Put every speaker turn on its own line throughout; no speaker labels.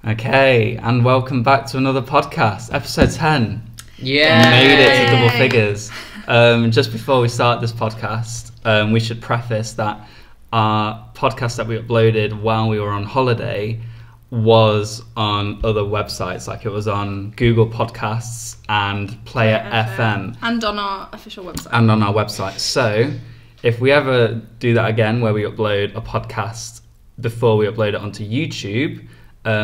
Okay, and welcome back to another podcast, episode 10.
Yeah,
made it to double figures. Just before we start this podcast, we should preface that our podcast that we uploaded while we were on holiday was on other websites, like it was on Google Podcasts and Player FM.
And on our official website.
So, if we ever do that again, where we upload a podcast before we upload it onto YouTube,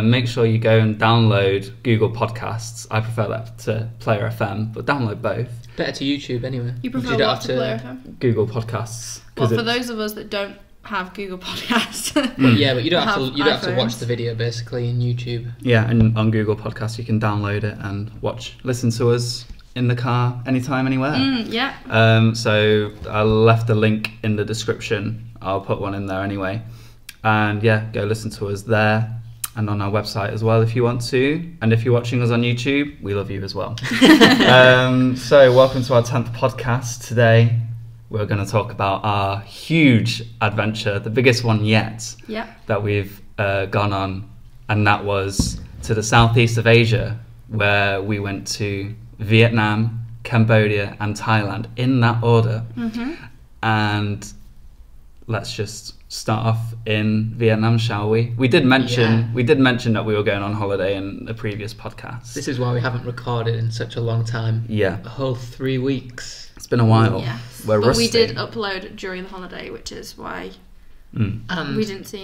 make sure you go and download Google Podcasts. I prefer that to Player FM, but download both.
Better to YouTube anyway.
You prefer what to Player FM?
Google Podcasts.
Well, for those of us that don't have Google Podcasts.
Yeah, but you don't have to watch the video basically in YouTube.
Yeah, and on Google Podcasts you can download it and listen to us in the car anytime, anywhere.
Yeah.
So I left a link in the description. I'll put one in there anyway. And yeah, go listen to us there. And on our website as well if you want to. And if you're watching us on YouTube, we love you as well. So welcome to our 10th podcast. Today we're going to talk about our huge adventure, the biggest one yet, that we've gone on. And that was to the southeast of Asia, where we went to Vietnam, Cambodia and Thailand in that order. And let's just start off in Vietnam, shall we? We did mention that we were going on holiday in a previous podcast.
This is why we haven't recorded in such a long time.
Yeah.
A whole 3 weeks.
It's been a while.
Yes.
We're
but
rusty.
We did upload during the holiday, which is why
And
we didn't see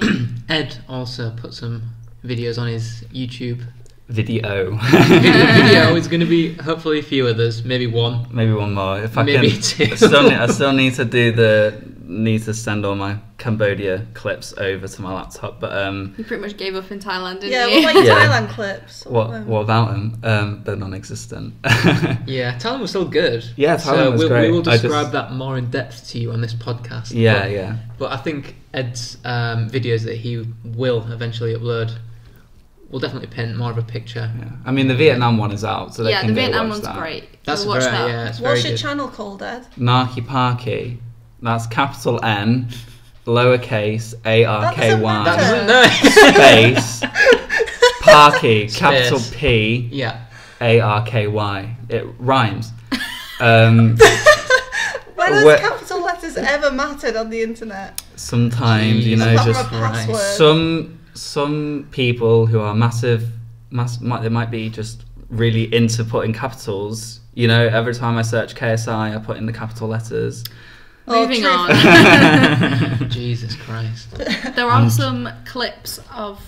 Ed also put some videos on his YouTube.
Video
Video is going to be hopefully a few others, maybe one.
Maybe one more. If I
maybe
can,
two.
I still need to send all my Cambodia clips over to my laptop, but
you pretty much gave up in Thailand, didn't
yeah,
you?
what about your Thailand clips?
What about them? They're non-existent.
Yeah, Thailand was still good.
Yeah, Thailand was great.
We will describe that more in depth to you on this podcast.
Yeah.
But I think Ed's videos that he will eventually upload will definitely paint more of a picture.
Yeah. I mean, the Vietnam one is out, so they can
the
go
Vietnam
watch
one's
that.
great.
That's
watch
very,
that.
yeah, it's very
What's your
good.
channel called, Ed?
Narky Parky. That's capital N, lowercase ARKY,
That doesn't
space, Parky, capital P,
Yeah.
ARKY. It rhymes.
When has capital letters ever mattered on the internet?
Sometimes, you know,
Apart from
just
a password.
some people who are they might be just really into putting capitals. You know, every time I search KSI, I put in the capital letters.
Moving on.
Jesus Christ.
There are some clips of,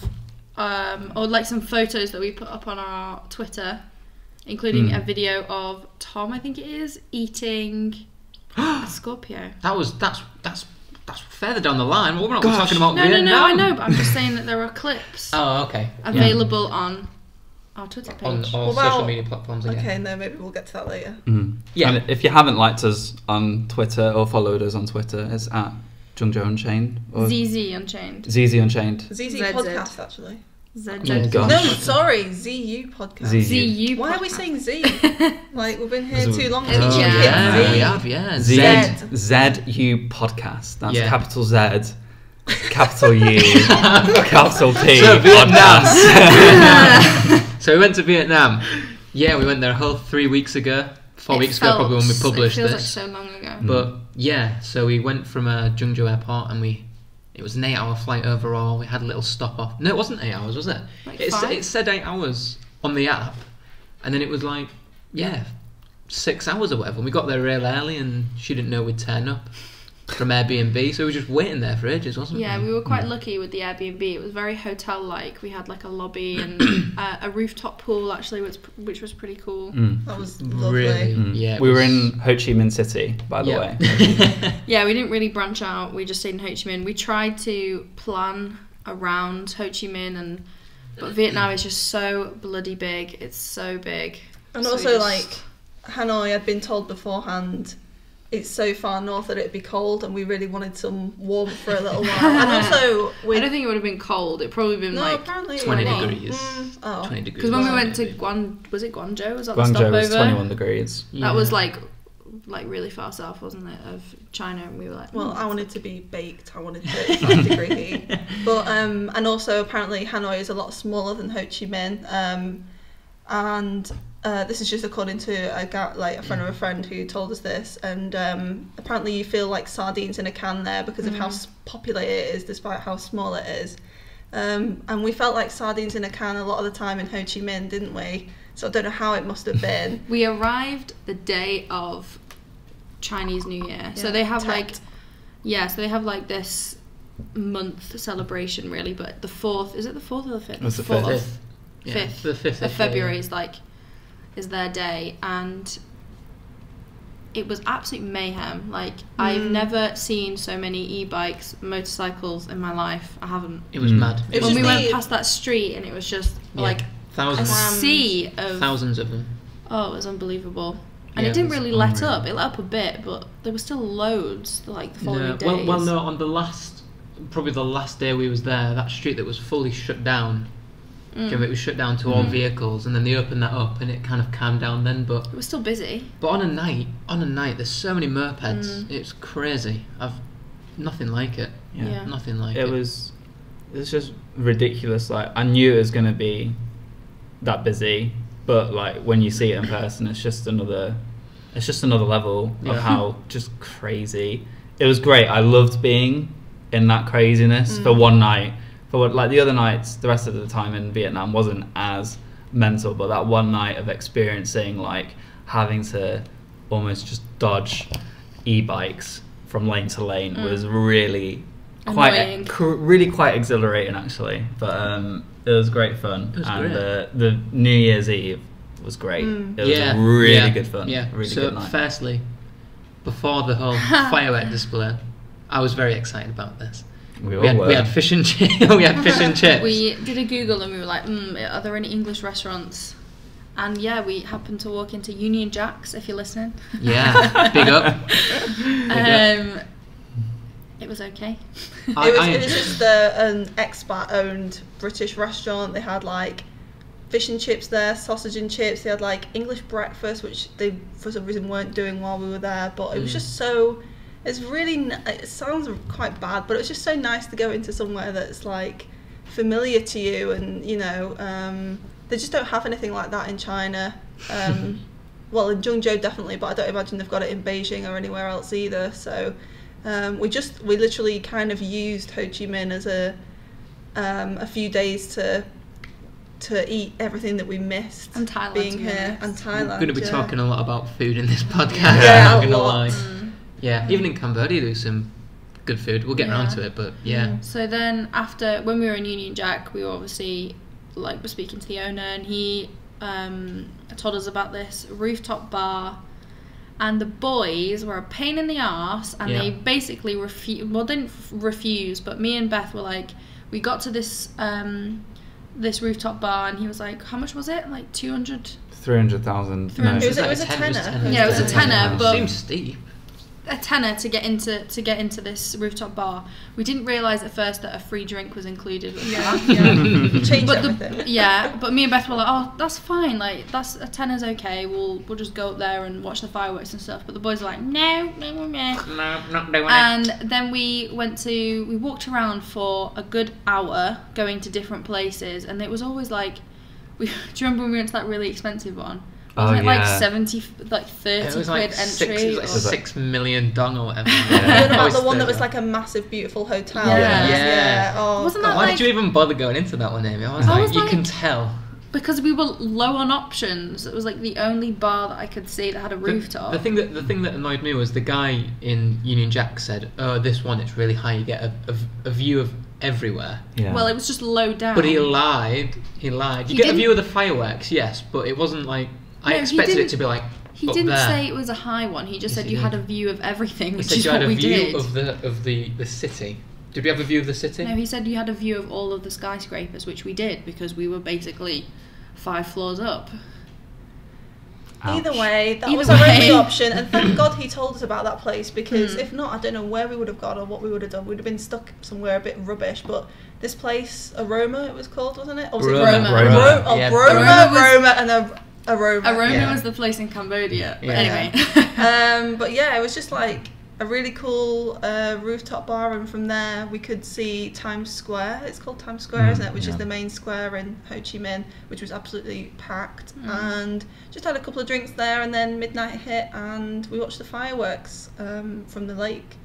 or like some photos that we put up on our Twitter, including a video of Tom, I think it is, eating a Scorpio. That's further down the line. We're not talking about Vietnam. No, I know, but I'm just saying that there are clips available on our Twitter page.
On all social media platforms again.
Okay, no, maybe we'll get to that later.
Yeah.
And if you haven't liked us on Twitter or followed us on Twitter, it's at Zhengzhou Unchained. Or
ZZ Unchained.
ZZ Unchained.
ZZ
ZZ.
podcast, actually.
ZZ.
gosh.
No, sorry, ZU podcast.
ZU.
Why are we saying Z? Like, we've been here too long to
Oh,
teach you
yeah.
kids Z.
We have, yeah.
ZU podcast. That's
Yeah.
capital Z, capital U, capital P.
So Vietnam.
podcast.
So we went to Vietnam. Yeah, we went there a whole 3 weeks ago. 4 weeks ago, probably when we published
it feels
this.
like so long ago.
But yeah, so we went from Zhengzhou airport and it was an 8-hour flight overall. We had a little stop off. No, it wasn't 8 hours, was it?
Like
It said 8 hours on the app, and then it was like 6 hours or whatever. And we got there real early, and she didn't know we'd turn up from Airbnb, so we were just waiting there for ages, wasn't we?
Yeah, we were quite lucky with the Airbnb. It was very hotel-like. We had like a lobby and a rooftop pool actually, which was pretty cool.
That was lovely.
Really, yeah.
We were in Ho Chi Minh City, by the way.
Yeah, we didn't really branch out. We just stayed in Ho Chi Minh. We tried to plan around Ho Chi Minh, but Vietnam is just so bloody big. It's so big.
And
So
also, like, Hanoi, I'd been told beforehand, it's so far north that it'd be cold, and we really wanted some warmth for a little while. And also,
I don't think it would have been cold. It'd probably been like
apparently
20
not.
degrees. 20 degrees.
Because when we went to was it Guangzhou? Was that the
Guangzhou
stopover?
was 21 degrees.
That was like like really far south, wasn't it, of China, and we were like,
Well, I wanted to be baked. I wanted 35 degree heat. But and also apparently Hanoi is a lot smaller than Ho Chi Minh. And this is just according to a friend of a friend who told us this. And apparently you feel like sardines in a can there because of how populated it is, despite how small it is. And we felt like sardines in a can a lot of the time in Ho Chi Minh, didn't we? So I don't know how it must have been.
We arrived the day of Chinese New Year. So they have so they have like this month celebration really, but the 4th, is it the 4th or the 5th?
It's the
4th.
5th.
Yeah,
5th
the 5th
of February is their day, and it was absolute mayhem. Like I've never seen so many e-bikes, motorcycles in my life. I haven't.
It was mad.
When we went past that street, and it was just like
thousands,
a sea of
thousands of them.
Oh, it was unbelievable. And
Yeah,
it didn't
it was
really let
unreal.
up. It let up a bit, but there were still loads like the following days.
Well, no. On probably the last day we was there, that street that was fully shut down. It was shut down to all vehicles, and then they opened that up, and it kind of calmed down then. But
it was still busy.
But on a night, there's so many mopeds. It's crazy. I've nothing like it.
Yeah.
Nothing like it.
It was just ridiculous. Like I knew it was going to be that busy, but like when you see it in person, it's just another level of how just crazy. It was great. I loved being in that craziness for one night. For like the other nights, the rest of the time in Vietnam wasn't as mental, but that one night of experiencing like having to almost just dodge e-bikes from lane to lane was really quite exhilarating actually. But it was great fun.
It was
and
great.
The New Year's Eve was great. It was really good fun.
Yeah.
Really
so
good night.
firstly, before the whole firework display, I was very excited about this.
We
had fish and chips. We had fish and chips.
We did a Google and we were like, are there any English restaurants? And yeah, we happened to walk into Union Jack's, if you're listening.
Yeah, big up.
It was okay.
It was just an expat-owned British restaurant. They had like fish and chips there, sausage and chips. They had like English breakfast, which they for some reason weren't doing while we were there. But it was just so. It sounds quite bad, but it's just so nice to go into somewhere that's like familiar to you, and you know, they just don't have anything like that in China. Well, in Zhengzhou definitely, but I don't imagine they've got it in Beijing or anywhere else either. So we literally kind of used Ho Chi Minh as a few days to eat everything that we missed
and Thailand,
being here, and Thailand.
We're going to be talking a lot about food in this podcast.
Yeah,
I'm not going to lie.
Mm.
Even in Cambodia there's some good food. We'll get around to it, but
So then after, when we were in Union Jack, we were obviously were speaking to the owner, and he told us about this rooftop bar, and the boys were a pain in the arse, and they basically didn't refuse, but me and Beth were like, we got to this rooftop bar, and he was like, how much was it? Like 200?
300,000.
No.
It was a tenner.
Yeah, it was a tenner, but
seems steep.
a tenner to get into this rooftop bar. We didn't realise at first that a free drink was included with that.
Changed
But
everything.
but me and Beth were like, oh, that's fine, like that's a tenner's okay. We'll just go up there and watch the fireworks and stuff. But the boys were like, no.
No, not doing
And then we walked around for a good hour, going to different places, and it was always like, do you remember when we went to that really expensive one? Wasn't it like 30
it was like
quid entry?
It was like 6 million dong or whatever.
The one that was like a massive, beautiful hotel.
Yeah.
Oh,
Wasn't
God.
that
Why
like,
did you even bother going into that one, Amy? I was like, you can tell.
because we were low on options. It was like the only bar that I could see that had a rooftop.
The thing that annoyed me was the guy in Union Jack said, "Oh, this one, it's really high. You get a view of everywhere."
Yeah.
Well, it was just low down.
But he lied. You get a view of the fireworks, yes, but it wasn't like I expected it to be like.
He
up
didn't
there.
say it was a high one. He just said you had a view of everything,
He
which
said
is
you
what
had a
we
view
did.
of the city. Did we have a view of the city?
No, he said you had a view of all of the skyscrapers, which we did because we were basically 5 floors up.
Either way, that
Either
was our
way.
only option, and thank God he told us about that place, because if not, I don't know where we would have gone or what we would have done. We'd have been stuck somewhere a bit rubbish. But this place, Aroma, it was called, wasn't it? Or was it
Roma.
Roma,
Yeah,
Roma, and Aroma.
Aroma
Yeah.
was the place in Cambodia. But
Yeah.
anyway.
But yeah, it was just like a really cool rooftop bar, and from there we could see Times Square. It's called Times Square, isn't it? Which is the main square in Ho Chi Minh, which was absolutely packed. And just had a couple of drinks there, and then midnight hit, and we watched the fireworks from the lake,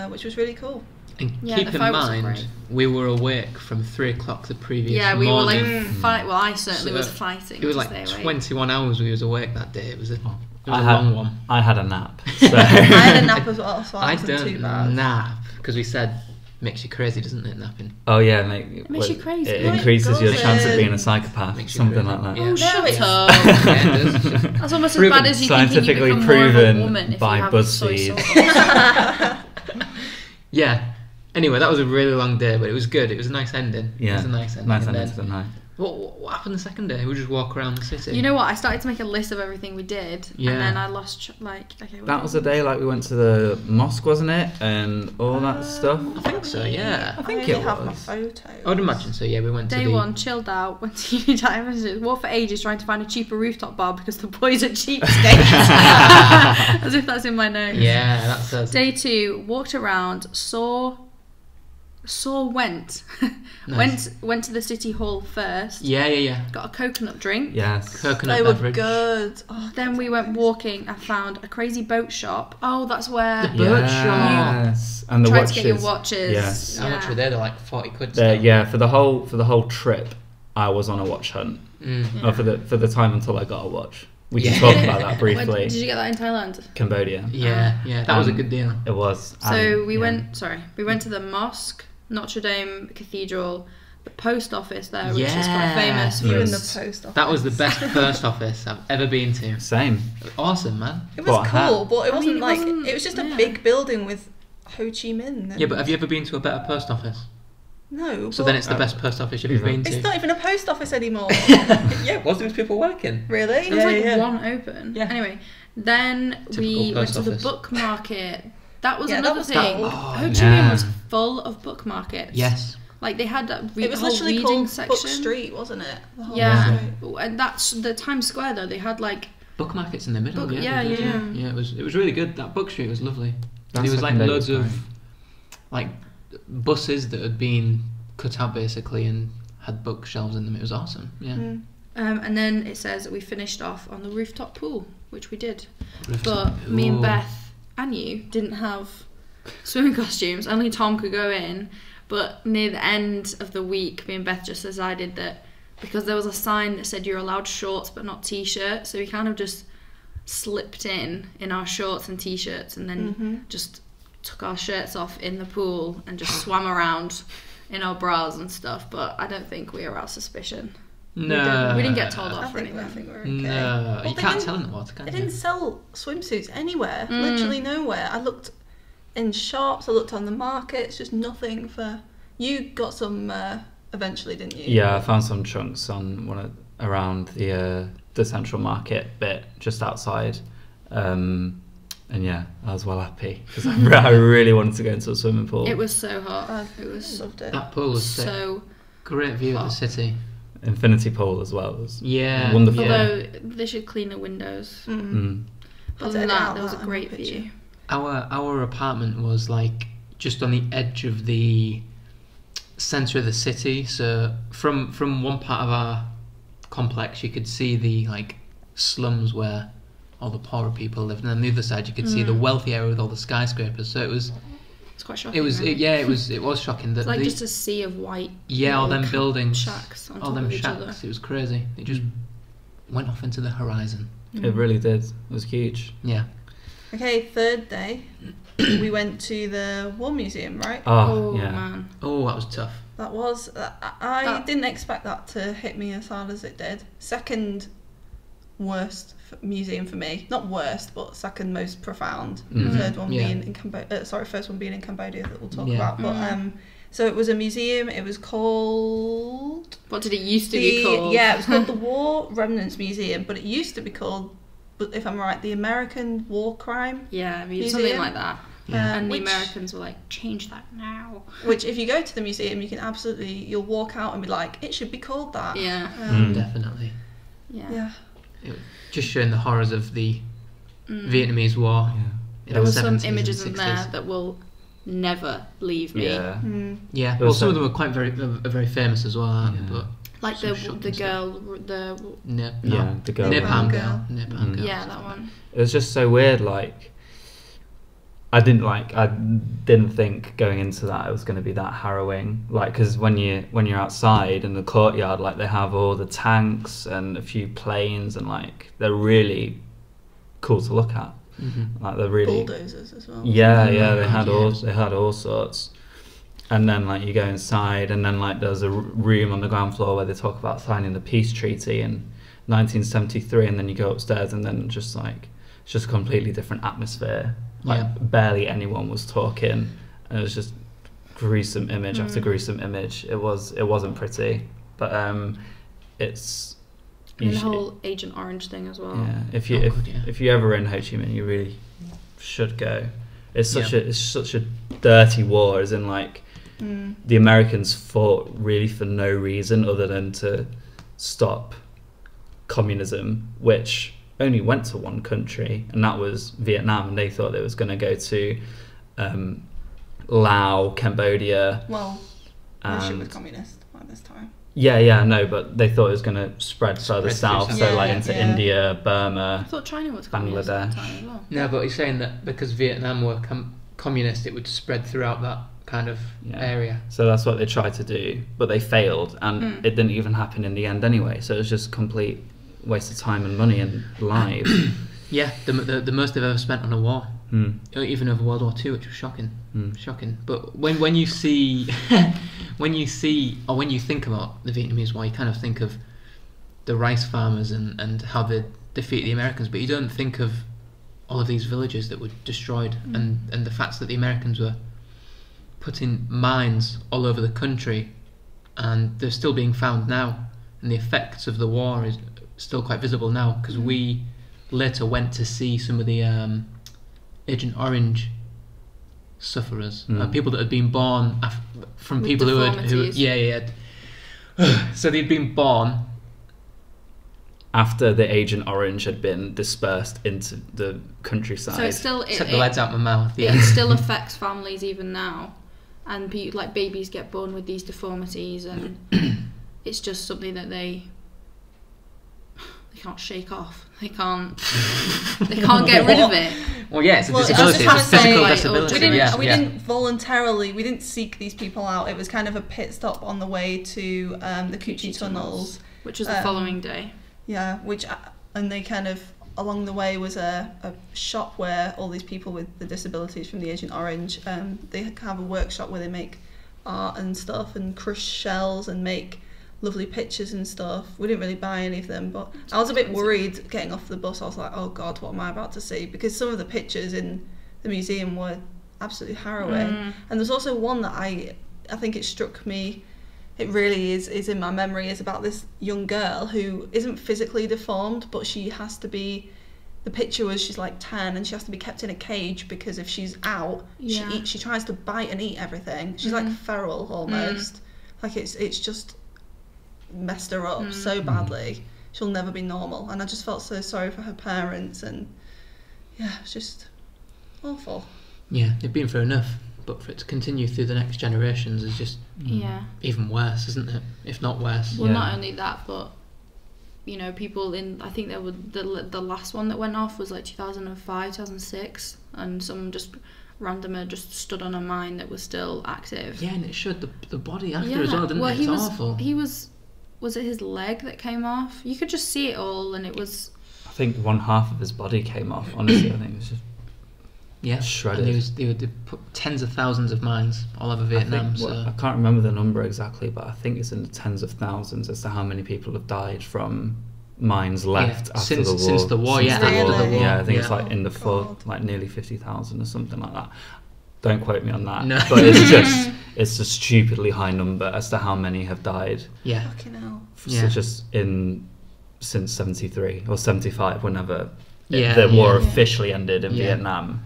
which was really cool.
And
Yeah,
keep
the
in
fireworks were
mind,
great.
we were awake from 3 o'clock the previous
Yeah, we
morning.
were like well, I certainly
So,
was fighting.
It was
to
like
stay awake.
21 hours we was awake that day. It was a
I
long one.
I had a nap. So.
I had a nap as well, so
I
it wasn't too
don't
bad.
nap because we said makes you crazy, doesn't it? Napping.
Oh yeah,
It makes you crazy.
It
No, it
increases your chance of
doesn't.
being a psychopath,
Makes you
something
crazy.
like that.
Yeah.
Oh, shut
it's-
up.
Yeah, it does.
That's almost as
Proven.
bad as you thinking you
Scientifically
become more of a
proven
woman if
by
you have soy
BuzzFeed.
sauce.
Yeah. Anyway, that was a really long day, but it was good. It was a nice ending.
Yeah,
It was a nice ending.
nice
And
ending
then-
to the night.
What happened the second day? We just walk around the city.
You know what? I started to make a list of everything we did,
Yeah.
and then I lost okay.
That was the day like we went to the mosque, wasn't it? And all that stuff.
I think so. Yeah.
I think
only
it
have my
was.
photos.
I would imagine so. Yeah, we went to
Day
the
one, chilled out, went to uni time, walked for ages trying to find a cheaper rooftop bar because the boys are cheapskates. As if that's in my notes.
Yeah, that says.
Day two, walked around, went
Nice.
went to the city hall first.
Yeah.
Got a coconut drink.
Yes.
Coconut
They were
beverage.
good. Oh,
Then we went walking. I found a crazy boat shop. Oh, that's where
The boat shop.
Yes. And the
tried
watches.
to get your watches.
Yes.
How much were they? They're like 40 quid.
There-
still.
yeah, for the whole trip, I was on a watch hunt.
Mm.
Or for the time until I got a watch. We can
Yeah.
talk about that
Where,
briefly.
did you get that in Thailand?
Cambodia.
Yeah. That was a good deal.
It was.
So we
yeah.
went to the mosque, Notre Dame Cathedral, the post office there, which is quite
Yeah.
famous.
You
For
in the
Yes.
post office.
That was the best post office I've ever been to.
Same.
Awesome, man.
It
What,
was
a hat?
cool, but it
I
wasn't
mean,
it was just a
yeah.
big building with Ho Chi Minh.
Yeah, but have you ever been to a better post office?
No.
So
but
then it's the best post office you've ever been to.
it's not even a post office anymore.
Yeah, it was. There was people working.
Really?
There was one open.
Yeah.
Anyway, then
Typical
we went
post
to the
office.
book market. That was
Yeah, that
another
was
thing.
cool.
Oh,
Ho Chi
yeah.
Minh was full of book markets.
Yes.
Like they had that
It was
whole
literally
reading
called
section.
Book Street, wasn't it? The whole
Yeah,
street.
and that's the Times Square though. They had like
Book markets in the middle.
Book-
yeah,
yeah,
they did,
yeah.
Yeah, it was really good. That book street was lovely.
That
There was like
second day
loads
was
of
great.
like buses that had been cut out basically and had bookshelves in them. It was awesome. Yeah.
Mm.
and then it says that we finished off on the rooftop pool, which we did.
Rooftop
But me and
pool.
Beth and you didn't have swimming costumes. Only Tom could go in. But near the end of the week, me and Beth just decided that because there was a sign that said you're allowed shorts but not t-shirts, so we kind of just slipped in our shorts and t-shirts and then just took our shirts off in the pool and just swam around in our bras and stuff. But I don't think we aroused suspicion.
No.
We didn't get told
I
off or
think
anything.
we're okay.
No,
Well,
you
they
can't
didn't-
tell in the water, can
They
you?
didn't sell swimsuits anywhere. Literally nowhere. I looked in shops. I looked on the markets. Just nothing for. You got some eventually, didn't you?
Yeah, I found some chunks on around the central market bit just outside, and yeah, I was well happy because I really wanted to go into a swimming pool.
It was so hot.
I
It was
loved it.
That pool was sick.
so.
Great view of the
hot.
city.
Infinity pool as well. It was
Yeah.
wonderful.
Yeah.
Although they should clean the windows.
Mm.
Other than that, there was a great view.
Our apartment was like just on the edge of the centre of the city. So from one part of our complex, you could see the like slums where all the poorer people lived, and on the other side, you could see the wealthy area with all the skyscrapers. So it was
It's quite shocking.
it was
right?
it was shocking that
It's like
the,
just a sea of white.
all them
little
buildings,
shacks on
all
top
them
of each
shacks.
other.
It was crazy. It just went off into the horizon.
It really did. It was huge.
Yeah.
Okay, third day, we went to the War Museum, right?
Oh,
Oh
yeah.
man.
Oh, that was tough.
That was. I
That-
didn't expect that to hit me as hard as it did. Second worst museum for me. Not worst, but second most profound.
Mhm.
Third one
Yeah.
being in Cambodia. First one being in Cambodia that we'll talk
Yeah.
about. But so it was a museum. It was called.
What did it used to be called?
Yeah, it was called the War Remnants Museum, but it used to be called, if I'm right, the American War Crime.
Yeah, I mean,
Museum.
something like that.
Yeah.
And
Which-
the Americans were like, change that now.
Which, if you go to the museum, you can you'll walk out and be like, it should be called that.
Yeah.
Mm.
Definitely.
Yeah.
Yeah.
just showing the horrors of the Vietnamese War.
Yeah.
in
There
the
were some
70s and
images in there
60s.
that will never leave me.
Yeah.
Yeah,
There
well,
was
some of
some-
them are very famous as well, aren't they?
Yeah.
But
Like
some
the
shocking
girl, the
Yeah, the girl.
Napalm
Girl.
Girl. Napalm Girl.
yeah, that one.
It was just so weird. Like, I didn't think going into that it was going to be that harrowing. Like, because when you're outside in the courtyard, like they have all the tanks and a few planes, and like they're really cool to look at.
Mm-hmm.
Like they're really
Bulldozers as well.
Yeah,
Mm-hmm.
they had all sorts. And then like you go inside, and then like there's a room on the ground floor where they talk about signing the peace treaty in 1973, and then you go upstairs, and then just like it's just a completely different atmosphere. Like
Yeah.
barely anyone was talking, and it was just gruesome image after gruesome image. It wasn't pretty, but it's
And
you
the
sh-
whole Agent Orange thing as well.
yeah. If
Yeah.
you're ever in Ho Chi Minh, you really should go. It's such
Yeah.
it's such a dirty war, as in like the Americans fought really for no reason other than to stop communism, which only went to one country, and that was Vietnam. And they thought it was going to go to Laos, Cambodia.
Well, Russia was
And
communist by this time.
yeah, no, but they thought it was going to spread further
Spread through
south,
south.
so like
Yeah,
into
yeah.
India,
I
Burma.
thought China was communist at the time as well.
No, but he's saying that because Vietnam were communist, it would spread throughout that kind of
Yeah.
area.
So that's what they tried to do, but they failed, and it didn't even happen in the end anyway. So it was just complete waste of time and money and lives.
Yeah, the most they've ever spent on a war, even over World War II, which was shocking. Shocking. But when you see when you think about the Vietnamese War, you kind of think of the rice farmers and how they defeat the Americans, but you don't think of all of these villages that were destroyed, and the fact that the Americans were putting mines all over the country, and they're still being found now, and the effects of the war is still quite visible now, because we later went to see some of the Agent Orange sufferers, people that had been born from
With
people who
deformities.
so they'd been born
After the Agent Orange had been dispersed into the countryside.
So it's still
took the leads out my mouth.
it still affects families even now, and like babies get born with these deformities, and it's just something that they can't shake off. They can't get rid of it.
Well, yeah, it's a
Well,
disability.
I
It's
was
a
just gonna
physical
say,
disability.
We
yeah.
didn't voluntarily. We didn't seek these people out. It was kind of a pit stop on the way to the Coochie tunnels.
Which was the following day.
Yeah, and they kind of along the way was a shop where all these people with the disabilities from the Agent Orange, they have a workshop where they make art and stuff and crush shells and make lovely pictures and stuff. We didn't really buy any of them, but I was a bit worried getting off the bus. I was like, oh God, what am I about to see? Because some of the pictures in the museum were absolutely harrowing. And there's also one that I think it struck me, it really is in my memory, is about this young girl who isn't physically deformed, but she has to be, the picture was she's like 10 and she has to be kept in a cage because if she's out, she tries to bite and eat everything. She's like feral almost. Like it's just messed her up so badly. She'll never be normal. And I just felt so sorry for her parents, and yeah, it's just awful.
Yeah, they've been through enough, but for it to continue through the next generations is just even worse, isn't it? If not worse.
Well, not only that, but people in, I think there were the last one that went off was like 2005, 2006, and someone just randomer just stood on a mine that was still active.
Yeah, and it showed the body after as well, didn't it? It's awful.
Was it his leg that came off? You could just see it all, and it was.
I think one half of his body came off. Honestly, I think it was just shredded.
And they would put tens of thousands of mines all over Vietnam.
I can't remember the number exactly, but I think it's in the tens of thousands as to how many people have died from mines left after the war.
Since the war,
Since
after the war.
Yeah, I think it's like in the like nearly 50,000 or something like that. Don't quote me on that.
No.
But it's a stupidly high number as to how many have died.
Yeah.
Fucking hell.
So just since 73 or 75, whenever the war officially ended in Vietnam.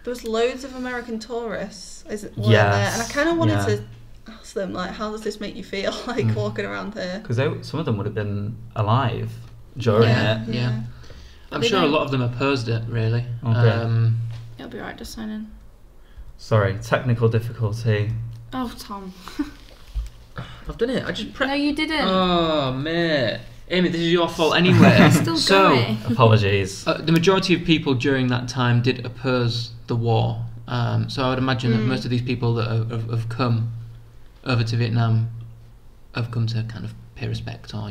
There was loads of American tourists, there? And I kind of wanted to ask them, like, how does this make you feel, like, walking around here?
Because some of them would have been alive during
Yeah.
it.
Yeah.
But
I'm
they
sure a
don't-
lot of them opposed it, really.
Okay.
It'll be right, just sign in.
Sorry, technical difficulty.
Oh, Tom.
I've done it. I just
No, you didn't.
Oh, mate. Amy, this is your fault anyway.
Still
so,
going.
Apologies.
the majority of people during that time did oppose the war. So I would imagine that most of these people that have come over to Vietnam have come to kind of pay respect, or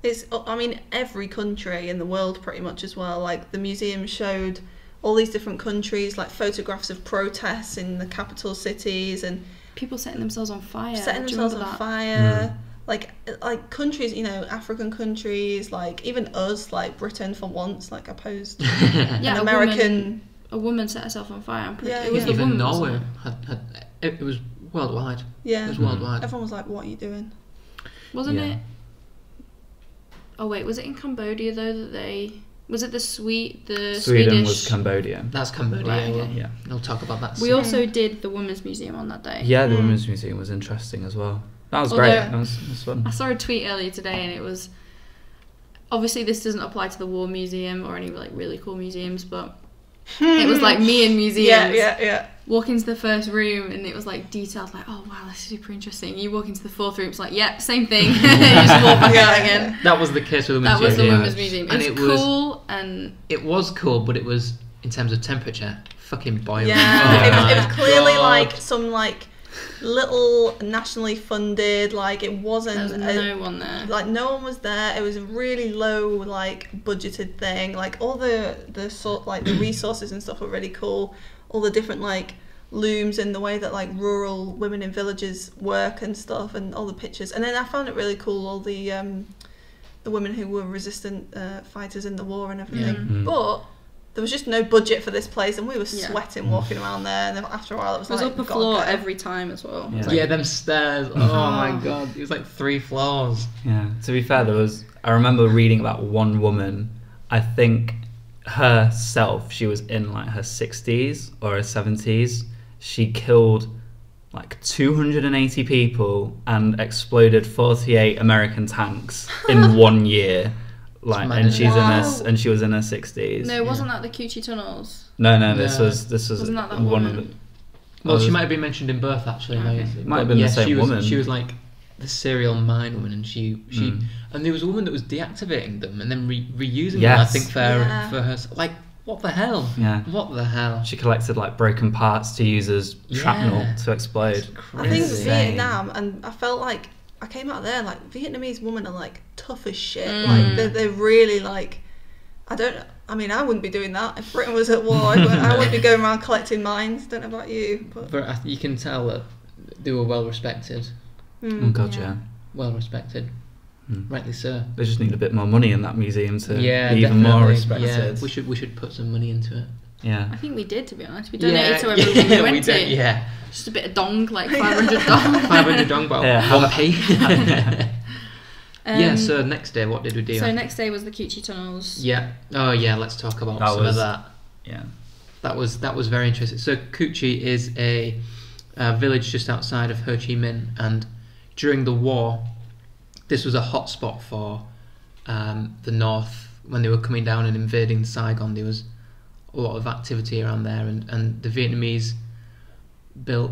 It's, I mean, every country in the world pretty much as well. Like, the museum showed all these different countries, like photographs of protests in the capital cities and
People setting themselves on fire.
setting
Do you
themselves
remember
on
that?
fire. Like countries, African countries, like even us, like Britain for once, like opposed
Yeah,
an
a
American.
A woman set herself on fire. I'm pretty
Yeah,
it was
yeah.
the
even
woman, wasn't
Norway
it?
had it was worldwide.
Yeah,
It was worldwide.
everyone was like, "What are you doing?"
Wasn't
Yeah.
it? Oh wait, was it in Cambodia though that they? Was it the
Sweden
Swedish?
was Cambodia.
That's Cambodia.
Right, okay.
Yeah.
We'll talk about that
We
soon.
also did the Women's Museum on that day.
Yeah, the Women's Museum was interesting as well. That was
Although-
great. That was fun.
I saw a tweet earlier today, and it was obviously this doesn't apply to the War Museum or any like really cool museums, but it was like me in museums.
Yeah.
Walk into the first room, and it was like detailed, like, oh wow, that's super interesting. You walk into the fourth room, it's like, yep, same thing. You just walk back out again.
That was the case with the
That was the
museum.
Women's Museum. It
And
was cool, and
It was cool, but it was, in terms of temperature, fucking boiling.
Yeah,
Oh
it
my
was clearly
God.
like some like little nationally funded, like it wasn't
there was no one there.
like no one was there. It was a really low like budgeted thing. Like all the sort like the resources and stuff were really cool. All the different like looms and the way that like rural women in villages work and stuff, and all the pictures. And then I found it really cool all the women who were resistant fighters in the war and everything.
Yeah.
Mm.
But there was just no budget for this place, and we were
Yeah.
sweating walking around there. And then after a while, it was
It was
like
upper
gotta
floor
go.
every time as well.
Yeah.
Yeah, them stairs. Oh my God. It was like 3 floors.
Yeah. To be fair, I remember reading about one woman. I think herself, she was in like her 60s or her 70s. She killed like 280 people and exploded 48 American tanks in 1 year. Like,
mad,
and she's
isn't
it?
in her, and she was in her 60s.
No, wasn't that the Coochie Tunnels?
No, this
No.
was
Wasn't that that
one
woman?
of the.
Well,
Oh,
she
was-
might have been mentioned in Birth, actually.
Okay.
Might have been the same
she was,
woman.
She was like the serial mine woman, and she
Mm.
and there was a woman that was deactivating them and then reusing them.
Yes.
I think
Yeah.
for her. Like, what the hell?
Yeah.
What the hell?
She collected like broken parts to use as shrapnel
Yeah.
to explode.
I think
Crazy.
Vietnam, and I felt like I came out there like Vietnamese women are like tough as shit.
Mm.
Like they're really like I mean, I wouldn't be doing that if Britain was at war. I wouldn't be going around collecting mines. Don't know about you, but
You can tell that they were well respected.
Oh god,
Yeah.
yeah.
Well respected.
Mm.
Rightly so.
They just need a bit more money in that museum to
Yeah,
be even
definitely.
more
Yeah,
respected.
we should put some money into it.
Yeah.
I think we did, to be honest. We donated to everyone we went to.
Yeah.
Just a bit of dong, like 500 dong.
500 dong, but
Yeah.
1p. Yeah,
Um,
so next day, what did we do?
So next day was the Coochie Tunnels.
Yeah. Oh, yeah, let's talk about
That
some
was-
of that.
Yeah.
That was very interesting. So Coochie is a village just outside of Ho Chi Minh, and during the war, this was a hotspot for the North. When they were coming down and invading Saigon, there was a lot of activity around there, and the Vietnamese built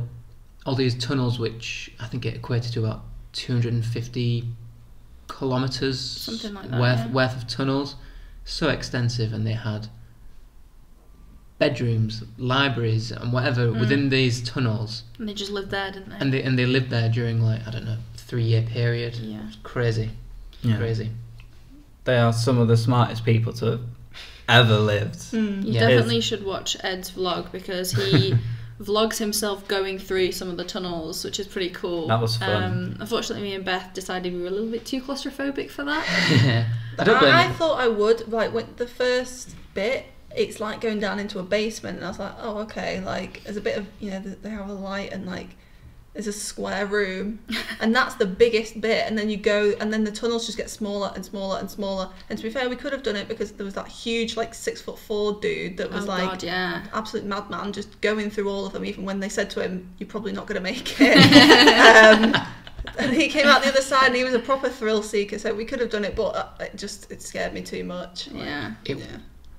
all these tunnels, which I think it equated to about 250 kilometers
Something like that,
worth
yeah.
worth of tunnels, so extensive, and they had bedrooms, libraries, and whatever within these tunnels,
And they just lived there, didn't they?
and they lived there during like, I don't know, 3-year period.
Yeah.
It's crazy,
Yeah.
crazy.
They are some of the smartest people to have ever lived.
You
Yeah.
definitely should watch Ed's vlog, because he vlogs himself going through some of the tunnels, which is pretty cool.
That was fun.
Unfortunately, me and Beth decided we were a little bit too claustrophobic for that.
I don't blame
I
you.
thought I would. Like when the first bit, it's like going down into a basement, and I was like, oh okay. Like there's a bit of they have a light, and like there's a square room, and that's the biggest bit. And then you go, and then the tunnels just get smaller and smaller and smaller. And to be fair, we could have done it because there was that huge like 6'4" dude that was
Oh,
like
God, yeah.
absolute madman, just going through all of them, even when they said to him, "You're probably not going to make it." And he came out the other side, and he was a proper thrill seeker. So we could have done it, but it scared me too much.
Yeah.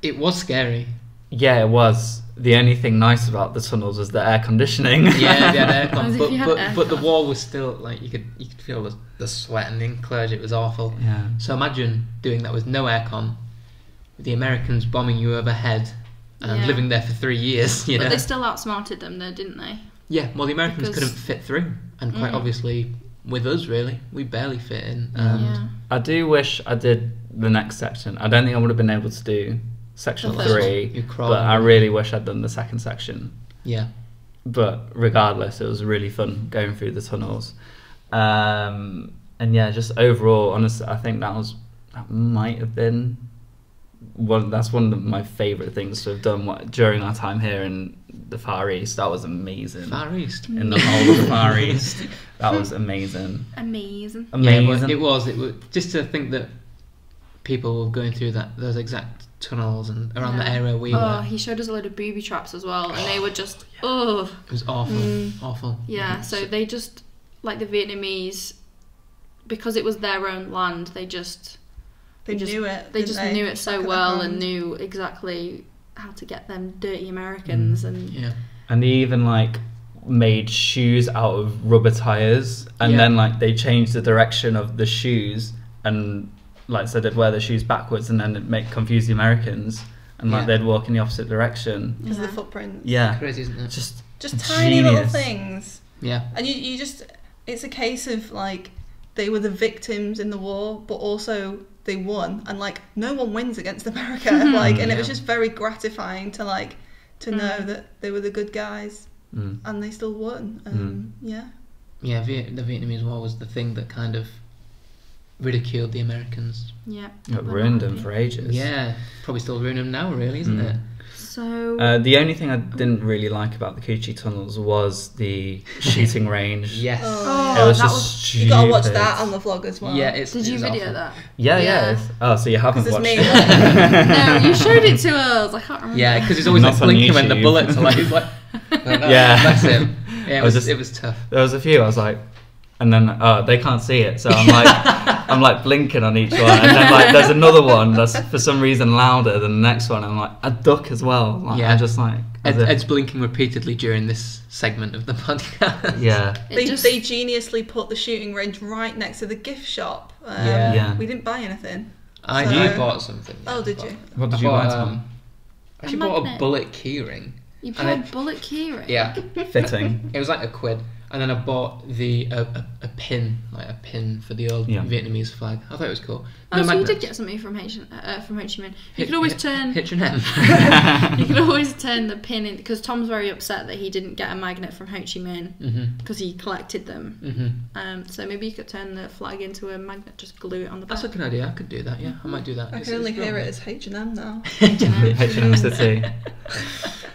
It was scary.
Yeah, it was. The only thing nice about the tunnels was the air conditioning.
Yeah, they had
As if you had
aircon, but the
aircon.
wall was still like you could feel the sweat and the includure. It was awful.
Yeah.
So imagine doing that with no aircon, with the Americans bombing you overhead, and
Yeah.
living there for 3 years. You
But
know.
they still outsmarted them though, didn't they?
Yeah. Well, the Americans
Because-
couldn't fit through, and quite
Mm.
obviously with us, really, we barely fit in.
Yeah.
I do wish I did the next section. I don't think I would have been able to do section
The first
3,
You crawl.
but I really wish I'd done the second section.
Yeah.
But regardless, it was really fun going through the tunnels. And yeah, just overall, honestly, I think that might have been that's one of my favourite things to have done during our time here in the Far East. That was amazing.
Far East.
In the whole of the Far East. That was amazing.
Amazing.
Amazing.
Yeah, but it was just to think that people were going through those exact tunnels and around the
Yeah.
area we
Oh,
were.
he showed us a load of booby traps as well, and they were just oh
It was awful, awful.
yeah. So they just like the Vietnamese, because it was their own land. They just
They knew it.
They
didn't
just knew it so
Back of
well
their
and
hand.
knew exactly how to get them dirty Americans and
Yeah.
And they even like made shoes out of rubber tires, and
Yeah.
then like they changed the direction of the shoes, and like so they'd wear the shoes backwards, and then it'd confuse the Americans, and like
Yeah.
they'd walk in the opposite direction.
Because of
Yeah.
the footprints.
Yeah,
Crazy, isn't it?
just
Tiny little
genius.
things.
Yeah.
And you just, it's a case of like, they were the victims in the war, but also they won. And like, no one wins against America. Like, and it was
Yeah.
just very gratifying to like, to know that they were the good guys
Mm.
and they still won. Yeah.
Yeah, the Vietnamese War was the thing that kind of ridiculed the Americans.
yeah.
It ruined them for ages.
Yeah, probably still ruining them now, really, isn't it?
So
The only thing I didn't really like about the Coochie tunnels was the shooting range.
Yes.
Oh,
It was
that
just
was-
stupid.
You gotta watch that on the vlog as well.
Yeah,
did you video
awful.
that?
Yeah,
Yeah.
yeah. Oh, so you haven't
'Cause
watched
it's me.
it?
No, you showed it to us. I can't remember.
Yeah, because it's always
Not
like
on
blinking when the
YouTube.
bullets are like, he's like that.
Yeah.
That's him. Yeah,
I was
it was tough.
There was a few. I was like, and then they can't see it, so I'm like, I'm like blinking on each one, and then like there's another one that's for some reason louder than the next one. I'm like, I duck as well. Like,
Yeah.
I just like, as if-
Ed's blinking repeatedly during this segment of the podcast.
yeah,
It just-
They geniusly put the shooting range right next to the gift shop.
Yeah.
Yeah.
We didn't buy anything.
I
So-
bought something. yeah,
Oh, did
I
you?
bought-
What did
I
you buy,
bought,
Tom?
I actually bought a
magnet.
bullet keyring.
You
And
bought a bullet keyring.
Yeah,
fitting.
it was like £1, and then I bought a pin, like a pin for the old
Yeah.
Vietnamese flag. I thought it was cool.
Oh, so you
magnets.
did get something from Ho Chi Minh. You could always turn.
H&M.
You could always turn the pin in because Tom's very upset that he didn't get a magnet from Ho Chi Minh
Mhm.
because he collected them.
Mhm.
So maybe you could turn the flag into a magnet, just glue it on the back.
That's a good idea. I could do that. Yeah, I might do that.
I
It's-
can only
it's
hear
real.
it as H&M now.
H&M City.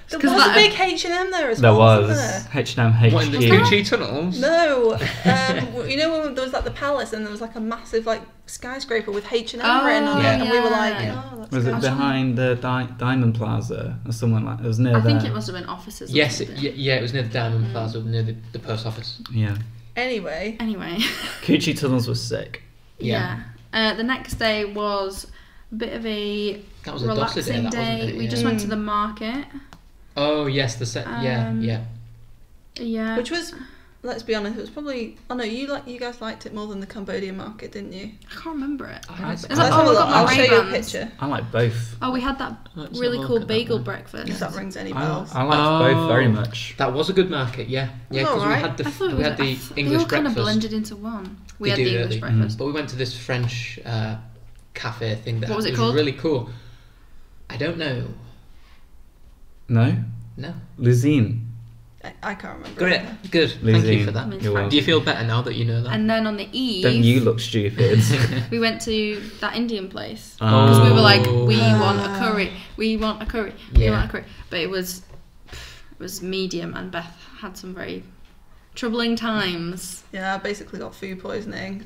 There
'Cause
was
that-
a big H&M there as
There
well,
was
wasn't
H&M
What in the
HQ.
Coochie tunnels?
there? No. You know when there was like the palace and there was like a massive like skyscraper with H&M
Oh,
written on it,
yeah.
and we were like,
Yeah.
oh, that's
Was
good.
it behind the Diamond Plaza or someone like? It was near
I
there.
think it must have been offices. or
Yes,
something.
yeah, it was near the Diamond Plaza, near the post office.
Yeah,
Anyway,
Anyway,
Coochie tunnels was sick.
yeah. The next day was a bit of a
That was a dosser day,
relaxing
that,
day.
wasn't it?
We
Yeah.
just went to the market.
Oh yes, the set. Yeah,
Um,
yeah.
Yeah.
which was, let's be honest, it was probably. Oh no, you guys liked it more than the Cambodian market, didn't you?
I can't remember it.
I had
Is
some-
that-
Let's
oh,
have a
I
look.
got my
I'll show you a
Ray-Bans.
picture.
I like both.
Oh, we had that
Let's
really
have a
cool
look at that
bagel
one.
breakfast.
If that rings any
I
bells.
liked both very much.
That was a good market. Yeah, yeah.
It was
Because we
alright.
had the
I thought it
we
was
had the
they
English
all kind of
breakfast.
blended into one. We
They
had
do,
the English
really.
breakfast.
But we went to this French cafe thing that
What was it
was
called?
really cool. I don't know.
No,
No.
Luzine.
I can't remember.
Great.
either.
Good. Thank
Lizzie,
you for that.
You're welcome.
Do you feel better now that you know that?
And then on the eve,
Don't you look stupid?
we went to that Indian place
Oh.
because we were like, we
Oh.
want a curry, we want a curry, we
Yeah.
want a curry. But it was medium, and Beth had some very troubling times.
Yeah, I basically got food poisoning.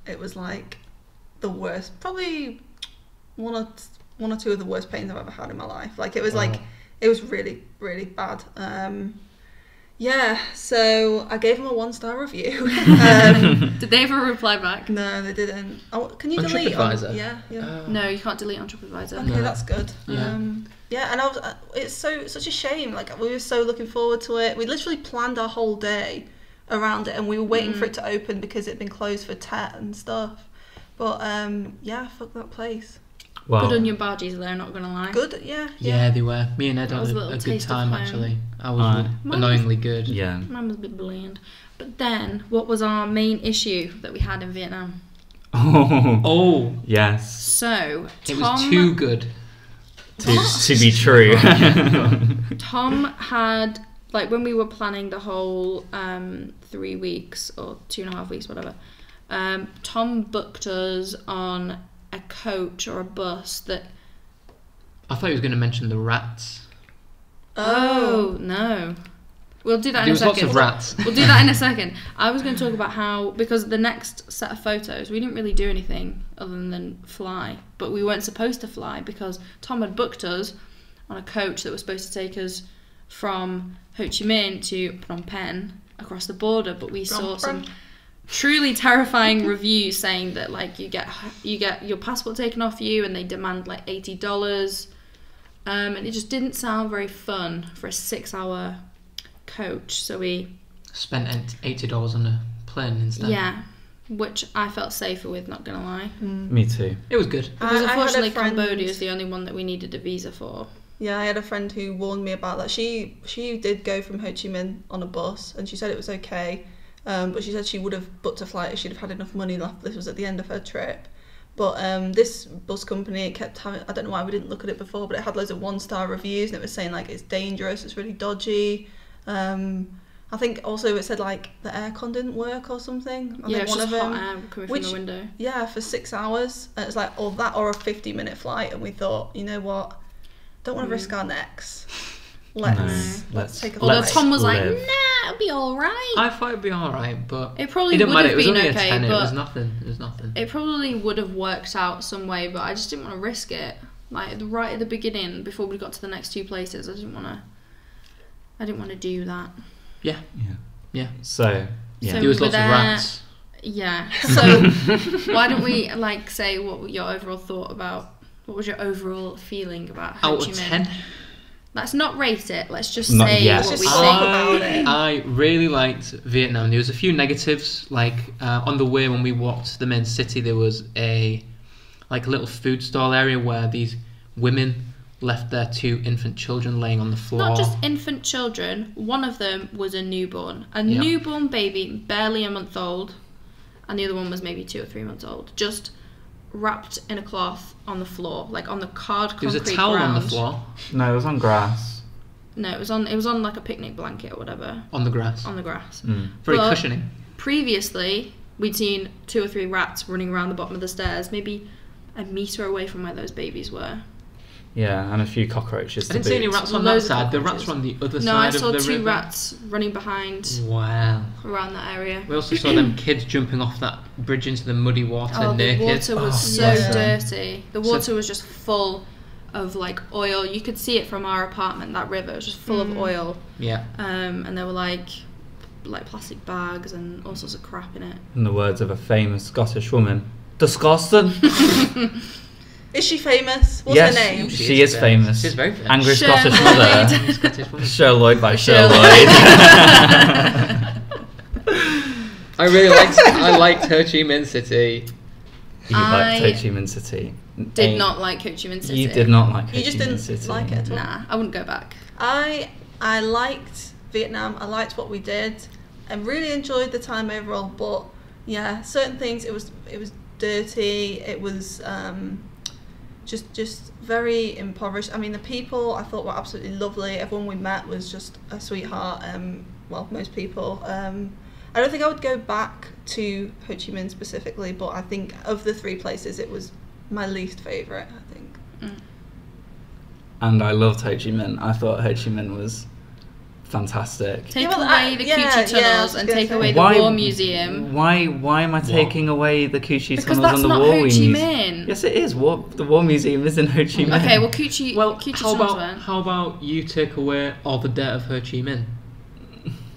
It was like the worst, probably one or two of the worst pains I've ever had in my life. Like it was
Wow.
like, it was really, really bad. Yeah, so I gave them a 1-star review.
Did they ever reply back?
No, they didn't. Oh, can you
On
delete?
TripAdvisor?
Yeah.
No, you can't delete on TripAdvisor.
Okay,
No.
that's good.
Yeah.
Yeah, and I was. It's such a shame. Like we were so looking forward to it. We literally planned our whole day around it, and we were waiting for it to open because it'd been closed for Tet and stuff. But yeah, fuck that place.
Well,
Good onion bhajis though, not gonna lie.
Good, yeah.
Yeah, they were. Me and Ed
That was
had
a little
a good
taste of
time
home.
actually. I was
Mine
annoyingly good.
yeah.
Mine was a bit bland. But then, what was our main issue that we had in Vietnam?
Oh,
Oh,
yes.
So,
it
Tom,
was too good.
To be true.
Tom had, like, when we were planning the whole 3 weeks or 2.5 weeks, whatever, Tom booked us on a coach or a bus that.
I thought he was going to mention the rats.
Oh, no. We'll do that
There
in a
was
second.
lots of rats.
We'll do that in a second. I was going to talk about how, because the next set of photos, we didn't really do anything other than fly. But we weren't supposed to fly because Tom had booked us on a coach that was supposed to take us from Ho Chi Minh to Phnom Penh across the border. But we saw some truly terrifying reviews saying that, like, you get your passport taken off you and they demand like $80. And it just didn't sound very fun for a 6-hour coach, so we
Spent $80 on a plane instead.
yeah, which I felt safer with, not gonna lie,
Me too.
It was good.
because
I had a
unfortunately
friend-
Cambodia is the only one that we needed a visa for.
Yeah, I had a friend who warned me about that. She did go from Ho Chi Minh on a bus, and she said it was okay. But she said she would have booked a flight if she'd have had enough money left. This was at the end of her trip. But this bus company, it kept having, I don't know why we didn't look at it before, but it had loads of 1-star reviews, and it was saying like it's dangerous, it's really dodgy. I think also it said like the aircon didn't work or something. I
Yeah,
think
it's
one
just
of
hot
them.
air coming
Which-
from the window.
Yeah, for 6 hours. And it's like, or that or a 50-minute flight. And we thought, you know what? Don't want to risk our necks. Let's take a
Although
flight.
Tom was like,
live.
nah, it'll be alright.
I thought it'd be alright, but
It probably
it didn't
would
matter.
have
It was
been
only
okay,
a tenner. It was
but
nothing. It was nothing.
it probably would have worked out some way, but I just didn't want to risk it. Like right at the beginning, before we got to the next 2 places, I didn't want to do that.
Yeah.
So, yeah.
So
There was
we were
lots of
there.
rats.
Yeah. So why don't we like say what your overall thought about? What was your overall feeling about Ho
Out
Chi
of
Minh?
10.
Let's not rate it. Let's just
Not
say
yet.
what
Let's
we
just
think.
talk about it.
I really liked Vietnam. There was a few negatives, like on the way when we walked to the main city, there was a little food stall area where these women left their 2 infant children laying on the floor.
Not just infant children. One of them was a newborn,
Yeah.
newborn baby, barely a month old, and the other one was maybe 2 or 3 months old. Just wrapped in a cloth on the floor, like on the hard
There was
concrete
a towel
ground.
on the floor,
No, it was on grass.
No, it was on like a picnic blanket or whatever
on the grass.
on the grass.
Very
But
cushioning.
Previously, we'd seen 2 or 3 rats running around the bottom of the stairs, maybe a metre away from where those babies were.
Yeah, and a few cockroaches.
I didn't see any rats on that
Loads of
side. The rats
cockroaches.
were on the other
No, I
side
saw
of the
2
river.
rats running behind
Wow.
around that area.
We also saw them kids jumping off that bridge into the muddy water
Oh, the
naked.
water was so
yeah.
dirty. The
So-
water was just full of like oil. You could see it from our apartment. That river was just full of oil.
Yeah.
And there were like plastic bags and all sorts of crap in it.
In the words of a famous Scottish woman, disgusting.
Is she famous? What's
Yes,
her name?
she is famous.
She's very famous.
Angry
Cher
Scottish
Lloyd.
mother.
Scottish woman.
Cher Lloyd by
Cher
Cher Lloyd.
I liked Ho Chi Minh City.
You liked
I
Ho Chi Minh City.
Did not like Ho Chi Minh City.
You did not like Ho
You just
Chi Minh
didn't
City.
like it at all?
Nah, I wouldn't go back.
I liked Vietnam. I liked what we did. I really enjoyed the time overall. But yeah, certain things it was dirty. It was just very impoverished. I mean, the people I thought were absolutely lovely. Everyone we met was just a sweetheart. Well, most people. I don't think I would go back to Ho Chi Minh specifically, but I think of the 3 places, it was my least favourite. I think.
And I loved Ho Chi Minh. I thought Ho Chi Minh was fantastic.
Take
Yeah, well,
away the
yeah,
Coochie
yeah, I was
tunnels and
gonna
take
say.
away the War Museum.
Why am I taking away the Coochie
Because
tunnels
that's
and the
not
War
Ho Chi
Museum?
Minh.
Yes, it is. The War Museum is in Ho Chi Minh.
Okay, well Coochie
Well,
Coochie
how
tunnels
about
were.
how about you take away all the debt of Ho Chi Minh?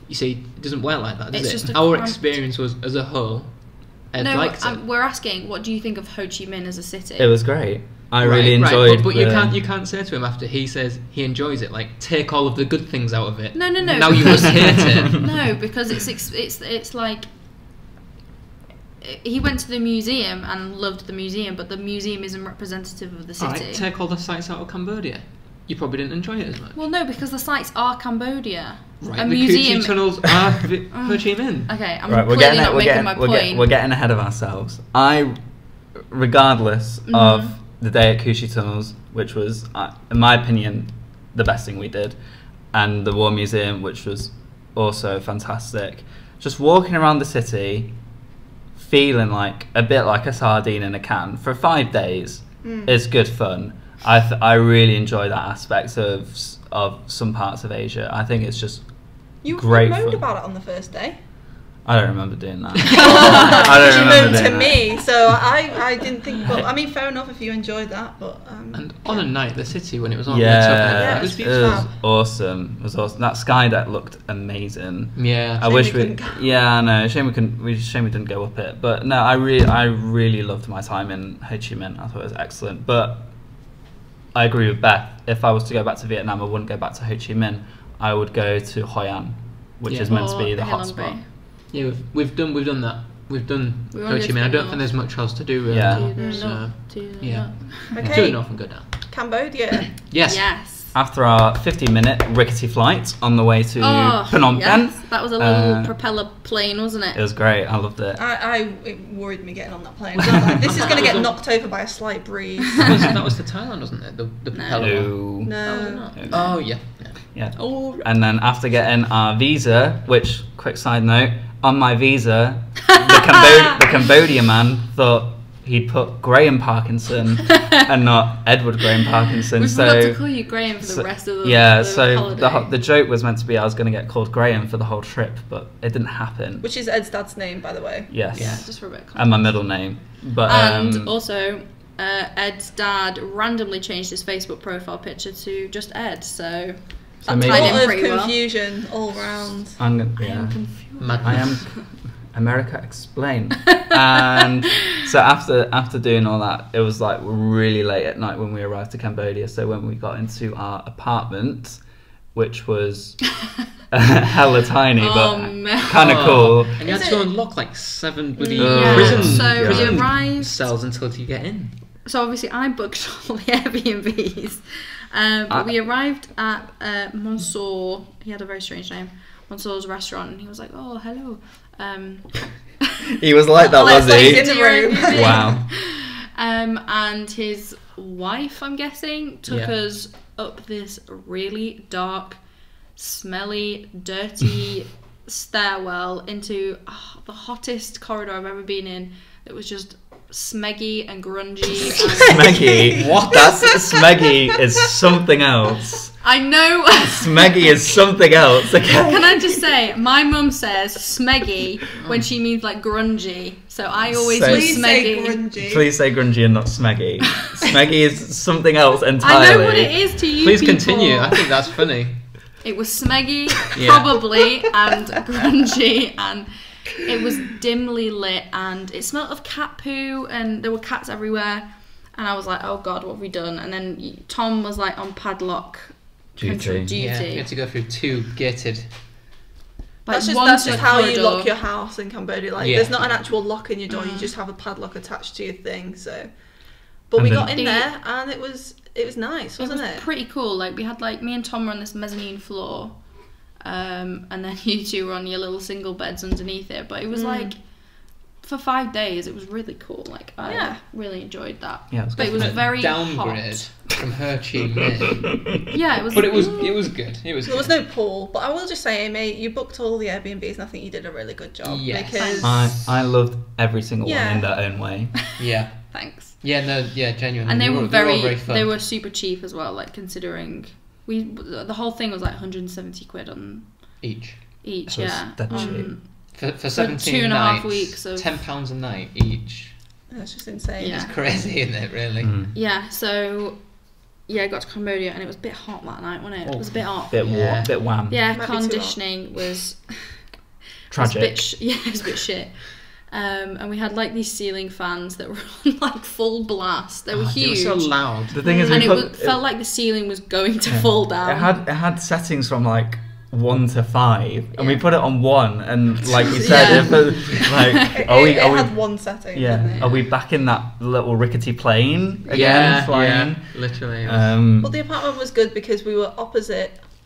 you see, it doesn't work like that, does
It's
it?
just a
Our
cramped-
experience was, as a whole, Ed
No,
liked it.
we're asking, what do you think of Ho Chi Minh as a city?
It was great. I
Right,
really
right,
enjoyed.
but you can't say to him after he says he enjoys it, like, take all of the good things out of it.
No.
Now you must hate it.
No, because it's like he went to the museum and loved the museum, but the museum isn't representative of the city.
Alright, take all the sites out of Cambodia. You probably didn't enjoy it as much.
Well, no, because the sites are Cambodia.
Right,
A
the
museum.
Coochie tunnels are Ho Chi Minh.
Okay, I'm
Right,
clearly not making my point.
We're getting ahead of ourselves. Regardless of the day at Coochie Tunnels, which was, in my opinion, the best thing we did, and the War Museum, which was also fantastic. Just walking around the city, feeling like a bit like a sardine in a can for 5 days is good fun. I really enjoy that aspect of some parts of Asia. I think it's just great
moaned
fun.
about it on the first day.
I don't remember doing that. I don't
She
remember
moaned to
doing
me, so I didn't think. Well, I mean, fair enough if you enjoyed that, but
And on a night, the city, when it was on,
Yeah,
it was
it
beautiful.
was
awesome. It was awesome. That sky deck looked amazing.
Yeah.
I wish
we
we.
couldn't go.
Yeah, I know. Shame we couldn't. Shame we didn't go up it. But no, I really loved my time in Ho Chi Minh. I thought it was excellent. But I agree with Beth. If I was to go back to Vietnam, I wouldn't go back to Ho Chi Minh. I would go to Hoi An, which
Yeah.
is meant to
Or
be the
Halong
hotspot.
Bay.
Yeah, we've done that. We've done
We
Ho
wanna
Chi
go
Minh. I
to
don't
the
think there's much else to do really.
Yeah.
To the
So,
north, to the
yeah.
north.
To
Okay.
the north and go down.
Cambodia.
Yes.
Yes.
After our 50-minute rickety flight on the way to Phnom Penh,
yes. That was a little propeller plane, wasn't it?
it was great. I loved it.
It worried me getting on that plane. I was like, this is going to get knocked over by a slight breeze.
That was to Thailand, wasn't it? The propeller one.
No.
No.
Oh yeah.
Yeah.
Oh,
And then after getting our visa, which, quick side note, on my visa, the Cambodia man thought he'd put Graham Parkinson and not Edward Graham Parkinson.
we
so
forgot to call you Graham for the rest of the
yeah,
the
so
holiday.
the joke was meant to be I was going to get called Graham for the whole trip, but it didn't happen.
Which is Ed's dad's name, by the way.
Yes.
Yeah, just for a bit of
And my middle name. But
And also, Ed's dad randomly changed his Facebook profile picture to just Ed, so that
maybe-
tied
A
in
lot of
pretty well.
confusion all round.
I'm gonna,
I am
yeah.
confused.
Madness.
I am America explain. And so after doing all that, it was like really late at night when we arrived to Cambodia. So when we got into our apartment, which was hella tiny but
man.
kind of cool.
And you had
Is
to
it-
unlock like 7 bloody
Yeah,
prison,
so we
prison
arrived-
cells until you get in.
So obviously I booked all the Airbnbs, but we arrived at Mansour. He had a very strange name, Mansour's restaurant, and he was like, "Oh, hello."
He was like that, was
Let's
he?
in the room.
Wow.
And his wife, I'm guessing, took
Yeah.
us up this really dark, smelly, dirty stairwell into the hottest corridor I've ever been in. It was just smeggy and grungy. And
Smeggy.
What?
That's Smeggy is something else.
I know.
Smeggy is something else. Okay.
Can I just say, my mum says smeggy when she means like grungy. So I always
So-
use
Please say
smeggy.
grungy.
Please say grungy and not Smeggy. Smeggy is something else entirely.
I know what it is to you
Please
people.
continue. I think that's funny.
It was smeggy,
Yeah.
probably, and grungy, and it was dimly lit, and it smelled of cat poo, and there were cats everywhere. And I was like, oh God, what have we done? And then Tom was like on padlock control duty.
Yeah, you had to go through 2 gated.
Like,
That's
one
just
to the
how you
corridor.
lock your house in Cambodia. Like,
Yeah.
there's not an actual lock in your door. You just have a padlock attached to your thing. So, but we
And
got
then-
in there and it was nice, wasn't
was
it?
pretty cool. Like we had like me and Tom were on this mezzanine floor, and then you two were on your little single beds underneath it. But it was like for 5 days, it was really cool. Like I really enjoyed that.
Yeah, it was
but it
good.
was very
downgrade
hot.
from Ho Chi Minh.
Yeah, it was.
But it was good. It was
There was
good.
no pool, but I will just say, Amy, you booked all the Airbnbs, and I think you did a really good job.
Yes.
Because
I loved every single
Yeah.
one in their own way.
Yeah.
Thanks.
Yeah, no, yeah, genuinely.
And they were
all
very,
fun.
they were super cheap as well. Like considering the whole thing was like 170 quid on
each.
each.
So it's
Yeah.
that cheap.
For 17
2.5
nights,
weeks of-
£10 a night each.
that's just insane.
Yeah.
It's crazy, isn't it, really?
Mm.
Yeah, so got to Cambodia, and it was a bit hot that night, wasn't it? It was a bit hot.
Bit
Yeah.
bit wham.
Yeah,
Might be too hot.
conditioning was
Tragic.
it was a bit shit. And we had like these ceiling fans that were on like full blast. They were huge.
They were so loud.
The thing is,
And
we
felt like the ceiling was going to fall down.
it had settings from like 1 to 5, and we
Yeah.
put it on 1, and like you said,
Yeah.
if it, like
It had one setting. Didn't it?
are we back in that little rickety plane again,
Yeah,
flying?
yeah, literally.
Well, the apartment was good because we were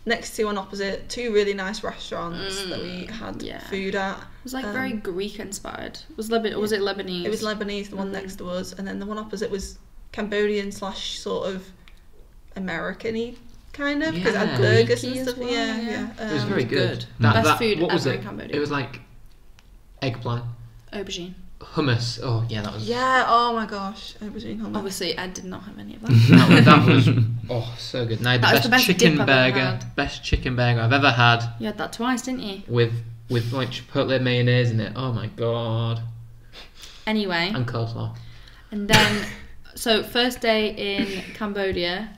next to and opposite two really nice restaurants that we had food at.
It was like very Greek inspired. Was it Lebanese?
It was Lebanese, the one next to us, and then the one opposite was Cambodian / sort of American-y kind of, because it had
Yeah.
burgers
Greeky
and
as
stuff.
well,
Yeah.
it was very good.
Best food
what was
ever
it?
in Cambodia.
It was like eggplant,
Aubergine.
hummus. Oh yeah, that was.
Yeah. Oh my gosh, aubergine hummus.
Obviously, Ed did not have any of that.
That was so good. Now
That was the best
chicken
dip I've ever
burger,
had.
best chicken burger I've ever had
You had that twice, didn't you?
with like chipotle mayonnaise in it. Oh my god,
Anyway,
and coleslaw.
and then so first day in Cambodia,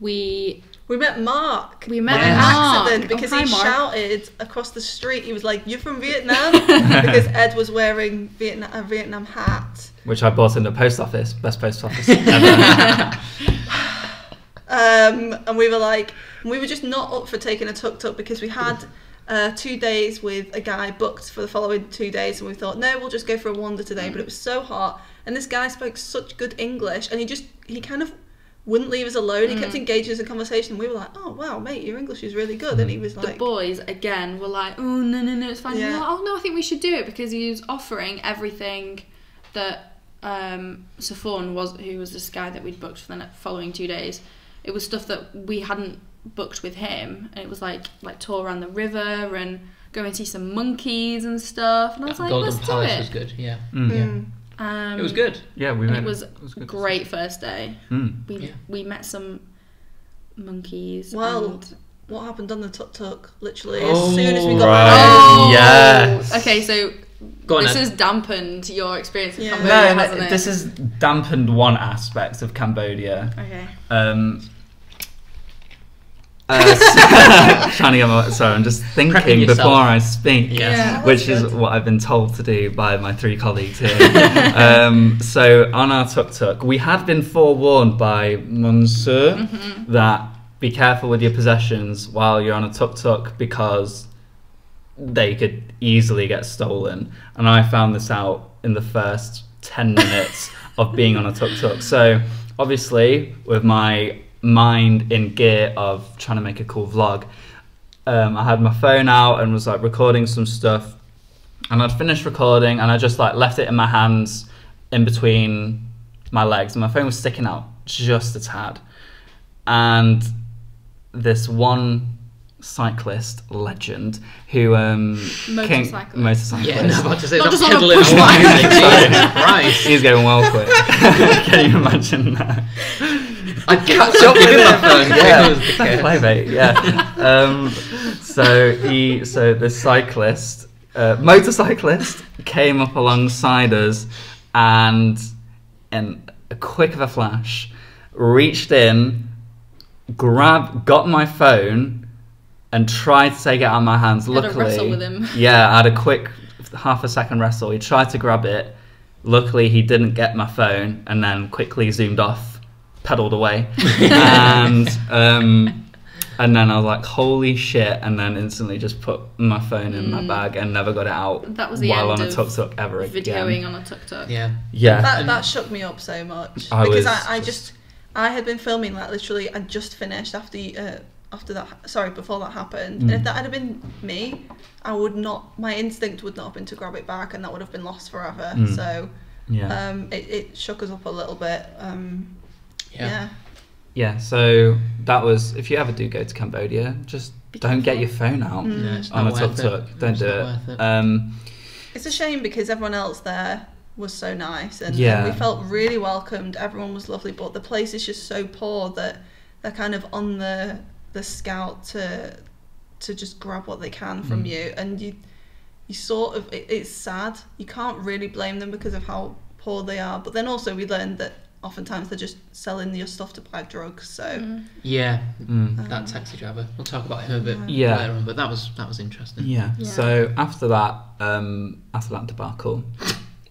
we
met Mark.
We met
on
Mark.
accident
Oh,
because
hi,
he
Mark.
shouted across the street. He was like, "You're from Vietnam," because Ed was wearing a Vietnam hat.
Which I bought in the post office, best post office ever.
And we were just not up for taking a tuk-tuk because we had 2 days with a guy booked for the following 2 days, and we thought, no, we'll just go for a wander today. But it was so hot, and this guy spoke such good English, and he kind of wouldn't leave us alone. He kept engaging us in conversation. We were like, oh wow, mate, your English is really good. And he was
the
like,
boys again were like, oh no, it's fine.
Yeah.
We were like, oh no, I think we should do it because he was offering everything that Safon who was this guy that we'd booked for the following 2 days. It was stuff that we hadn't booked with him, and it was like tour around the river and go and see some monkeys and stuff. And I was like,
Golden
let's
Palace
do it.
was good. Yeah,
It
it was good.
Yeah,
It was great first day.
Mm.
We met some monkeys.
well,
and...
what happened on the tuk-tuk? Literally,
Oh,
as soon as we got
right.
back.
Oh,
Yes.
Okay, so
Go on,
this
Ed.
has dampened your experience in
Yeah.
Cambodia,
No,
hasn't it?
this has dampened one aspect of Cambodia.
Okay.
Trying to get my... Sorry, I'm just
Prepping
thinking
yourself.
before I speak.
Yes.
Yeah.
Which
That's
is
good.
what I've been told to do by my 3 colleagues here. So on our tuk-tuk, we had been forewarned by Monsieur that be careful with your possessions while you're on a tuk-tuk because they could easily get stolen. And I found this out in the first 10 minutes of being on a tuk-tuk. So obviously, with my mind in gear of trying to make a cool vlog, I had my phone out and was like recording some stuff, and I'd finished recording and I just like left it in my hands in between my legs, and my phone was sticking out just a tad, and this one cyclist legend who
Motorcyclist.
Yeah, no, I was about to say,
Not
that's
just on a
pedaling
push
away.
bike.
Jesus Christ.
he's going well quick. Can you imagine that?
I'd catch up with him.
Fair play, mate. Yeah. So the cyclist, motorcyclist, came up alongside us, and in a quick of a flash, reached in, got my phone, and tried to take it out of my hands.
Had a
Luckily,
wrestle with him.
Yeah, I had a quick half a second wrestle. He tried to grab it. Luckily, he didn't get my phone, and then quickly zoomed off, pedaled away, and then I was like, "Holy shit!" And then instantly just put my phone in my bag and never got it out.
That was the
while
end
on a
of
tuk-tuk ever
videoing
again.
on a tuk-tuk.
Yeah.
Yeah,
That shook me up so much
I
because
was
I had been filming like literally. I just finished before that happened, and if that had been me, I would not. My instinct would not have been to grab it back, and that would have been lost forever. So,
yeah.
it shook us up a little bit. Yeah.
Yeah, so that was, if you ever do go to Cambodia, just don't get your phone out
No, it's
on
not
a
worth
tuk-tuk.
it.
Don't
It's
do
not
it.
worth
It's a shame because everyone else there was so nice, and
Yeah.
we felt really welcomed. Everyone was lovely, but the place is just so poor that they're kind of on the scout to just grab what they can from you, and you sort of it's sad. You can't really blame them because of how poor they are, but then also we learned that oftentimes they're just selling your stuff to buy drugs. So
Yeah, that taxi driver. We'll talk about him a bit
Yeah.
later on, but that was interesting.
Yeah.
Yeah.
So after that debacle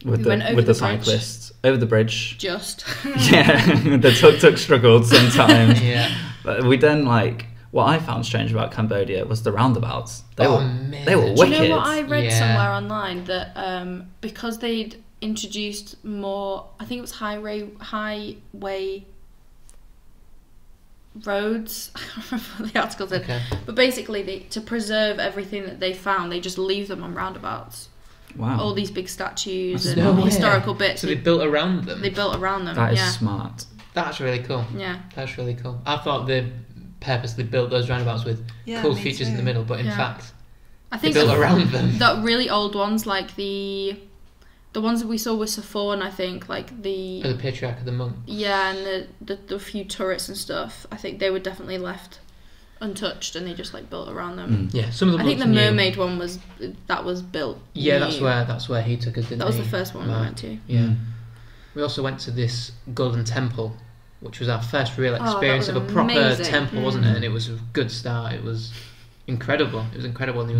with
We
the
went over
with the
the bridge.
cyclists over the bridge.
Just.
Yeah, the tuk-tuk struggled sometimes.
Yeah.
But we then, like, what I found strange about Cambodia was the roundabouts. They were
man.
they were
Do
Do
wicked.
you know what I read
Yeah.
somewhere online that because they'd introduced more, I think it was highway roads. I can't remember what the article said.
Okay.
But basically, to preserve everything that they found, they just leave them on roundabouts.
Wow,
All these big statues and
No way.
historical bits.
So they built around them.
They built around them.
that is
yeah.
smart.
That's really cool.
Yeah.
That's really cool. I thought they purposely built those roundabouts with cool
me
features in the
too.
middle, but in
Yeah.
fact,
I
they
think
built around them.
the really old ones, like the ones that we saw with Saffron, I think, like the
For the patriarch of the monk.
yeah, and the few turrets and stuff. I think they were definitely left untouched, and they just like built around them.
Yeah, some of them.
I think the
looked new.
mermaid one was built.
Yeah,
new.
that's where he took us. Didn't
That was
he?
the first one we
Right.
went to.
Yeah.
Mm.
We also went to this golden temple, which was our first real
that
experience
was
of a proper
amazing.
temple, wasn't it? And it was a good start. It was incredible. It was incredible. And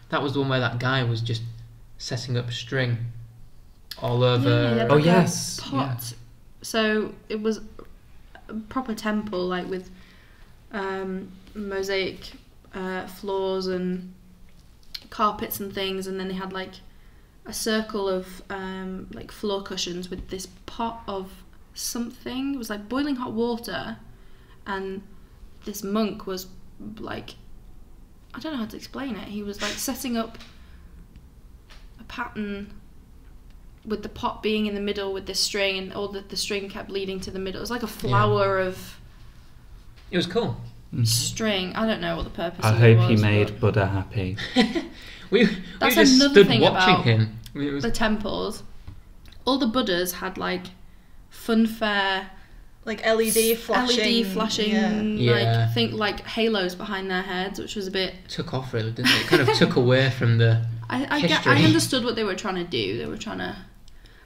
that was the one where that guy was just setting up string all over.
Yeah, he had
Oh,
like a
yes.
pot. So it was a proper temple, like with mosaic floors and carpets and things, and then they had like a circle of like floor cushions with this pot of something. It was like boiling hot water, and this monk was like, I don't know how to explain it. He was like setting up a pattern with the pot being in the middle with this string, and all the string kept leading to the middle. It was like a flower of
It was cool.
string. I don't know what the purpose
I
of it
hope
was.
he made
but
Buddha happy.
We
That's
just
another
stood
thing
watching
about
him. It was
the temples. All the Buddhas had like funfair
Like LED flashing.
LED flashing,
Yeah.
like think like halos behind their heads, which was a bit.
took off really, didn't it? It kind of took away from the.
I
History.
understood what they were trying to do. They were trying to.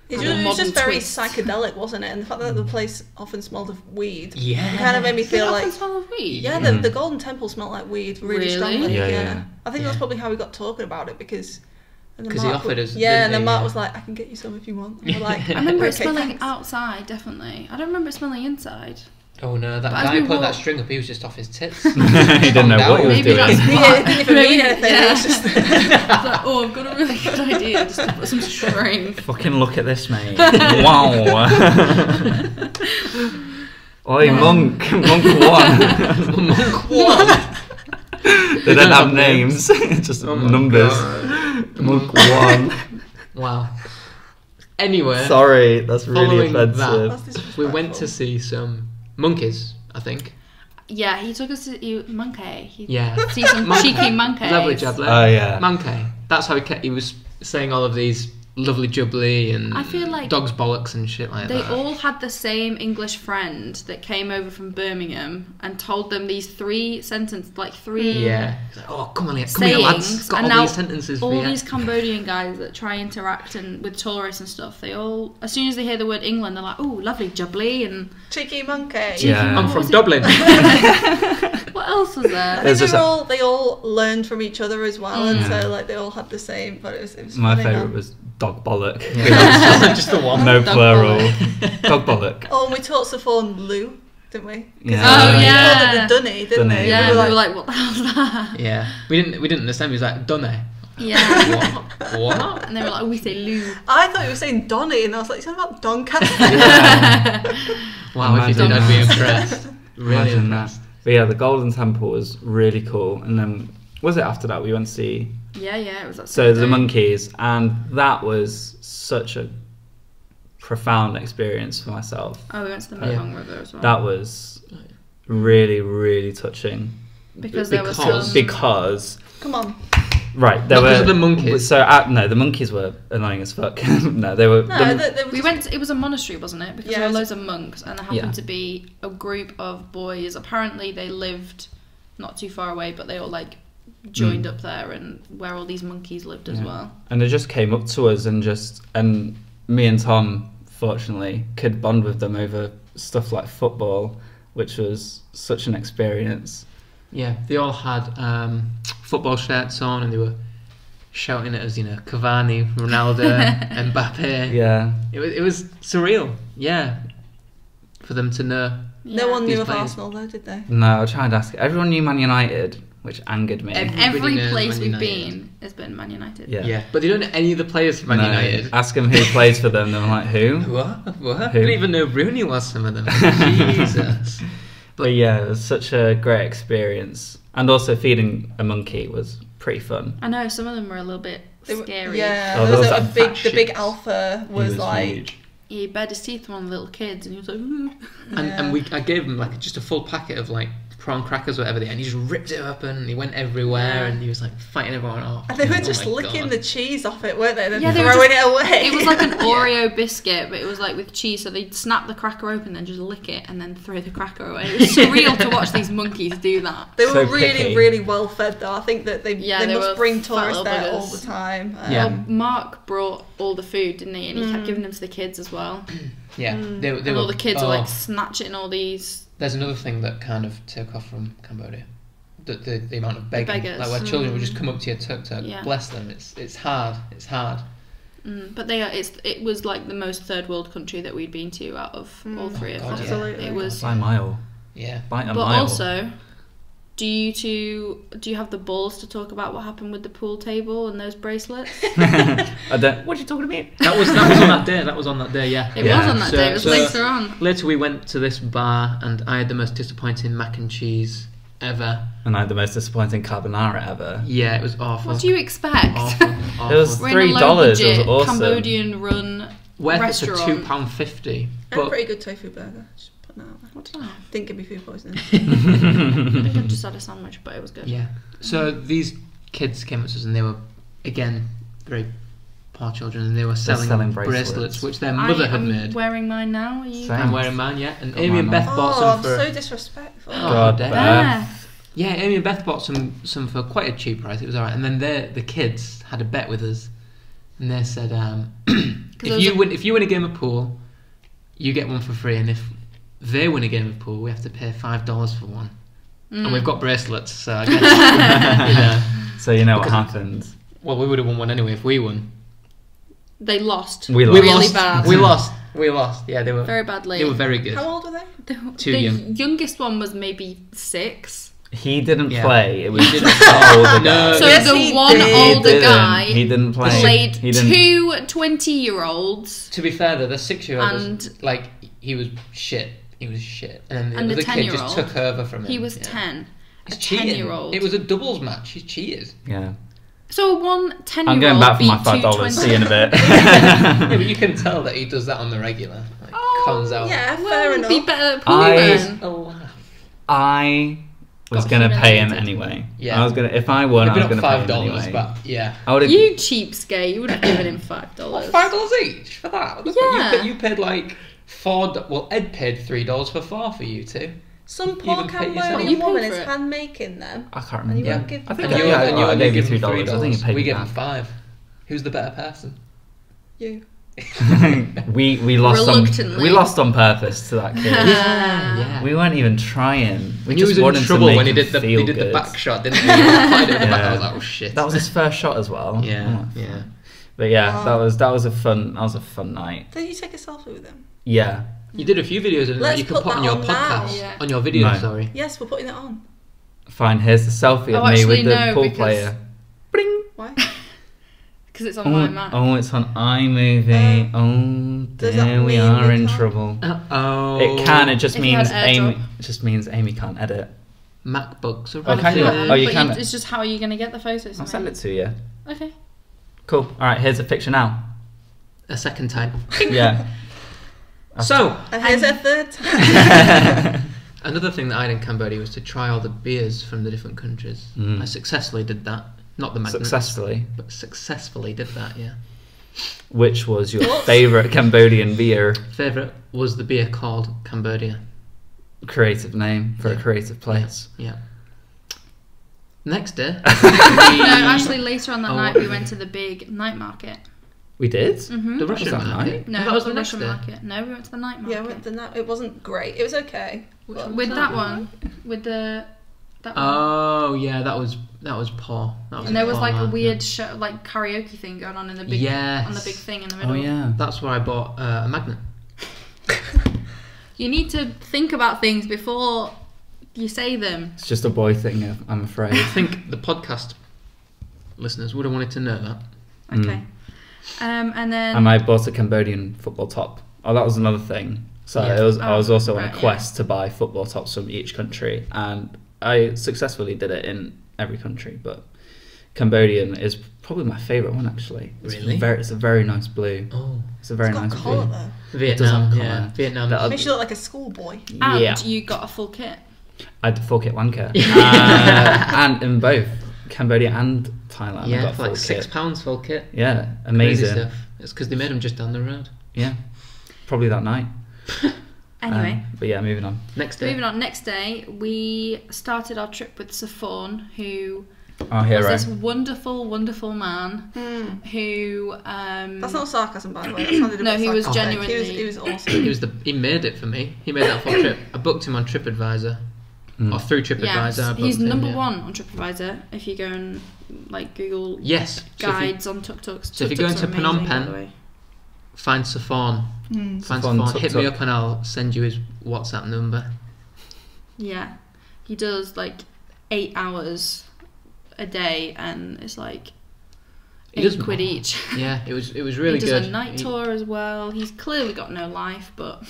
It
Had a
was
modern
just very
twist.
psychedelic, wasn't it? And the fact that the place often smelled of weed
Yeah.
kind of made me
Did it
feel
often
like.
smell of weed?
Yeah, the Golden Temple smelled like weed really,
Really?
strongly.
Yeah,
Yeah,
yeah.
I think
Yeah.
that's probably how we got talking about it because. and then
'Cause he
Mark
offered
was-
us,
Yeah,
didn't
and then
he?
Mark
Yeah.
was like, "I can get you some if you want." And we're like,
I remember it
"Okay,
smelling
thanks."
outside, definitely. I don't remember it smelling inside.
Oh no, that
But as
guy
we
put that
walked-
string up. He was just off his tits.
He didn't know what he was
Maybe
doing.
that's
Yeah, it didn't even mean anything. It
Yeah.
was just.
It's like, oh, I've got a really good idea just to put some string.
Fucking look at this, mate. Wow. Oi, monk one.
Monk one.
They don't have names, just
Oh my
numbers.
God.
Monk one.
Wow. Anyway,
Sorry, that's really
Following that-
offensive.
That's disrespectful.
we went to see some monkeys. I think.
Yeah, he took us to monkey.
Yeah.
See some
Monkey.
cheeky monkeys.
Lovely jubbly.
Oh yeah.
Monkey. That's how he was saying all of these lovely jubbly and
I feel like
dog's bollocks and shit like
They
that.
all had the same English friend that came over from Birmingham and told them these three sentences, like three
Yeah. He's like, oh, come on here, lads.
sayings.
Got
And
all
now
these sentences for
all
you.
these Cambodian guys that try interact and with tourists and stuff, they all, as soon as they hear the word England, they're like, oh, lovely jubbly, and
Cheeky monkey.
Yeah.
I'm
What
from
was it?
Dublin.
what else was
I
there?
think
There's
they,
just
were all, they all learned from each other as well, and
Yeah.
so like they all had the same. But it was
My
funny,
favourite
man.
was dog bollock.
Just the one.
No
Dog
plural. Dog bollock.
Oh, and we taught Saffron Lou, didn't we? 'Cause
Yeah.
Oh,
they
yeah.
called it the dunny, didn't
Dunny.
they?
Yeah,
we
we
were
were
like,
like, what the hell's that?
Yeah. We didn't understand. He was like, Dunne.
Yeah.
What?
And they were like, we say Lou.
I thought you were saying Donny, and I was like, something about Doncaster.
Wow, if you did,
Imagine
I'd be
that.
impressed. Really
Imagine
impressed.
that. But yeah, the Golden Temple was really cool. And then, was it after that we went to see
Yeah, it was that
So the
Sunday.
monkeys, and that was such a profound experience for myself.
Oh, we went to the
Yeah.
Mekong River as well.
That was really, really touching.
because there was
because-
some...
Because
Come on.
right, there
Not 'cause
were
of the monkeys.
So no, the monkeys were annoying as fuck. No, they were.
No,
the-
they were
We
just-
went. It was a monastery, wasn't it? Because
Yeah,
there
it
were
was-
loads of monks, and there happened
Yeah.
to be a group of boys. Apparently, they lived not too far away, but they all like joined up there, and where all these monkeys lived as
Yeah.
well.
and they just came up to us and me and Tom fortunately, could bond with them over stuff like football, which was such an experience.
Yeah, they all had football shirts on, and they were shouting at us, Cavani, Ronaldo, Mbappe.
Yeah.
It was surreal, yeah, for them to know.
No one
These
knew of
players.
Arsenal though, did they?
No, I tried to ask. Everyone knew Man United, which angered me.
Everybody
Every
knows
place
Man
we've
United.
been has been Man United.
Yeah.
But they don't know any of the players from Man
No,
United.
Ask them who plays for them. They're like, who?
What? I
Who?
didn't even know Rooney was some of them. Jesus.
But yeah, it was such a great experience. And also feeding a monkey was pretty fun.
I know some of them were a little bit scary.
Yeah,
Oh,
there was
those
a
are
big.
fat
The big
shits.
alpha
He
was like.
huge.
He bared his teeth on the little kids, and he was like, "Ooh."
And I gave him like just a full packet of like prawn crackers or whatever they, and he just ripped it open and he went everywhere and he was like fighting everyone off.
And they were
Oh
just
my
licking
God.
the cheese off it, weren't they? Then
Yeah, they were
throwing it away.
It was like an Oreo biscuit, but it was like with cheese. So they'd snap the cracker open, then just lick it, and then throw the cracker away. It was surreal to watch these monkeys do that.
They were
So
really,
picky.
really well fed though. I think that they
they
must
were
bring
fat
tourists
little
there all
buggers.
the time.
Yeah.
Well, Mark brought all the food, didn't he? And he kept giving them to the kids as well.
Yeah, they
And
were.
all the kids were
oh,
like snatching all these.
There's another thing that kind of took off from Cambodia. The amount of begging,
beggars.
like where children would just come up to your tuk-tuk.
Yeah.
Bless them. It's hard. It's hard.
But it was like the most third world country that we'd been to out of all three of
God,
them.
yeah.
Absolutely.
It was.
By a mile.
Yeah.
By a
But
mile.
also, do you have the balls to talk about what happened with the pool table and those bracelets?
I don't. What are you talking about?
That was on that day. That was on that day. Yeah.
It
Yeah.
was on that day. It was
So-
later on.
Later we went to this bar and I had the most disappointing mac and cheese ever.
And I had the most disappointing carbonara ever.
Yeah, it was awful.
What do you expect?
Awful. Awful.
It was
We're in a
$3.
low
It was
budget
awesome.
Cambodian run
worth it for
restaurant.
£2.50.
And a
But
pretty good tofu burger. Just putting that out there.
What's that?
Didn't give me food poisoning.
I think I just had a sandwich, but it was good.
yeah. So these kids came up to us and they were again very poor children and they were selling bracelets which their mother had
I'm
made.
wearing mine now. Are you?
Same.
I'm wearing mine, yeah. And
Got
Amy and
mine
Beth
on.
bought
Oh,
some
I'm
for
so disrespectful.
Oh,
God,
damn.
Beth.
yeah. Amy and Beth bought some for quite a cheap price. It was alright. And then the kids had a bet with us, and they said, if you win a game of pool, you get one for free, and if they win a game of pool, we have to pay $5 for one. And we've got bracelets, so I guess
So you know what
Because-
happened.
well, we would have won one anyway if we won.
They lost.
We
Really
lost.
bad.
We lost. We lost. Yeah, they were
Very badly.
They were very good.
How old were they?
Too
the
young.
youngest one was maybe 6.
He didn't
Yeah.
play. It was
He didn't
just the older
No.
guy.
So
Yes,
the
he
one
did.
He
older
didn't.
guy
He didn't play.
played
He didn't.
two 20-year-olds.
To be fair though, the 6-year-old
And-
was like he was shit. He was shit, and then
And
the
the
other kid just
10-year-old,
took over from him.
He was
yeah.
10.
He's
A
cheating.
10-year-old.
It was a doubles match. He's cheated.
Yeah.
So one 10-year-old
I'm going back for my
beat two
$5. See you in a
20
bit.
Yeah, but you can tell that he does that on the regular. Like, cons out.
Yeah,
Well,
fair enough.
be better at pool
I-
then.
A laugh.
I was
Got
gonna pay him
humiliated.
anyway.
Yeah.
I was gonna. If I won,
It'd
I was
been
gonna
up
pay him
$5,
anyway.
but yeah.
I would have.
You cheapskate. You would have given him $5.
$5 each for that. What the fuck?
Yeah.
You paid like $4. Well, Ed paid $3 for 4 for you two.
Some poor
Even pay yourself.
Cambodian
You paid
woman
for
is
it.
hand making them.
I can't
And you
remember.
won't give
I think
them.
I,
you
yeah,
and you
I
only
gave you
give him
$2. I think you paid
We
me
gave him
back.
5. Who's the better person?
You.
we lost on
Reluctantly.
we lost on purpose to that kid.
Yeah.
We weren't even trying. We
He was
just
in
wanted to
trouble
make
when he
him
did the
feel good.
back shot, didn't he? He applied it at the back. I was
Yeah.
like, oh shit.
That was his first shot as well.
Yeah,
Oh.
yeah.
But yeah,
Oh.
that was a fun night.
Did you take a selfie with them?
Yeah.
You did a few videos and
Let's
you could
put
put
that
on your
on now.
podcast,
Yeah.
on your video.
No.
Sorry.
Yes, we're putting it on.
Fine. Here's the selfie of
Oh,
me with
actually,
the
no,
pool
because-
player. Bring.
Why?
Because it's on my map.
Oh, it's on iMovie. Oh,
Does that
there we
mean
are
we
in
can't?
trouble.
Oh.
It can. It just
If you
means
had
Amy.
AirDrop.
It just means Amy can't edit.
MacBooks are
Oh, can you?
really-
Oh, you
but
can.
It's just how are you going to get the photos?
I'll
mate?
send it to you.
Okay.
Cool. All right. Here's a picture now.
a second time.
Yeah.
So
And here's a third time.
another thing that I did in Cambodia was to try all the beers from the different countries.
Mm.
I successfully did that. Not the magnets,
Successfully.
but successfully did that. Yeah.
Which was your favourite Cambodian beer?
Favorite was the beer called Cambodia.
Creative name for a
Yeah.
creative place.
Yeah. Next day.
No, actually, later on that
Oh.
night we went to the big night market.
We did?
Mm-hmm.
The
was
Russian
that
market.
night?
No,
that
it
was
the
the next
Russian
day.
market. No, we went to the night market.
Yeah, we went to that. It wasn't great. It was okay.
Which
But-
one
With
was
that one, with that one.
Oh yeah, that was poor. That was
And there was
poor
like a
market.
weird show, like karaoke thing going on in the big
Yes.
on the big thing in the
Oh,
middle.
yeah.
That's where I bought a magnet.
You need to think about things before you say them.
It's just a boy thing, I'm afraid.
I think the podcast listeners would have wanted to know that.
Okay. And then
And I bought a Cambodian football top. Oh, that was another thing. So
Yeah.
I was also on
right,
a quest to buy football tops from each country, and I successfully did it in every country. But Cambodian is probably my favourite one, actually.
Really?
It's a very nice blue.
Oh,
It's a very
It's got
nice
colour
blue.
though.
Vietnam.
have
Yeah,
colour.
Vietnam.
That-
Makes you look like a schoolboy.
and
Yeah.
you got a full kit.
I had full kit wanker. And in both Cambodia and Thailand, I
yeah,
got
for
full
like
kit.
£6 full kit.
Yeah,
Crazy
amazing.
stuff. It's because they made them just down the road.
Yeah, probably that night.
Anyway,
But yeah, moving on.
Next day.
moving on. Next day, we started our trip with Saffron, who
Our
was
hero.
this wonderful, wonderful man who.
That's not sarcasm, by the way. That sounded a
No,
bit
he was
sarcastic.
genuinely-
He was awesome.
He made it for me. He made that full trip. I booked him on TripAdvisor. Or through TripAdvisor. I
Yes, he's
booked him,
number
yeah.
one on TripAdvisor. If you go and like Google
Yes. So if you
guides on tuk-tuks.
so if you go
Tuk-tuks
into
are amazing,
Phnom
by
Penh,
the way.
find Saffron. Find
Saffron
Saffron. Hit me
tuk-tuk.
up and I'll send you his WhatsApp number.
Yeah, he does like 8 hours a day, and it's like
He does
£8
more.
each.
Yeah, it was really
he does
good.
a night tour as well. He's clearly got no life, but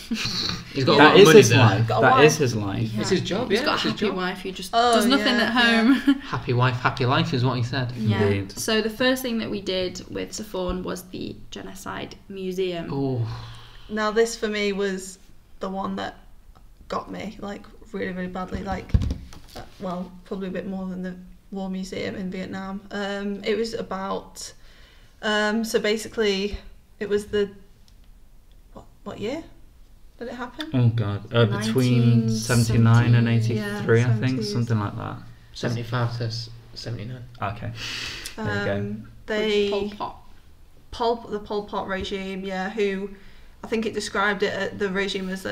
He's got a lot
That
of
is
money
his
there.
life.
Got a
That
wife.
is his life.
yeah.
It's his job,
He's
yeah,
got
it's
a
his
happy
job.
wife who just
Oh,
does nothing
yeah,
at home.
Happy wife, happy life is what he said.
Yeah.
Indeed.
So the first thing that we did with Saffron was the Genocide Museum.
Oh,
Now this for me was the one that got me like really, really badly. Like, well, probably a bit more than the War Museum in Vietnam. It was about. So basically, it was the. What year did it happen?
Oh god, between 79 and 83,
yeah,
I think,
70s.
something like that.
75 to 79.
Okay, there you go.
They
With Pol Pot.
the Pol Pot regime, yeah, who I think it described the regime as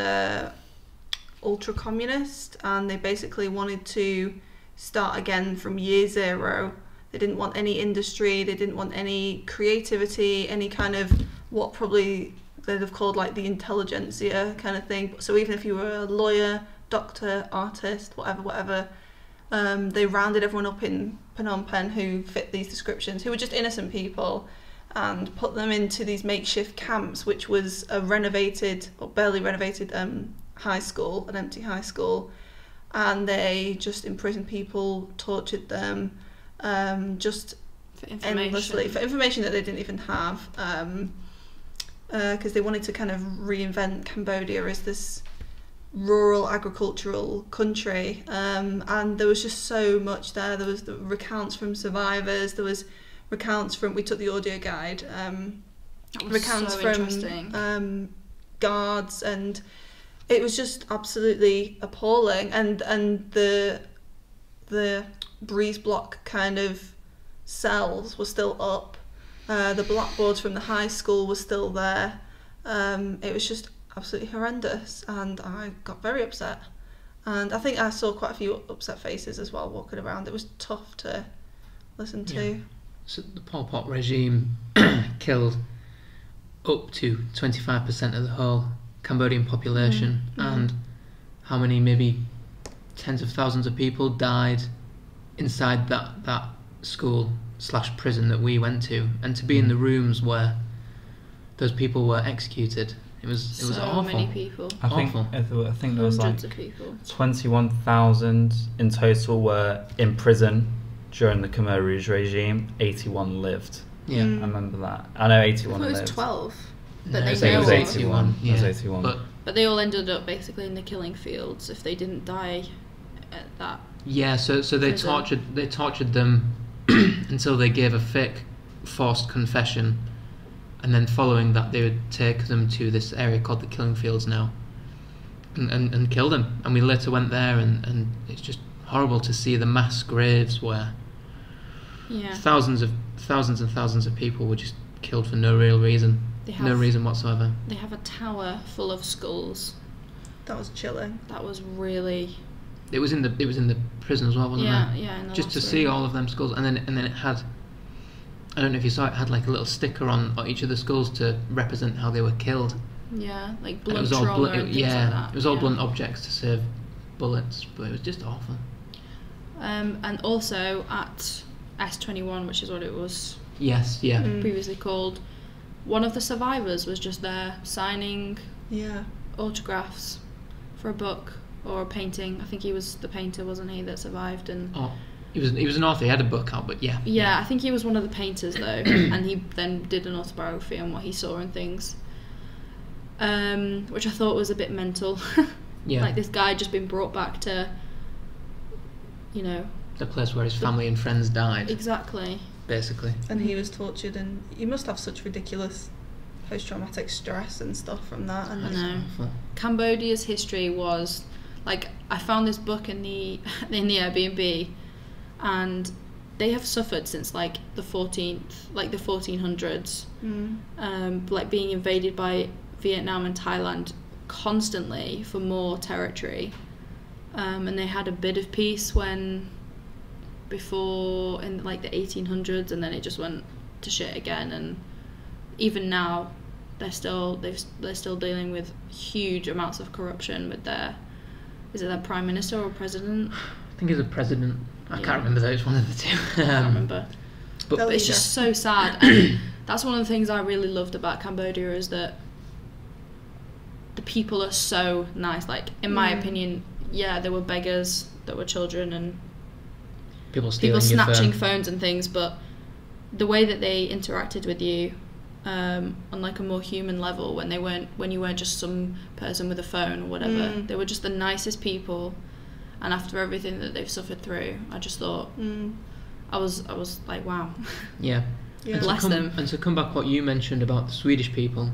ultra communist, and they basically wanted to start again from year zero. They didn't want any industry, they didn't want any creativity, any kind of what probably they'd have called like the intelligentsia kind of thing. So even if you were a lawyer, doctor, artist, whatever, they rounded everyone up in Phnom Penh who fit these descriptions, who were just innocent people, and put them into these makeshift camps, which was a renovated or barely renovated high school, an empty high school, and they just imprisoned people, tortured them, just
For information.
endlessly for information that they didn't even have, because they wanted to kind of reinvent Cambodia as this rural agricultural country, and there was just so much there. There was the recounts from survivors, there was recounts from, we took the audio guide,
That was
recounts
so
from
interesting.
guards, and it was just absolutely appalling. And the breeze block kind of cells were still up, the blackboards from the high school were still there. It was just absolutely horrendous, and I got very upset, and I think I saw quite a few upset faces as well walking around. It was tough to listen to.
Yeah. So the Pol Pot regime killed up to 25% of the whole Cambodian population, and how many, maybe tens of thousands of people died inside that school / prison that we went to, and to be in the rooms where those people were executed, it was
So
awful.
many people.
I think
Awful.
I think there was like
Hundreds of people.
21,000 in total were in prison during the Khmer Rouge regime. 81 lived.
Yeah.
I remember that. I know
I
81
thought it was
lived.
12
No,
that
I
they
think it
know
was
of.
81. It was
Yeah.
81.
But
But they all ended up basically in the killing fields if they didn't die at that.
yeah, so they
Prison.
tortured them until they gave a fake forced confession, and then following that they would take them to this area called the killing fields now, and kill them. And we later went there, and it's just horrible to see the mass graves where
Yeah.
thousands and thousands of people were just killed for no real reason. No reason whatsoever.
They have a tower full of skulls.
That was chilling.
That was really.
It was in the prison as well, wasn't it?
Yeah. In the
Just to
last
see
room.
all of them skulls, and then it had. I don't know if you saw it. Had like a little sticker on each of the skulls to represent how they were killed.
Yeah, like
And
blunt
it was all
trauma and things like that.
it was all blunt objects to serve bullets, but it was just awful.
And also at S21, which is what it was
Yes, yeah.
previously called, one of the survivors was just there signing autographs for a book or a painting. I think he was the painter, wasn't he, that survived? And
Oh, he was an author. He had a book out, but yeah.
yeah, I think he was one of the painters though, and he then did an autobiography on what he saw and things, which I thought was a bit mental.
Yeah.
Like this guy just been brought back to, you know,
The place where his family and friends died,
exactly.
basically.
And he was tortured, and you must have such ridiculous post-traumatic stress and stuff from that. And
I know.
Awful.
Cambodia's history was like, I found this book in the Airbnb, and they have suffered since like the 1400s, like being invaded by Vietnam and Thailand constantly for more territory, and they had a bit of peace before in like the 1800s, and then it just went to shit again. And even now they're still dealing with huge amounts of corruption with their prime minister or president.
I think he's a president. I
Yeah.
can't remember though. It's one of the two.
I can't remember.
But
The
It's
leader.
just so sad. And that's one of the things I really loved about Cambodia, is that the people are so nice. Like, in my opinion, yeah, there were beggars, there were children, and
people
people
stealing your
snatching
phone.
phones and things, but the way that they interacted with you on like a more human level, when you weren't just some person with a phone or whatever, they were just the nicest people. And after everything that they've suffered through, I just thought I was like, wow.
Yeah.
Yeah.
Bless them.
And to come back what you mentioned about the Swedish people,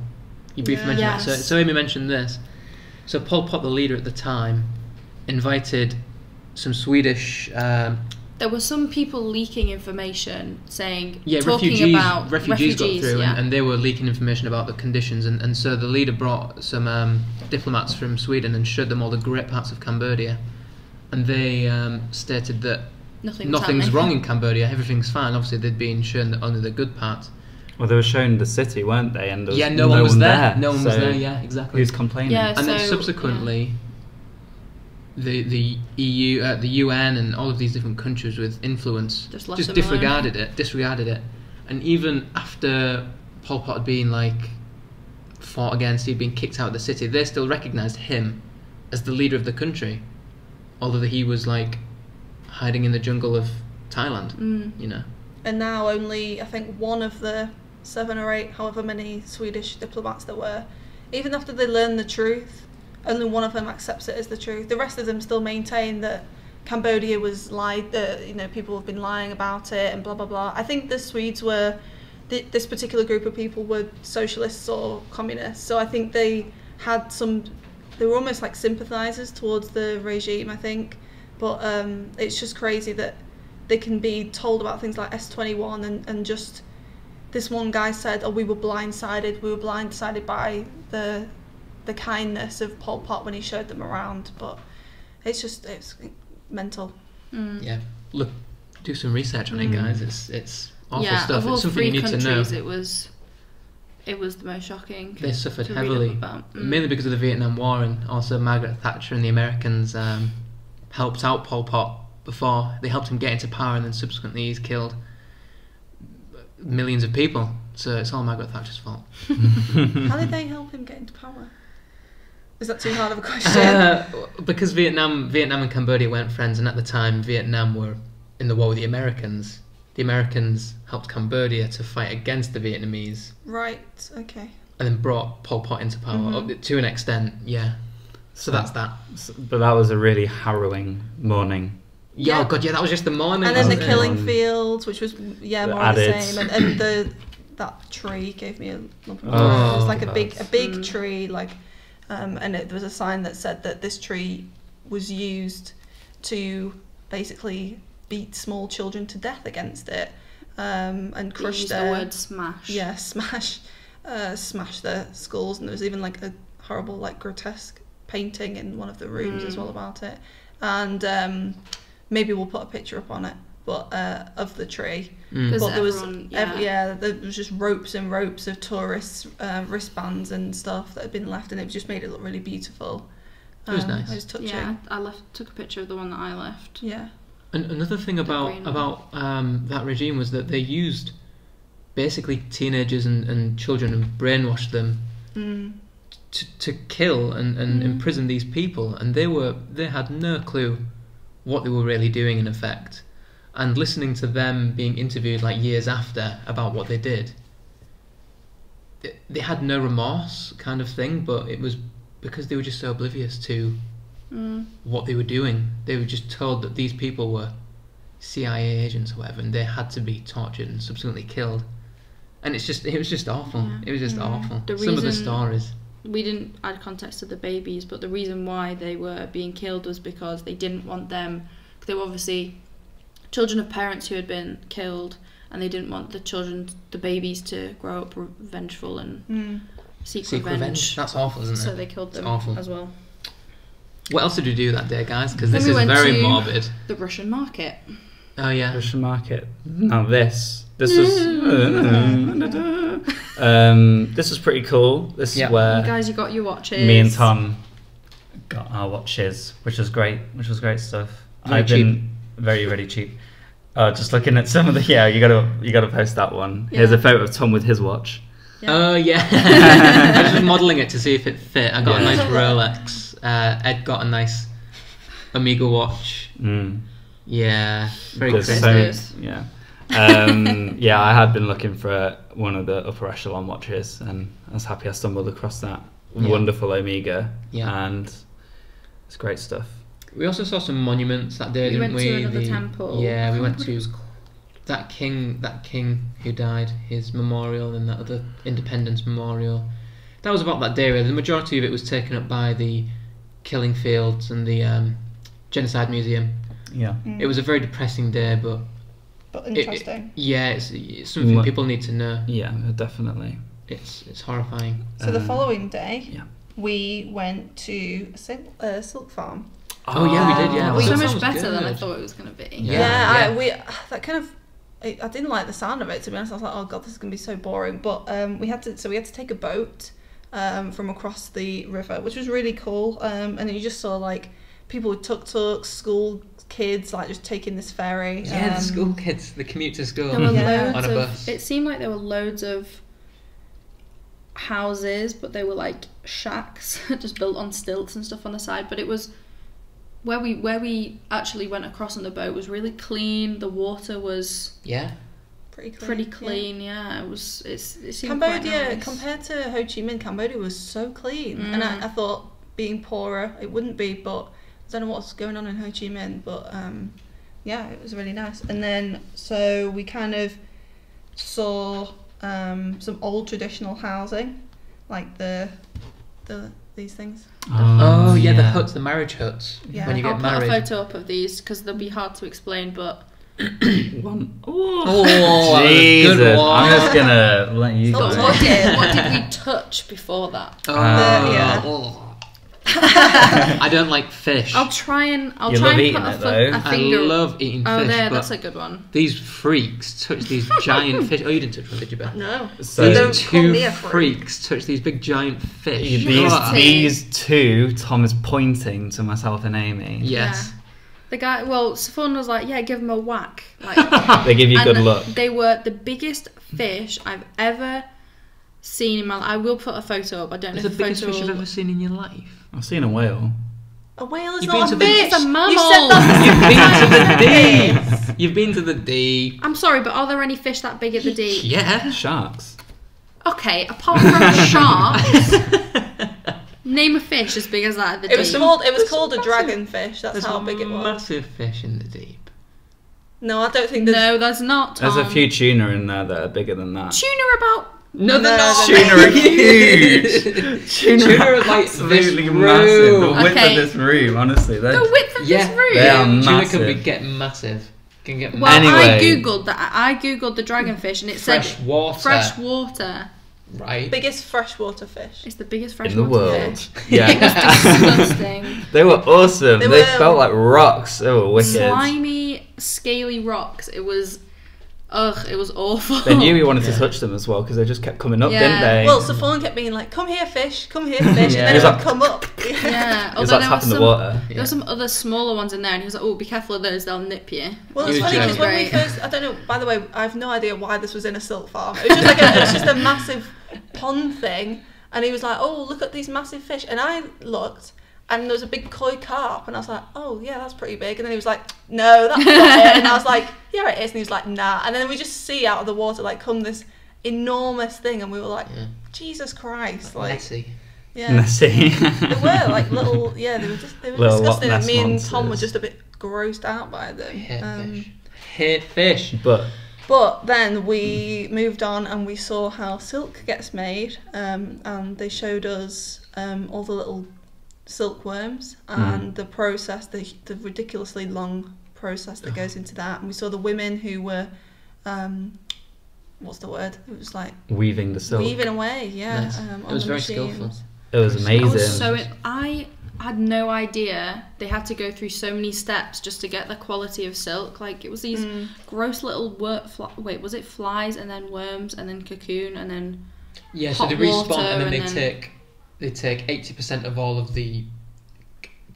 you briefly
Yeah.
mentioned that.
Yes.
So Amy mentioned this. So Pol Pot, the leader at the time, invited some Swedish
There were some people leaking information saying,
refugees
about
got through,
yeah.
and they were leaking information about the conditions, and so the leader brought some diplomats from Sweden and showed them all the great parts of Cambodia, and they stated that
Nothing's
nothing's
happening.
wrong in Cambodia, everything's fine. Obviously they'd been shown that only the good parts.
Well, they were shown the city, weren't they? And there was
Yeah, no one was there. No one was
so
there. Yeah, exactly.
Who's complaining?
Yeah.
And then
So,
subsequently, the EU, the UN, and all of these different countries with influence
Just left
just
them
disregarded it. And even after Pol Pot had been like fought against, he'd been kicked out of the city, they still recognised him as the leader of the country, although he was like hiding in the jungle of Thailand. You know.
And now only, I think, one of the 7 or 8, however many Swedish diplomats there were, even after they learn the truth, only one of them accepts it as the truth. The rest of them still maintain that Cambodia was lied, that people have been lying about it and blah blah blah. I think the Swedes were, this particular group of people were socialists or communists, so I think they were almost like sympathisers towards the regime, I think. But it's just crazy that they can be told about things like S21 and just, this one guy said, we were blindsided by the kindness of Pol Pot when he showed them around. But it's mental.
Yeah. Look, do some research on it, guys. It's awful
Yeah,
stuff.
of all
It's something you
3
need to know.
countries, it was the most shocking.
They suffered
to read up
heavily,
about.
mainly because of the Vietnam War, and also Margaret Thatcher and the Americans helped out Pol Pot before they helped him get into power, and then subsequently he's killed millions of people. So it's all Margaret Thatcher's fault.
How did they help him get into power? Is that too hard of a question?
Because Vietnam and Cambodia weren't friends, and at the time Vietnam were in the war with the Americans. The Americans helped Cambodia to fight against the Vietnamese,
Right, okay.
and then brought Pol Pot into power to an extent. Yeah. So that's that.
But that was a really harrowing morning.
Yeah. Oh god, yeah, that was just the morning.
And then the
wasn't it?
killing fields, which was more of the
added.
same, and that tree gave me a lump of
Oh,
it was like a
God.
big tree, like, and there was a sign that said that this tree was used to basically beat small children to death against it. and
They
crushed
used the word smash.
Yeah, smash their skulls, and there was even like a horrible, like grotesque painting in one of the rooms as well about it. And maybe we'll put a picture up on it, but of the tree. But there was there was just ropes and ropes of tourists' wristbands and stuff that had been left, and it just made it look really beautiful.
It was nice.
It was touching.
Yeah, took a picture of the one that I left.
Yeah.
And another thing about that regime was that they used basically teenagers and children and brainwashed them to kill and imprison these people, and they had no clue what they were really doing in effect. And listening to them being interviewed like years after about what they did, they had no remorse kind of thing, but it was because they were just so oblivious to what they were doing. They were just told that these people were CIA agents or whatever, and they had to be tortured and subsequently killed. And it was just awful.
Yeah.
It was just awful.
The
Some of the
reason-
stories.
We didn't add context to the babies, but the reason why they were being killed was because they didn't want them. They were obviously children of parents who had been killed, and they didn't want the babies to grow up vengeful and seek revenge.
That's awful, isn't it?
So they killed them as well.
What else did we do that day, guys? Because
Then
this
we
is
went
very
to
morbid.
The Russian market.
Oh yeah.
Russian market. Now this was this was pretty cool. This is where
You guys, you got your watches.
me and Tom got our watches, which was great stuff.
Very
I've been very cheap. Just looking at some of the you gotta post that one.
Yeah.
Here's a photo of Tom with his watch.
Yeah.
Oh yeah. I was just modelling it to see if it fit. I got a nice Rolex. Ed got a nice Omega watch. Yeah, very
There's
crazy.
I had been looking for one of the upper echelon watches, and I was happy I stumbled across that wonderful Omega.
Yeah.
And it's great stuff.
We also saw some monuments that day, didn't we?
We went to another temple.
Yeah, we
I
went
can't remember
to
what it was
that king who died, his memorial, and that other Independence Memorial. That was about that day, really. The majority of it was taken up by the killing fields and the Genocide Museum.
Yeah.
It was a very depressing day, but
interesting.
it's something people need to know.
Yeah, definitely.
It's horrifying.
So the following day,
Yeah.
we went to a silk farm.
Oh yeah, we did. Yeah,
It was
that
so much
sounds
better than I
good.
thought it was going to be.
Yeah.
I didn't like the sound of it, to be honest. I was like, oh god, this is gonna be so boring. But we had to take a boat from across the river, which was really cool. And then you just saw like people with tuk-tuks, school kids, like just taking this ferry.
Yeah, the school kids, the commute to school
There were
Yeah.
on
loads
a
of.
bus.
It seemed like there were loads of houses, but they were like shacks, just built on stilts and stuff on the side. But it was where we actually went across on the boat was really clean. The water was
Yeah.
pretty clean.
Yeah, it was. It seemed
Cambodia,
quite nice.
compared to Ho Chi Minh, Cambodia was so clean, and I thought being poorer it wouldn't be, but I don't know what's going on in Ho Chi Minh, but it was really nice. And then so we kind of saw some old traditional housing, like these things.
Oh yeah, the huts, the marriage huts.
Yeah.
When you
I'll
get
put
married.
a photo up of these because they'll be hard to explain, but
Oh,
Jesus!
good one.
I'm just gonna let you
Stop
go.
talking.
what did we touch before that?
Oh. I don't like fish.
I'll try and
You love
put
eating
a,
it, though.
a
I
finger.
love eating
Oh,
fish,
there,
but
that's a good one.
these freaks touch these giant fish. Oh, you didn't touch one, did you, Beth?
No,
So
you
These
don't call
two
me a freak.
freaks touch these big giant fish.
These two, Tom is pointing to myself and Amy.
Yes.
The guy, Safon was like, yeah, give him a whack. Like,
They give you good
and
luck.
They were the biggest fish I've ever seen in my life. I will put a photo up. I don't know
It's the
if the
biggest
photo
fish you've
will...
ever seen in your life.
I've seen a whale.
A whale is
You've
not a
been to the-
fish.
It's a mammal.
You said that.
You've been to the deep. You've been to the deep.
I'm sorry, but are there any fish that big at the deep?
Yeah.
Sharks.
Okay, apart from sharks, name a fish as big as that at the
It was
deep.
called a
massive-
dragonfish. That's
There's
how big it was.
massive fish in the deep.
No, I don't think there's.
No, there's not, Tom.
There's a few tuna in there that are bigger than that.
Tuna about...
No, they're
No,
not.
they're
Tuna are huge.
Tuna are like
absolutely
this
massive. The
room.
width
Okay.
of this room, honestly.
The width of
Yeah.
this room.
They are
Tuna
massive.
can get massive. Can get
Well,
Anyway.
I googled that. I googled the dragonfish, and it said
fresh water.
fresh water.
Right.
Biggest freshwater fish.
It's the biggest
in the
freshwater
world.
fish.
Yeah.
It was disgusting.
They were awesome.
They
They
were-
felt like rocks. They were wicked.
Slimy, scaly rocks. It was, it was awful.
They knew we wanted to touch them as well because they just kept coming up,
Yeah.
didn't they?
Well, so Fawn kept being like, "Come here, fish! Come here, fish!"
Yeah.
And then
He was
it would
like-
come up.
Yeah,
it was
although
like
there was
tapping the
some,
water.
there were some other smaller ones in there, and he was like, "Oh, be careful of those; they'll nip you."
Well,
He
it's
was
funny because when we
joking.
first, I don't know. By the way, I have no idea why this was in a silk farm. It was just like it was just a massive pond thing, and he was like, "Oh, look at these massive fish," and I looked. And there was a big koi carp, and I was like, "Oh yeah, that's pretty big." And then he was like, "No, that's not it." And I was like, "Yeah, it is." And he was like, "Nah." And then we just see out of the water like come this enormous thing, and we were like,
Yeah.
"Jesus Christ!" Like,
Messy.
yeah,
Messy.
they were like little, yeah, they were
Little
disgusting.
Loch
And
Ness
me and Tom were
monsters.
just a bit grossed out by them.
Hit fish. Hit fish.
But then we moved on and we saw how silk gets made, and they showed us all the little silkworms and the process, the ridiculously long process that goes into that. And we saw the women who were, what's the word? It was like
Weaving the silk.
weaving away, yeah.
Nice.
On
It was
the
very
machines.
skillful.
It was amazing.
I was so I had no idea they had to go through so many steps just to get the quality of silk. Like it was these gross little was it flies and then worms and then cocoon and then
Yeah, so
hot
they respawn
water
and then
and
they take 80% of all of the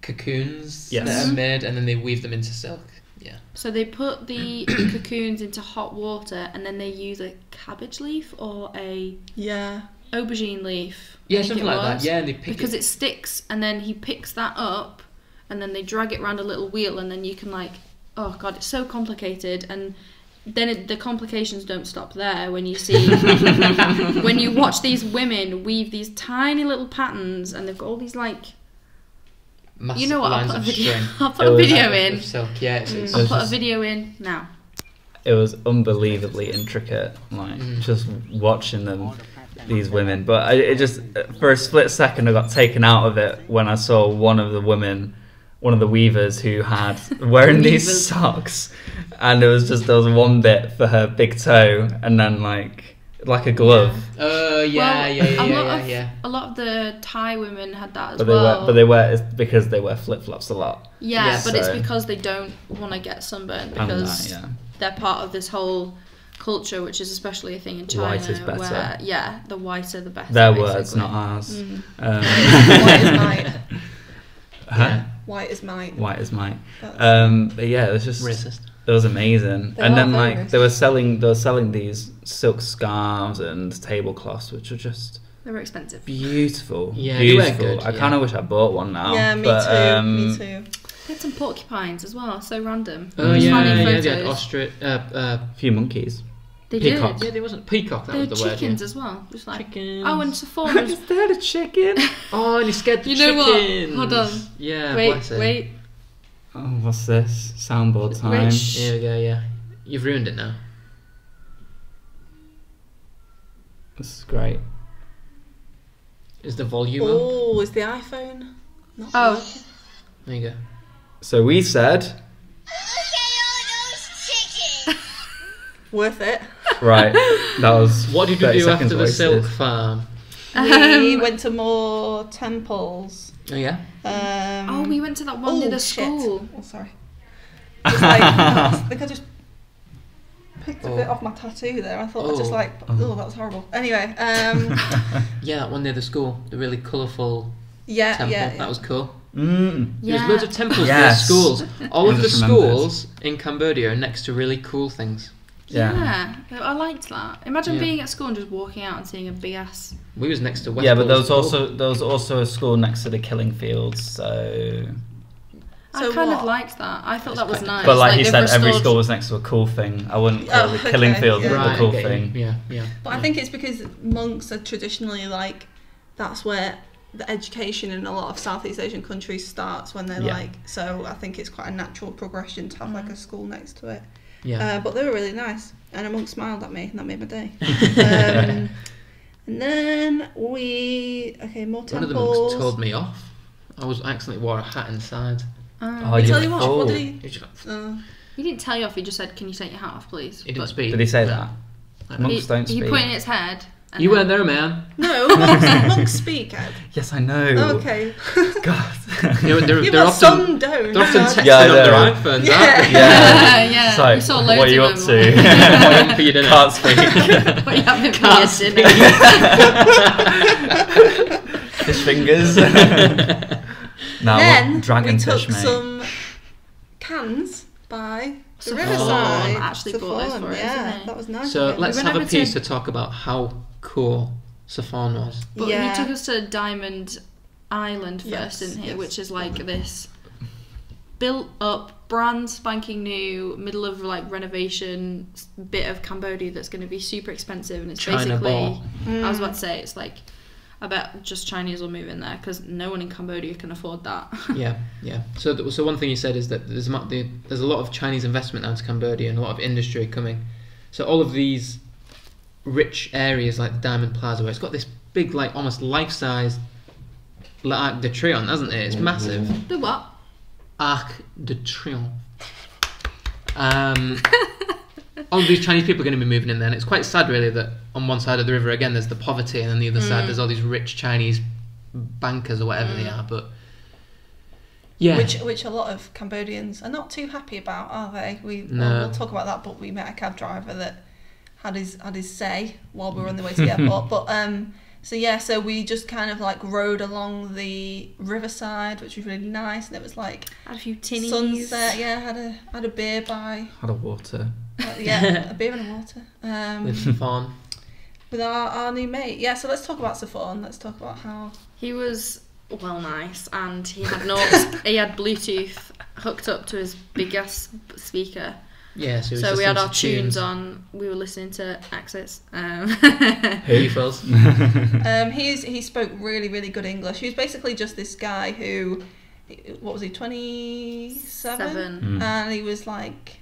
cocoons
Yes.
that are made, and then they weave them into silk. Yeah.
so they put the cocoons into hot water and then they use a cabbage leaf or a
Yeah.
aubergine leaf. I
Yeah,
think
something
it
like that.
was,
Yeah, and they pick
because
it.
it sticks and then he picks that up and then they drag it around a little wheel and then you can like, oh god, it's so complicated. And then the complications don't stop there when you see when you watch these women weave these tiny little patterns and they've got all these like,
massive
you know what,
lines
I'll put a
of
video,
string.
I'll put
It
a
was-
video
Of
in.
silk. Yeah, it's
I'll put a
just-
video in now.
It was unbelievably intricate, like just watching them, these women. But it just, for a split second, I got taken out of it when I saw one of the women, one of the weavers who had wearing these
Weavers.
socks, and there was one bit for her big toe, and then like a glove.
Yeah.
Yeah.
A lot of the Thai women had that as
But
well.
they wear it's because they wear flip flops a lot.
Yeah,
Yeah,
but it's
so-
because they don't want to get sunburned
And
because
that, yeah.
they're part of this whole culture, which is especially a thing in China.
White is better.
Where, yeah, the whiter the better.
Their
basically.
words, not ours.
White is might.
Huh?
White is might.
White is might.
That's-
But yeah, it was just
Racist.
it was amazing.
They
And
are
then
very
like they were selling these silk scarves and tablecloths, which are just
They were expensive.
beautiful.
Yeah, they were
beautiful.
good,
I
yeah.
kind of wish I bought one now.
Yeah, me
but,
too. Me too.
They had some porcupines as well. So random.
Oh
Just
yeah,
finding
yeah. They
photos.
had ostrich.
A few monkeys.
They
peacock.
did.
Yeah, there wasn't peacock. That
They
was
had
the word.
chickens
Yeah.
as well. Just like
Chickens.
oh, and Sephora's.
Is that a chicken?
Oh, and he scared the
You know what?
chickens.
Hold on.
Yeah. bless him.
wait.
Oh, what's this? Soundboard time.
Rich.
Here we go. Yeah. You've ruined it now.
This is great.
Is the volume up?
Oh, is the iPhone not
Oh.
working?
There you go.
So we said
Worth it.
right. That was
What did we
30
do
seconds
after the
wasted.
silk farm?
We went to more temples.
Oh yeah.
Oh, we went to that one near the
shit.
school.
Oh, sorry. Just like, I think I just picked a
Oh.
bit off my tattoo there. I thought I just
Oh.
like, oh, that was horrible. Anyway,
Yeah, that one near the school, the really colourful
yeah,
temple.
yeah.
That was cool.
Mm.
There's
Yeah.
loads of temples
Yes.
near schools. All
I
of the
just remembered.
schools in Cambodia are next to really cool things.
Yeah.
Yeah, I liked that. Imagine
Yeah.
being at school and just walking out and seeing a big ass.
We was next to West.
Yeah, but there
Bull's
was also a school next to the killing fields. So,
I
So
kind of
what?
liked that. I thought that was
quite-
nice.
but like he
they've
said, every
restored-
school was next to a cool thing. I wouldn't call the killing
okay,
fields
yeah.
the
Right,
cool
okay,
thing.
Yeah, yeah.
But I think it's because monks are traditionally like, that's where the education in a lot of Southeast Asian countries starts when they're
Yeah.
like, so I think it's quite a natural progression to have like a school next to it.
Yeah.
But they were really nice, and a monk smiled at me, and that made my day. And then more temples.
One of the monks told me off. I accidentally wore a hat inside.
Oh,
I
you
tell you what,
fool.
what did he?
He was just like,
He didn't tell you off. He just said, "Can you take your hat off, please?"
He didn't speak.
Did he say that?
I
Monks don't
He
speak.
put it in his head. and
You
then-
weren't there, man.
No, monks speak, Ed.
Yes, I know.
Oh, okay.
God.
They're
Yeah, but
often,
some don't.
they're often texting
Yeah, I
on their
know.
iPhones,
Yeah.
aren't they?
Yeah.
yeah.
So,
We saw loads
what are you
of
up
them.
to?
What for your dinner?
Can't speak.
What are you having for your
Can't
dinner?
Fish fingers. Now,
Then
dragon
we took
fish, mate.
some cans by the
Saffron
riverside.
actually bought those for us,
yeah,
didn't he?
that was nice.
So
of him.
let's
went
have a
over
piece
to-
to talk about how cool Saffron was.
But
Yeah.
he took us to Diamond Island first,
Yes,
didn't he?
yes.
Which is like this built up, brand spanking new, middle of like renovation bit of Cambodia that's going to be super expensive, and it's
China
basically.
ball.
I was about to say it's like. I bet just Chinese will move in there because no one in Cambodia can afford that.
Yeah. So one thing you said is that there's a lot of Chinese investment now to Cambodia and a lot of industry coming. So all of these rich areas like the Diamond Plaza, where it's got this big, like almost life-size L'Arc de Triomphe, hasn't it? It's massive.
The what?
Arc de Triomphe. All of these Chinese people are going to be moving in there, and it's quite sad, really, that on one side of the river again there's the poverty, and on the other side there's all these rich Chinese bankers or whatever they are. But yeah,
Which a lot of Cambodians are not too happy about, are they?
No.
We'll talk about that, but we met a cab driver that had his say while we were on the way to the airport. But so we just kind of like rode along the riverside, which was really nice, and it was like
Had a few tinnies.
sunset. Yeah, had a beer by
Had a water.
a beer and a water.
with Saffron.
With our new mate. Yeah, so let's talk about Saffron. Let's talk about how
He was well nice, and he had he had Bluetooth hooked up to his big ass speaker.
Yeah, so,
So we had our tunes on. We were listening to Axis.
Who fellas?
he spoke really, really good English. He was basically just this guy who, what was he, 27?
Seven.
And he was like,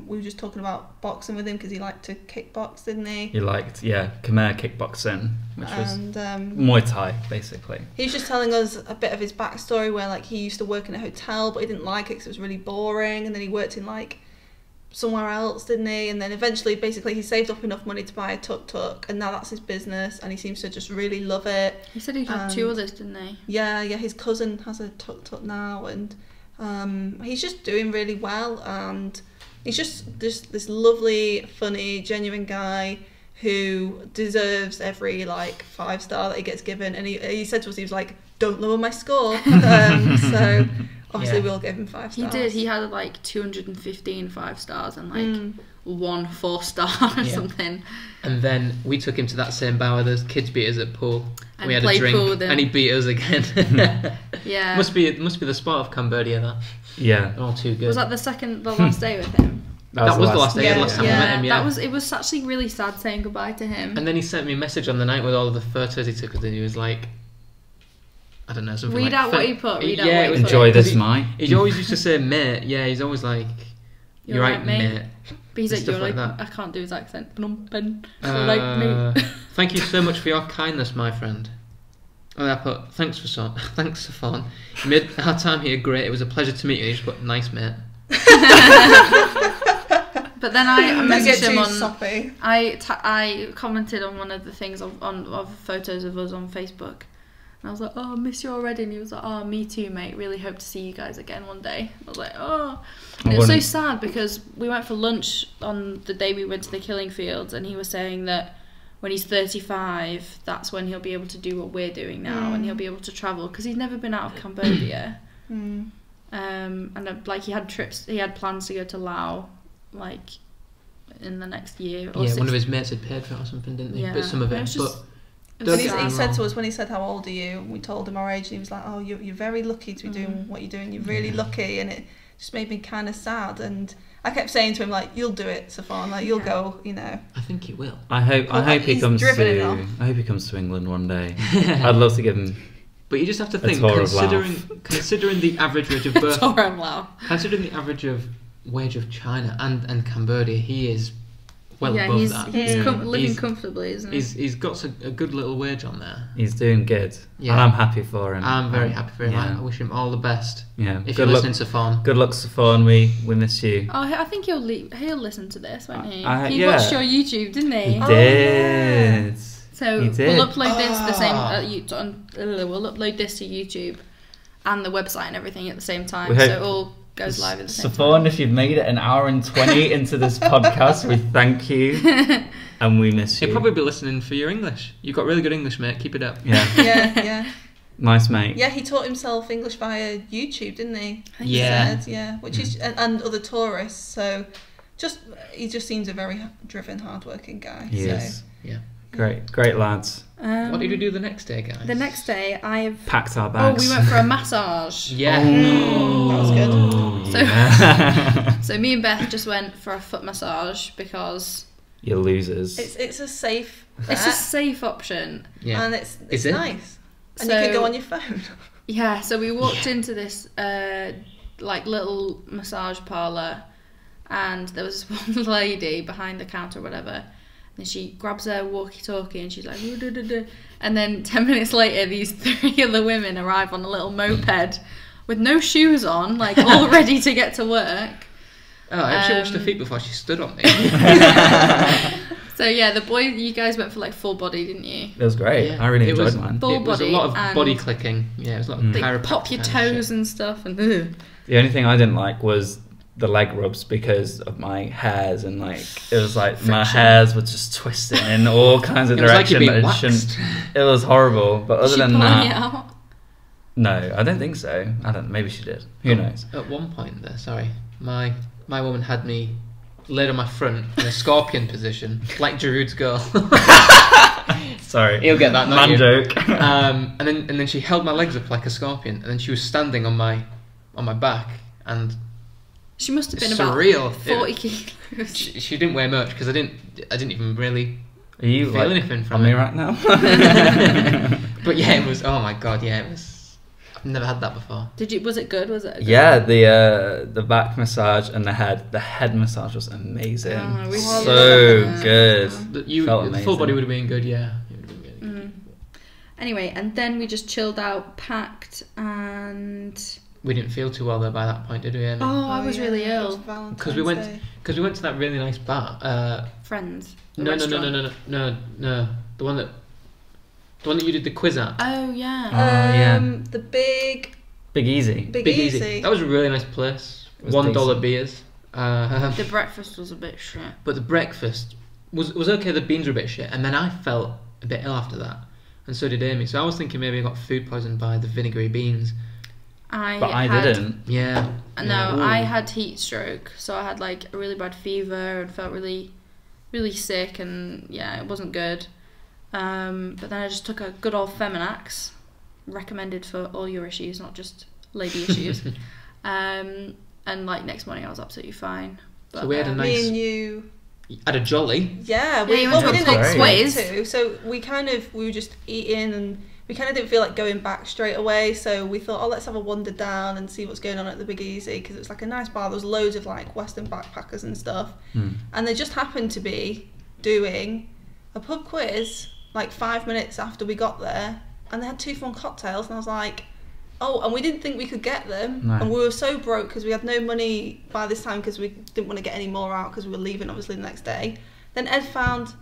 we were just talking about boxing with him because he liked to kickbox, didn't he?
He liked, Khmer kickboxing, which was
And
Muay Thai, basically.
he was just telling us a bit of his backstory where like he used to work in a hotel but he didn't like it because it was really boring, and then he worked in like somewhere else, didn't he? And then eventually basically he saved up enough money to buy a tuk-tuk, and now that's his business, and he seems to just really love it.
He said he had two others, didn't he?
Yeah, his cousin has a tuk-tuk now, and he's just doing really well, and he's just this lovely, funny, genuine guy who deserves every like 5-star that he gets given. And he said to us, he was like, don't lower my score. So obviously we all gave him 5 stars.
He did. He had like 215 5-stars and like one 4-star or something.
And then we took him to that same bar where there's kids beat us at pool.
And
We had a
played
drink,
pool with him.
and he beat us again.
Yeah.
must be the spot of Cambodia. That
Yeah.
they're all too good.
Was that the last day with him?
That was the last day.
yeah,
Last time we met him. Yeah.
It was actually really sad saying goodbye to him.
And then he sent me a message on the night with all of the photos he took, and he was like, I don't know, something
Read
like...
out what he put, read out
yeah,
what
it
he
was-
put.
Enjoy this,
he-
mate.
He always used to say mate. Yeah, he's always like, you're right, mate.
But he's like,
Stuff
you're
like
like,
that.
I can't do his accent. Phnom Penh. You're like me.
Thank you so much for your kindness, my friend. And I put, thanks, Saffron. You made our time here great. It was a pleasure to meet you. He just put, nice, mate.
But then I
Don't get
messaged him
too
on.
soppy.
I commented on one of the things of photos of us on Facebook, and I was like, "Oh, I miss you already," and he was like, "Oh, me too, mate. Really hope to see you guys again one day." I was like, "Oh," and it was so sad because we went for lunch on the day we went to the killing fields, and he was saying that when he's 35, that's when he'll be able to do what we're doing now, and he'll be able to travel because he's never been out of Cambodia. And like he had plans to go to Laos, like in the next year. Or
Yeah, one of his mates had paid for it or something, didn't they?
Yeah.
But some of
It
it.
was
But
just- it
don't
was
He
get me
sad.
said
wrong.
to us when he said, how old are you? We told him our age, and he was like, oh, you're very lucky to be doing what you're doing. You're really lucky. And it just made me kind of sad. And I kept saying to him, like, you'll do it, Saffron. Like, you'll go, you know.
I think he will.
I hope he
he's
comes
driven
to.
enough.
I hope he comes to England one day. I'd love to give him.
But you just have to
A
think,
tour of
considering the average wage of birth,
Tour of Laos.
considering the average of wage of China and Cambodia, he is well
yeah,
above
he's,
that.
he's
Yeah.
living comfortably, isn't he?
He's got a good little wage on there.
He's doing good.
Yeah.
And I'm happy for him.
I'm very happy for him.
Yeah.
I wish him all the best.
Yeah.
If
Good
you're
luck.
listening to Fawn.
Good luck, Safon. We miss you.
Oh, I think he'll listen to this, won't he?
I-
He
yeah.
watched your YouTube, didn't he?
He
Oh,
did.
So
He did.
we'll upload this the same.
Ah.
We'll upload this to YouTube and the website and everything at the same time,
We
so
hope-
it all goes live at the same
Safon, if you've made it an hour and 20 into this podcast, we thank you and we miss you.
He'll probably be listening for your English. You've got really good English, mate. Keep it up.
Yeah.
Yeah.
Nice, mate.
Yeah, he taught himself English via YouTube, didn't he? He
Yeah.
said, yeah, which is and other tourists. So, he just seems a very driven, hardworking guy.
He
so.
is.
Yeah.
Great lads.
What did you do the next day, guys?
The next day,
Packed our bags.
we went for a massage.
Yeah.
That was good.
Oh,
So-
yeah.
So me and Beth just went for a foot massage because
You losers.
It's a safe
it's
bet,
a safe option.
Yeah.
and it's
Is it?
nice. And
So-
you can go on your phone.
Yeah, so we walked into this like little massage parlour, and there was one lady behind the counter or whatever, and she grabs her walkie-talkie and she's like, "Ooh, duh, duh, duh." And then 10 minutes later, these 3 other women arrive on a little moped with no shoes on, like all ready to get to work.
Oh, I actually washed her feet before she stood on me.
So yeah, you guys went for like full body, didn't you?
It was great.
Yeah.
I really
It
enjoyed
was-
mine.
Full
It was a
body
lot of
and
body clicking. Yeah, it was a lot of
They
chiropractic
pop your
kind of
toes
shit.
and stuff, and ugh.
The only thing I didn't like was the leg rubs because of my hairs, and like it was like my
Friction.
hairs were just twisting in all kinds of
It was like you're
directions
being
that it
waxed.
shouldn't. It was horrible. But other
Is she
than
pulling it
that,
out?
no, I don't think so. I don't. Maybe she did. Who knows?
At one point there, sorry, my woman had me laid on my front in a scorpion position, like Giroud's girl.
Sorry.
He'll get that, not
Man
you.
joke.
And then she held my legs up like a scorpion, and then she was standing on my back, and
She must have been
surreal.
about 40 kilos.
She didn't weigh much because I didn't even really
Are you
feel
like
anything
on
from
me
it.
right now?
But yeah, it was. Oh my god, yeah, it was. I've never had that before.
Was it good? Was it? A good
Yeah, the back massage and the head massage was amazing.
Oh, we
so
love that.
good.
The
Felt
full
amazing.
body would have been good. Yeah. It would have been really good.
Anyway, and then we just chilled out, packed, and
We didn't feel too well though by that point, did we, Amy?
I was really
it was
ill.
Valentine's
Because we went
Day.
to that really nice bar.
Friends. The
No,
restaurant.
no. The one that you did the quiz at.
Oh yeah.
yeah.
The Big
Easy.
Big Easy.
That was a really nice place.
It was
$1
decent.
beers.
The breakfast was a bit shit.
But the breakfast was okay. The beans were a bit shit, and then I felt a bit ill after that, and so did Amy. So I was thinking maybe I got food poisoned by the vinegary beans.
But I didn't.
Yeah.
No,
Yeah.
I had heat stroke, so I had like a really bad fever and felt really, really sick, and yeah, it wasn't good. But then I just took a good old Feminax, recommended for all your issues, not just lady issues. And like next morning I was absolutely fine. But,
So we had a nice-
Me and you.
Had a jolly.
Yeah,
you went to a
didn't
pub
expect
quiz.
to. So we were just eating, and we kind of didn't feel like going back straight away. So we thought, let's have a wander down and see what's going on at the Big Easy, because it's like a nice bar. There was loads of like Western backpackers and stuff, and they just happened to be doing a pub quiz like 5 minutes after we got there, and they had 2 fun cocktails, and I was like, and we didn't think we could get them,
No.
and we were so broke because we had no money by this time because we didn't want to get any more out because we were leaving obviously the next day. Then Ed found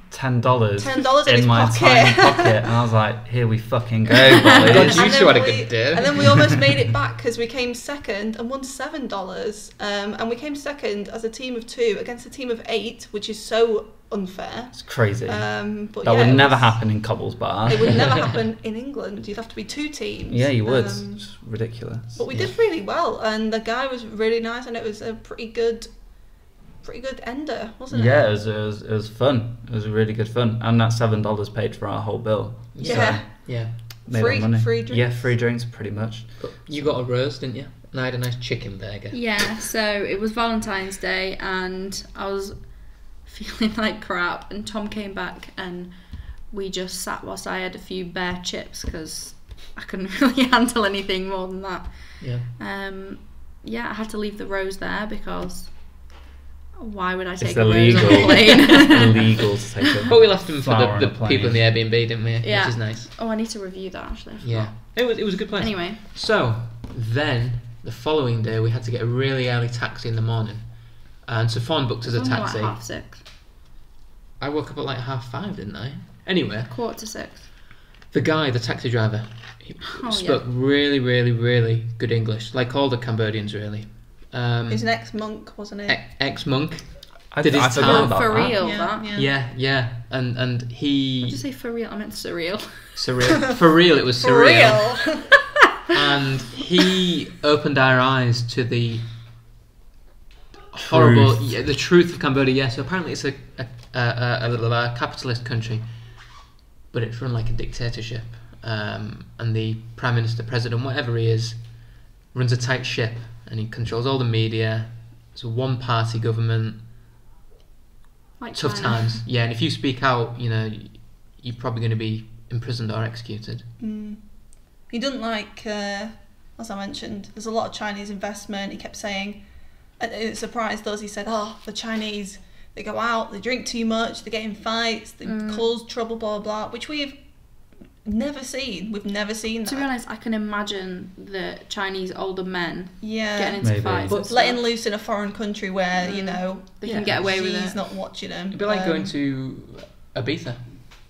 $10
$10 in his
my
pocket.
tiny pocket, and I was like, "Here we fucking go,
God,
boys!"
you
And
two
then
had a
we-
good day.
And then we almost made it back because we came second and won $7. And we came second as a team of 2 against a team of 8, which is so unfair.
It's crazy.
But
that
yeah,
would
it
never
was-
happen in Cobble's bar.
It would never happen in England. You'd have to be 2 teams.
Yeah, you would. It's ridiculous.
But we did really well, and the guy was really nice, and it was a pretty good ender, wasn't it?
Yeah, it was fun. It was really good fun, and that $7 paid for our whole bill.
Yeah.
Yeah.
Made
Free-
our money.
free drinks.
Yeah, free drinks, pretty much.
But you got a roast, didn't you? And I had a nice chicken burger.
Yeah, so it was Valentine's Day, and I was feeling like crap, and Tom came back, and we just sat whilst I had a few bare chips because I couldn't really handle anything more than that.
Yeah.
Yeah, I had to leave the rose there because Why would I
It's
take a rose on a
illegal.
plane?
Illegal to take a
But we left them for
flower on
the
a plane.
people in the Airbnb, didn't we?
Yeah.
Which is nice.
Oh, I need to review that actually. I
Yeah.
forgot.
It was a good place.
Anyway,
So then the following day we had to get a really early taxi in the morning, and so Fawn booked us a
it was only
taxi.
like 6:30.
I woke up at like 5:30, didn't I? Anyway,
5:45.
the guy, the taxi driver, he
Oh,
spoke really, really, really good English, like all the Cambodians really.
He's an ex-monk, wasn't he?
Ex-monk.
I,
Did his
I
time.
forgot
Oh,
about
for
that.
real,
Yeah,
that?
yeah.
Yeah. And
Did
he
you say for real? I meant surreal.
surreal. For real, it was
For
surreal.
real.
And he opened our eyes to the horrible, the truth of Cambodia. Yeah, so apparently it's a little capitalist country, but it's run like a dictatorship. And the prime minister, president, whatever he is, runs a tight ship, and he controls all the media. It's a one-party government.
Like
Tough
China.
times. Yeah, and if you speak out, you know, you're probably going to be imprisoned or executed.
He doesn't like, as I mentioned, there's a lot of Chinese investment. He kept saying, and it surprised us, he said, oh, the Chinese, they go out, they drink too much, they get in fights, they cause trouble, blah, blah, blah, which we've never seen. We've never seen that.
To be honest, I can imagine the Chinese older men
Yeah.
getting into
Maybe.
fights.
But
and stuff.
letting loose in a foreign country where, you know,
They can get away with
she's
it.
not watching them.
It'd be like going to Ibiza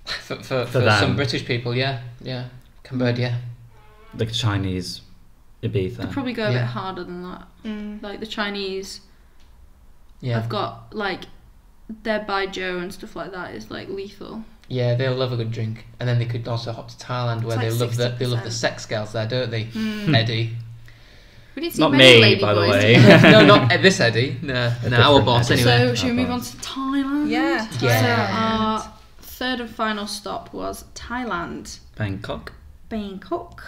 for
them.
some British people. Yeah. Cambodia.
The Chinese Ibiza.
They'd probably go a
Yeah.
bit harder than that. Like the Chinese
Yeah.
have got like their Bai Joe and stuff like that is like lethal.
Yeah, they'll love a good drink, and then they could also hop to Thailand where
It's
they
like
love the
60%.
sex girls there, don't they? Eddie.
We didn't see
Not
many
me,
lady
by the
boys
way.
today.
No, not this Eddie. No, our
different
boss
Eddie.
anyway.
So should we move on to Thailand?
Yeah,
Yeah.
So our third and final stop was Thailand,
Bangkok.
Bangkok.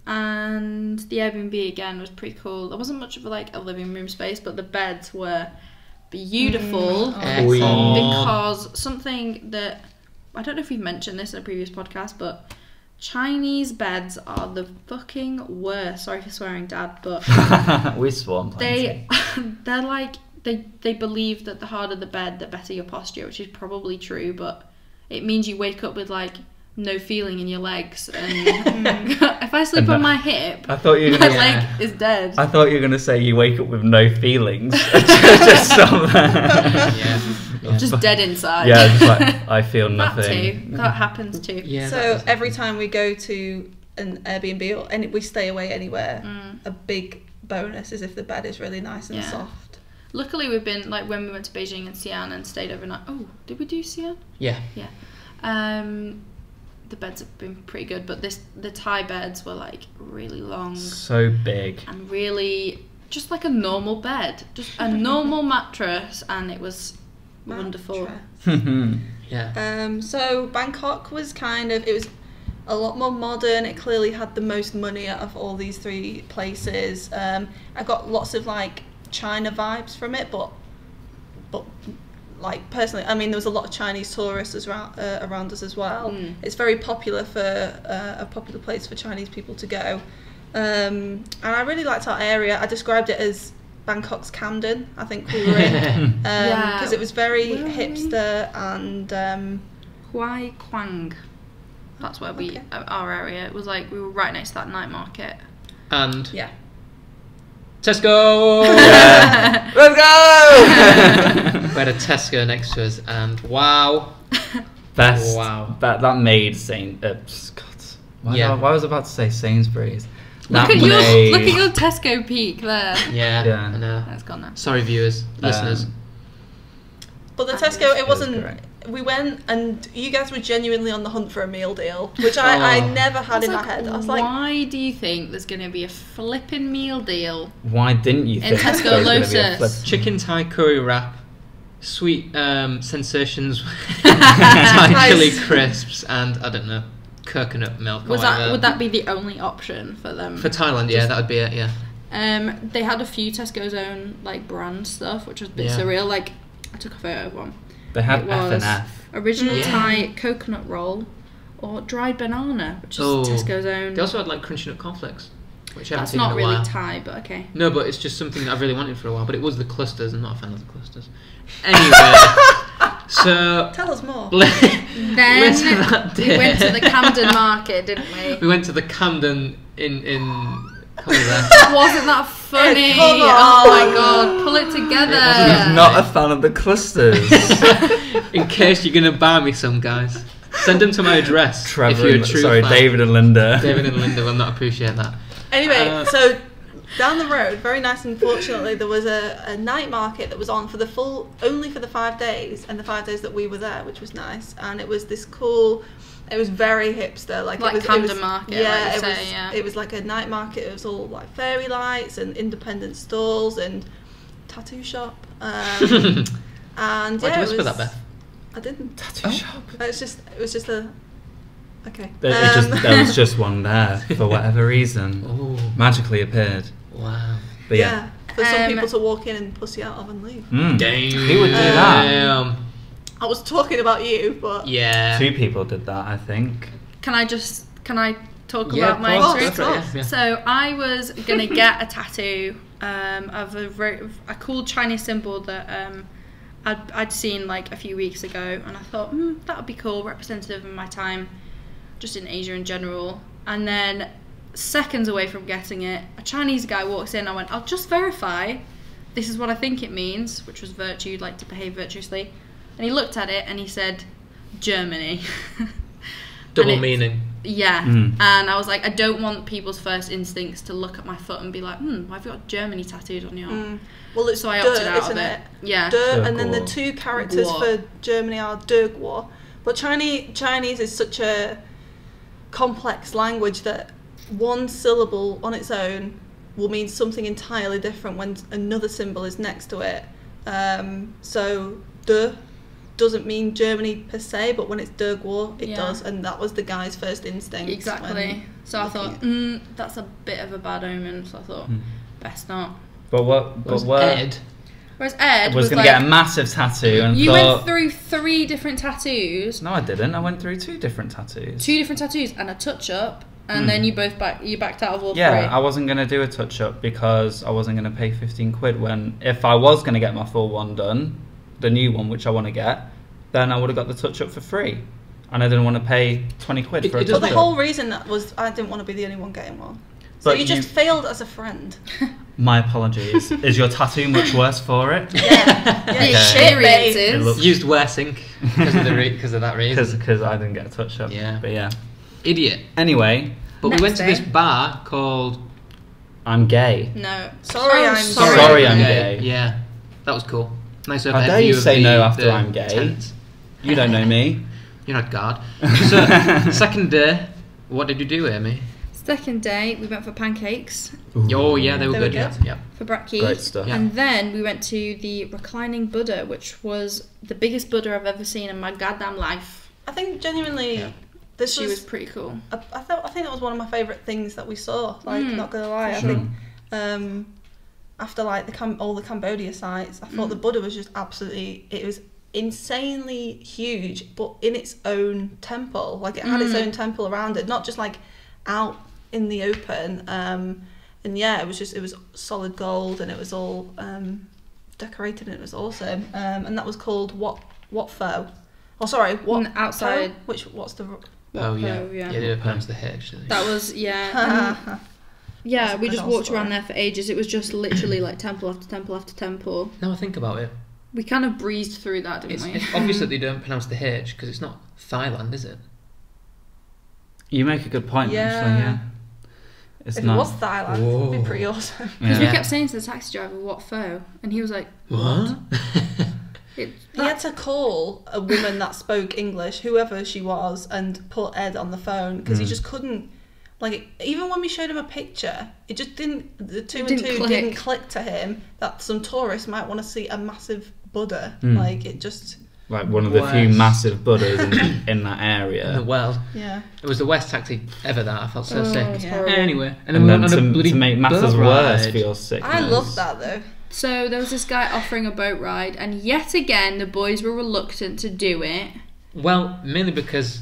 And the Airbnb again was pretty cool. There wasn't much of a living room space, but the beds were beautiful
Excellent.
because something that I don't know if we've mentioned this in a previous podcast, but Chinese beds are the fucking worst. Sorry for swearing, Dad, but
We swarm plenty.
they're like they believe that the harder the bed, the better your posture, which is probably true, but it means you wake up with like no feeling in your legs, and if I sleep on my hip,
I thought you were
my
gonna.
leg is dead.
I thought you were gonna say you wake up with no feelings. Just stop there.
Yeah.
Just dead inside.
Yeah, just like I feel
that
nothing.
too. That happens too.
Yeah.
So every time we go to an Airbnb or we stay away anywhere, a big bonus is if the bed is really nice and
Yeah.
soft.
Luckily, we've been like when we went to Beijing and Xi'an and stayed overnight. Oh, did we do Xi'an?
Yeah.
The beds have been pretty good, but the Thai beds were like really long
So big.
and really just like a normal bed, just a normal mattress, and it was wonderful.
Yeah.
So Bangkok was it was a lot more modern. It clearly had the most money out of all these three places. I got lots of like China vibes from it, but like personally, I mean, there was a lot of Chinese tourists around us as well. It's very popular for a popular place for Chinese people to go, and I really liked our area. I described it as Bangkok's Camden. I think we were in because it was very
Where were we?
hipster and
Huai Quang. That's where our area. It was like we were right next to that night market.
And
yeah.
Tesco.
Yeah. Let's go!
We had a Tesco next to us, and wow.
Best.
Wow.
That made God. Why was I about to say Sainsbury's?
Look at your Tesco peak there.
Yeah. I know.
That's gone now.
Sorry, viewers, listeners.
But the Tesco, it
It was
wasn't.
great.
We went and you guys were genuinely on the hunt for a meal deal, which I never had in my head. I was like,
why do you think there's going to be a flipping meal deal?
Why didn't you think
Tesco
there was gonna be a
Lotus.
flip-
Chicken Thai curry wrap, sweet sensations, Thai chili crisps, and I don't know, coconut milk. Or whatever.
Would that be the only option for them?
For Thailand? Yeah, that would be it. Yeah.
They had a few Tesco's own like brand stuff, which was a bit
Yeah.
surreal. Like I took a photo of one.
They had
It
F
was
and F.
original
Yeah.
Thai coconut roll or dried banana, which is
Oh.
Tesco's own.
They also had like crunchy nut cornflakes. which I haven't
That's
seen
not
in a
really
while.
Thai, but okay.
No, but it's just something that I've really wanted for a while. But it was the clusters. I'm not a fan of the clusters. Anyway, so
Tell us more.
Then
Listen to that
we
day.
went to the Camden Market, didn't we?
we went to the Camden in
Wasn't that funny?
Come on.
Oh my god, pull it together.
wasn't
He's not a fan of the clusters.
in case you're gonna buy me some, guys. Send them to my address.
Trevor,
if you're a true fan.
David and Linda.
David and Linda will not appreciate that.
Anyway, so down the road, very nice and fortunately, there was a night market that was on for only for the 5 days, and the 5 days that we were there, which was nice. And it was this cool, it was very hipster, like it was
Camden Market.
Yeah,
like you
it
say,
was.
yeah.
It was like a night market. It was all like fairy lights and independent stalls and tattoo shop. And
Why'd
yeah,
you
it
whisper
was,
that, Beth?
I didn't.
Tattoo shop.
It was just a. Okay.
There was just one there for whatever reason.
Oh,
Magically appeared.
wow.
But yeah.
For some people to walk in and pussy out of and leave.
Mm.
Damn.
Who would do that?
Damn.
I was talking about you, but
Yeah.
2 people did that, I think.
Can I talk
Yeah,
about my
of course,
experience?
go for it, yeah.
So I was gonna get a tattoo of a cool Chinese symbol that I'd seen like a few weeks ago, and I thought that would be cool, representative of my time, just in Asia in general. And then seconds away from getting it, a Chinese guy walks in. I went, I'll just verify. This is what I think it means, which was virtue, like to behave virtuously. And he looked at it and he said, Germany.
Double
And
meaning.
Yeah,
Mm.
and I was like, I don't want people's first instincts to look at my foot and be like, why have you got Germany tattooed on your arm?
well, it's
So I opted out
isn't
of
it?
it. Yeah.
And then the 2 characters
Guo.
for Germany are Guo. But Chinese is such a complex language that one syllable on its own will mean something entirely different when another symbol is next to it. So de doesn't mean Germany per se, but when it's de Guo, it does, and that was the guy's first instinct.
Exactly. So I thought, that's a bit of a bad omen. So I thought, best not.
But what?
Was
But what?
Ed?
Whereas Ed
was
was
going to
like,
get a massive tattoo and
you
thought.
went through 3 different tattoos,
No, I didn't. I went through 2 different tattoos.
2 different tattoos, and a touch up, and then you backed out of all 3.
Yeah, I wasn't going to do a touch up because I wasn't going to pay 15 quid when, if I was going to get my full one done, the new one which I want to get, then I would have got the touch up for free. And I didn't want to pay 20 quid for a
it
touch
But
up.
the whole reason that was I didn't want to be the only one getting one. So
But
you just failed as a friend.
My apologies. Is your tattoo much worse for it?
Yeah,
The
Okay.
experience
It
is.
looks-
Used Wear ink because of that reason.
Because I didn't get a touch up.
Yeah.
But yeah.
Idiot.
Anyway,
But
Next
we went to
day.
this bar called.
I'm gay.
No.
Sorry,
Oh,
I'm
Sorry, I'm gay.
Yeah, that was cool. Nice
How
overhead
dare you
view of
say
the-
no after
the
I'm gay?
tent.
You don't know me.
You're not God. So, second day, what did you do, Amy?
Second day, we went for pancakes
Oh, yeah, they were
They were
good. Yeah.
good.
Yeah.
for brekkie.
Great stuff.
Yeah.
And then we went to the reclining Buddha, which was the biggest Buddha I've ever seen in my goddamn life.
I think genuinely,
Yeah.
this
She
was.
was pretty cool.
I think that was one of my favourite things that we saw. Like, not gonna lie, I
Sure.
think after like all the Cambodia sites, I thought the Buddha was just absolutely. It was insanely huge, but in its own temple. Like it had its own temple around it, not just like out in the open. And yeah, it was solid gold, and it was all decorated, and it was awesome. And that was called what pho? Oh, sorry, what
Outside.
pho? What's the
Oh, yeah.
Pho, yeah.
Yeah, they did pronounce the H. didn't they?
That was, yeah. and yeah,
That's a
we just
good
walked
story.
around there for ages. It was just literally like temple after temple after temple.
Now I think about it,
We kind of breezed through that, didn't we?
it's obvious that they don't pronounce the H because it's not Thailand, is it?
You make a good point,
Yeah.
actually, yeah. It's
If
not.
it was Thailand, it'd be pretty awesome.
Because
Yeah.
we kept saying to the taxi driver, what pho? And he was like,
What?
it,
He had to call a woman that spoke English, whoever she was, and put Ed on the phone because he just couldn't. Like, even when we showed him a picture, it just didn't. The two and
didn't
two
click.
didn't click to him that some tourists might want to see a massive Buddha.
Mm.
Like, it just.
Like one of the few
Worse.
massive Buddhas in that
In the
area.
world.
Yeah.
It was the worst taxi ever that I felt so
Oh,
sick.
it's
Yeah.
horrible.
Anyway, and
And
then
then
we went on a bloody
to make matters
boat
worse
ride.
for your sickness.
I love that, though.
So there was this guy offering a boat ride, and yet again the boys were reluctant to do it.
Well, mainly because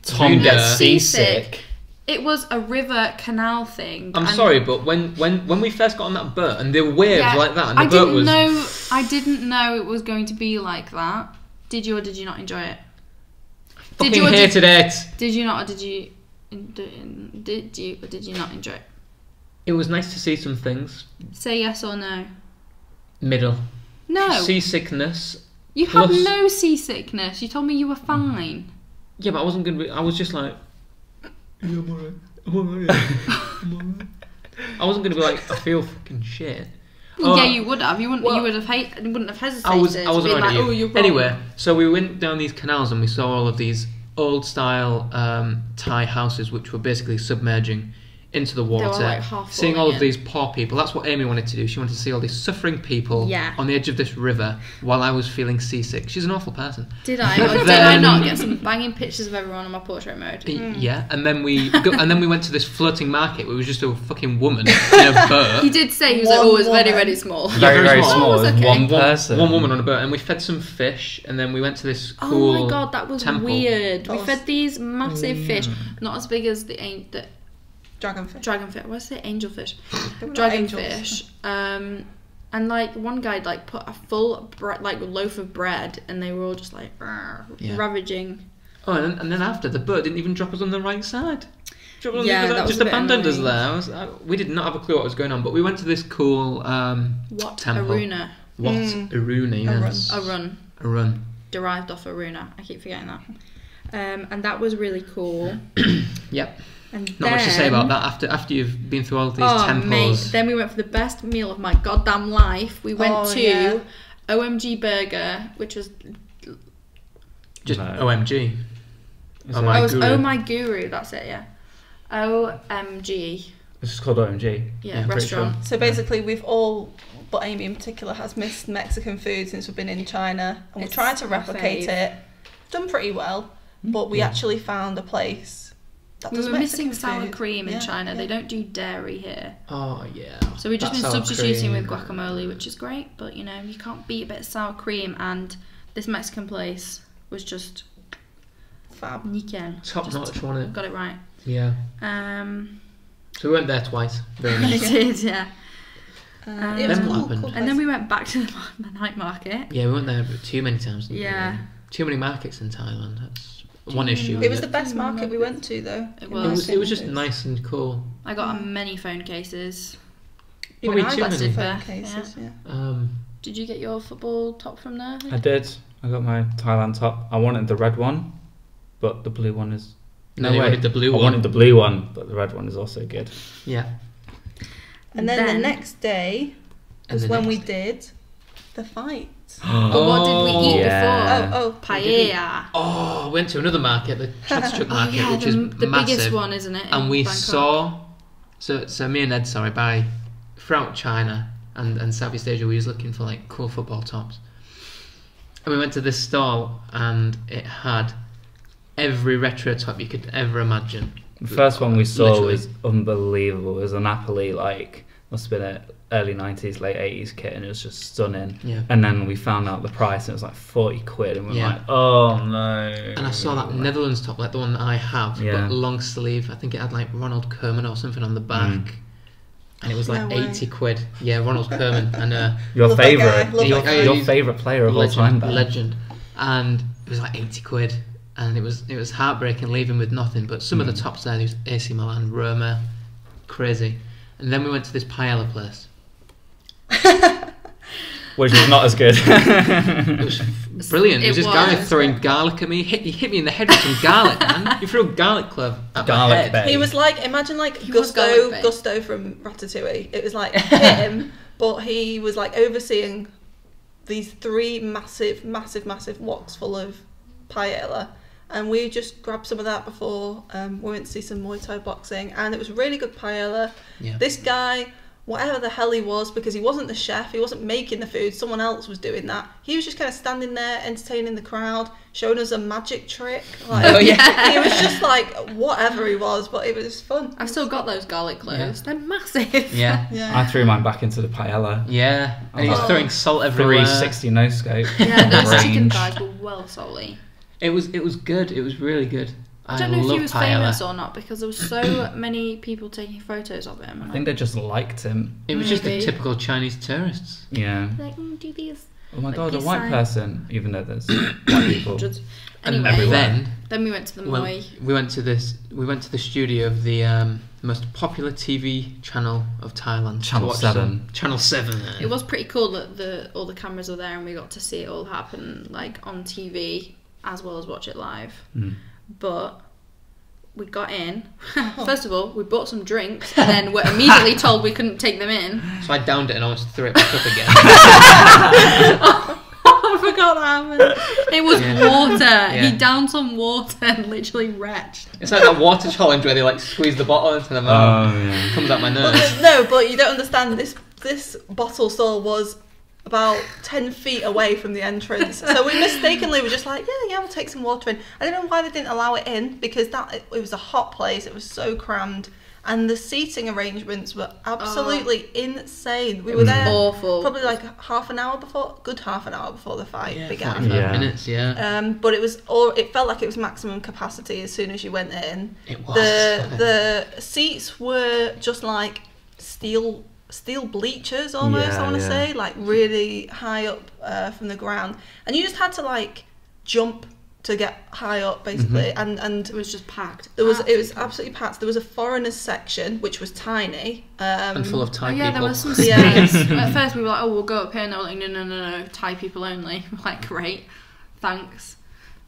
Tom
Runa-
gets seasick.
It was a river canal thing.
I'm sorry, but when we first got on that boat and there were waves like that, and the boat was...
I didn't know it was going to be like that. Did you or did you not enjoy it?
Fucking hated it.
Did you not or did you not enjoy it?
It was nice to see some things.
Say yes or no.
Middle.
No.
Seasickness.
You had no seasickness. You told me you were fine.
Yeah, but I wasn't going to be... I was just like... Yeah, I'm alright. I'm alright. I wasn't going to be like, I feel fucking shit.
Yeah, you would have. You wouldn't have hesitated.
I was already
like, oh, you're wrong.
Anyway, so we went down these canals and we saw all of these old style Thai houses which were basically submerging into the water,
like half
seeing all
falling
of these poor people. That's what Amy wanted to do. She wanted to see all these suffering people on the edge of this river while I was feeling seasick. She's an awful person.
Did I? Or did I not get some banging pictures of everyone on my portrait mode?
Yeah, and then we went to this floating market where it was just a fucking woman in a boat.
He did say he was like, oh, it's very, very small.
Yeah,
very small.
Oh, okay.
One person.
One woman on a boat, and we fed some fish, and then we went to this cool
Oh my god, that was
temple.
weird. We fed these massive fish, not as big as the dragonfish. What's the angelfish? Dragonfish. And like one guy like put a full loaf of bread, and they were all just like ravaging.
Oh, and then after the boat didn't even drop us on the right side.
That was
just abandoned us there. We did not have a clue what was going on, but we went to this cool temple.
Aruna.
Wat Aruna, yes.
Arun. Derived off Aruna. I keep forgetting that. And that was really cool.
Yep.
And
not much to say about that after you've been through all of these temples.
Mate, then we went for the best meal of my goddamn life. We went to OMG Burger, which was
just OMG.
Oh my guru, that's it, yeah. OMG.
It's just called OMG.
Yeah, restaurant.
Sure. So basically, we've all, but Amy in particular, has missed Mexican food since we've been in China, and we're trying to replicate it. Done pretty well, but we actually found a place.
We were missing sour cream in China. They don't do dairy here.
Oh, yeah.
So we've just been substituting with guacamole, which is great. But, you know, you can't beat a bit of sour cream. And this Mexican place was just
fab.
Top notch, wasn't it?
Got it right.
Yeah. So we went there twice. Very nice.
We did, yeah.
It was cool,
and then we went back to the night market.
Yeah, we went there too many times.
Yeah.
Too many markets in Thailand. That's one issue.
It was the best market we went to, though.
It was just nice and cool.
I got many phone cases.
Even I got phone cases,
Did you get your football top from there?
I did. I got my Thailand top. I wanted the red one, but the blue one is...
No, you wanted the blue one.
I wanted the blue one, but the red one is also good.
Yeah.
And then the next day was when we did the fight.
But what did we eat before? Paella.
We went to another market, the Chadstruck market, which is
the
massive.
biggest one, isn't it?
And we
Bangkok.
saw, so me and Ed, throughout China and Southeast Asia, we was looking for like cool football tops. And we went to this stall, and it had every retro top you could ever imagine.
The first one we saw was unbelievable. It was a Napoli, must have been an early 90s, late 80s kit, and it was just stunning.
Yeah.
And then we found out the price, and it was like 40 quid, and we were like, oh no.
And I saw that Netherlands top, like the one that I have, but long sleeve. I think it had like Ronald Koeman or something on the back. And it was like 80 quid. Yeah, Ronald Koeman. And
your favourite player of all time.
Legend. And it was like 80 quid. And it was heartbreaking leaving with nothing. But some of the tops there, there was AC Milan, Roma, crazy. And then we went to this paella place.
Which was not as good.
It was brilliant. It was this guy throwing garlic at me. He hit me in the head with some garlic, man. You threw a garlic clove at my head.
Bay.
He was like, imagine like Gusto from Ratatouille. It was like him, but he was like overseeing these 3 massive woks full of paella. And we just grabbed some of that before we went to see some Muay Thai boxing, and it was really good paella.
Yeah.
This guy, whatever the hell he was, because he wasn't the chef, he wasn't making the food, someone else was doing that. He was just kind of standing there, entertaining the crowd, showing us a magic trick. Like, he was just like whatever he was, but it was fun.
I've still got those garlic cloves. They're massive.
Yeah.
I threw mine back into the paella.
Yeah. And he was throwing salt everywhere.
360 no scope.
Yeah, those chicken thighs were well salty.
It was good. It was really good.
I don't know if he was
Paella.
famous or not because there was so many people taking photos of him.
I think they just liked him.
It was just the
Maybe.
typical Chinese tourists.
Yeah.
like, do these.
Oh my
Like
god, a
peace
white
sign.
person, even though there's white people.
Hundreds.
And
Anyway,
everywhere.
then we went to the Moi.
we went to the studio of the most popular TV channel of Thailand. to
Channel
watch
7.
Channel 7.
It was pretty cool that all the cameras were there and we got to see it all happen like on TV as well as watch it live.
Mm.
But we got in. First of all, we bought some drinks and then were immediately told we couldn't take them in.
So I downed it and almost threw it back up again.
I forgot that happened. It was water.
Yeah.
He downed some water and literally retched.
It's like that water challenge where they like squeeze the bottle into the mouth.
Oh yeah.
It comes out my nose.
No, but you don't understand. This bottle store was about 10 feet away from the entrance. So we mistakenly were just like, yeah, we'll take some water in. I don't know why they didn't allow it in because it was a hot place. It was so crammed. And the seating arrangements were absolutely insane. We were there
Awful.
probably like half an hour before the fight began.
45
Yeah.
minutes, yeah.
But it felt like it was maximum capacity as soon as you went in.
It was.
The seats were just like steel bleachers almost.
Yeah,
I want to
yeah.
say like really high up from the ground, and you just had to like jump to get high up basically. And
It was just packed.
it was absolutely packed. There was a foreigners section which was tiny
And full of Thai
Oh, yeah,
people.
there was some
Yeah.
space. At first we were like, we'll go up here, and they were like, no, Thai people only. We're like, great, thanks.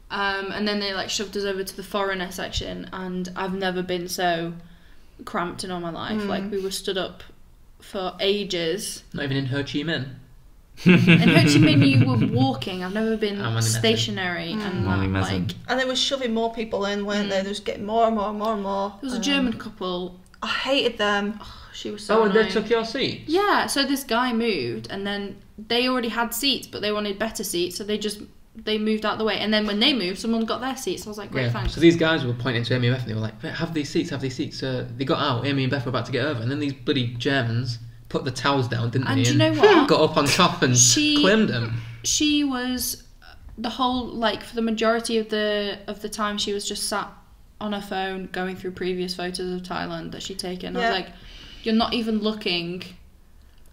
And then they like shoved us over to the foreigner section, and I've never been so cramped in all my life. Like we were stood up for ages.
Not even in Ho Chi Minh.
In Ho Chi Minh you were walking. I've never been
I'm only messing.
stationary and
Only
that,
messing.
like
and they were shoving more people in, weren't they? They was getting more and more and more and more.
there was a German couple.
I hated them.
She was so
Oh, and they
annoying.
took your seat?
Yeah, so this guy moved, and then they already had seats, but they wanted better seats, so they moved out the way. And then when they moved, someone got their seats. So I was like, great,
Yeah.
thanks.
So these guys were pointing to Amy and Beth and they were like, have these seats. They got out, Amy and Beth were about to get over, and then these bloody Germans put the towels down, didn't
And
they?
do you know what?
Got up on top and claimed them.
She was the whole, like, for the majority of the time, she was just sat on her phone going through previous photos of Thailand that she'd taken. I
Yeah.
was like, you're not even looking.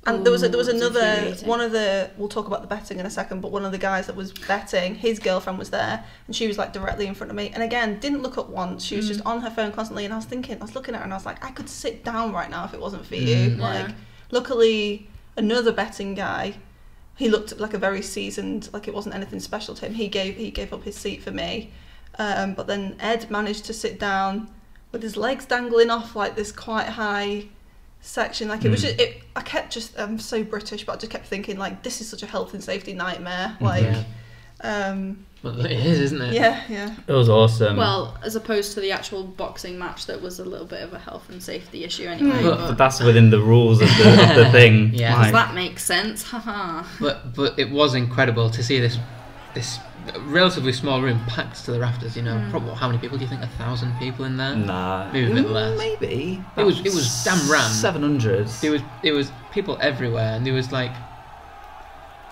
And there was
Ooh, it's
another
infuriating.
we'll talk about the betting in a second, but one of the guys that was betting, his girlfriend was there, and she was like directly in front of me, and again didn't look up once. She was just on her phone constantly, and I was looking at her and I was like, I could sit down right now if it wasn't for you. Like,
Yeah.
luckily another betting guy, he looked like a very seasoned, like it wasn't anything special to him. He gave up his seat for me, but then Ed managed to sit down with his legs dangling off like this quite high section. Like it was just, I'm so British, but I just kept thinking like, this is such a health and safety nightmare. Like,
Well, it is, isn't it?
yeah.
It was awesome.
Well, as opposed to the actual boxing match that was a little bit of a health and safety issue anyway.
but that's within the rules of the thing.
Yeah.
Does
Like,
that make sense? Haha.
But it was incredible to see this relatively small room packed to the rafters. You know, probably how many people do you think? 1,000 people in there?
nah.
Maybe a bit less.
Maybe.
It was damn rammed.
700.
It was people everywhere, and there was like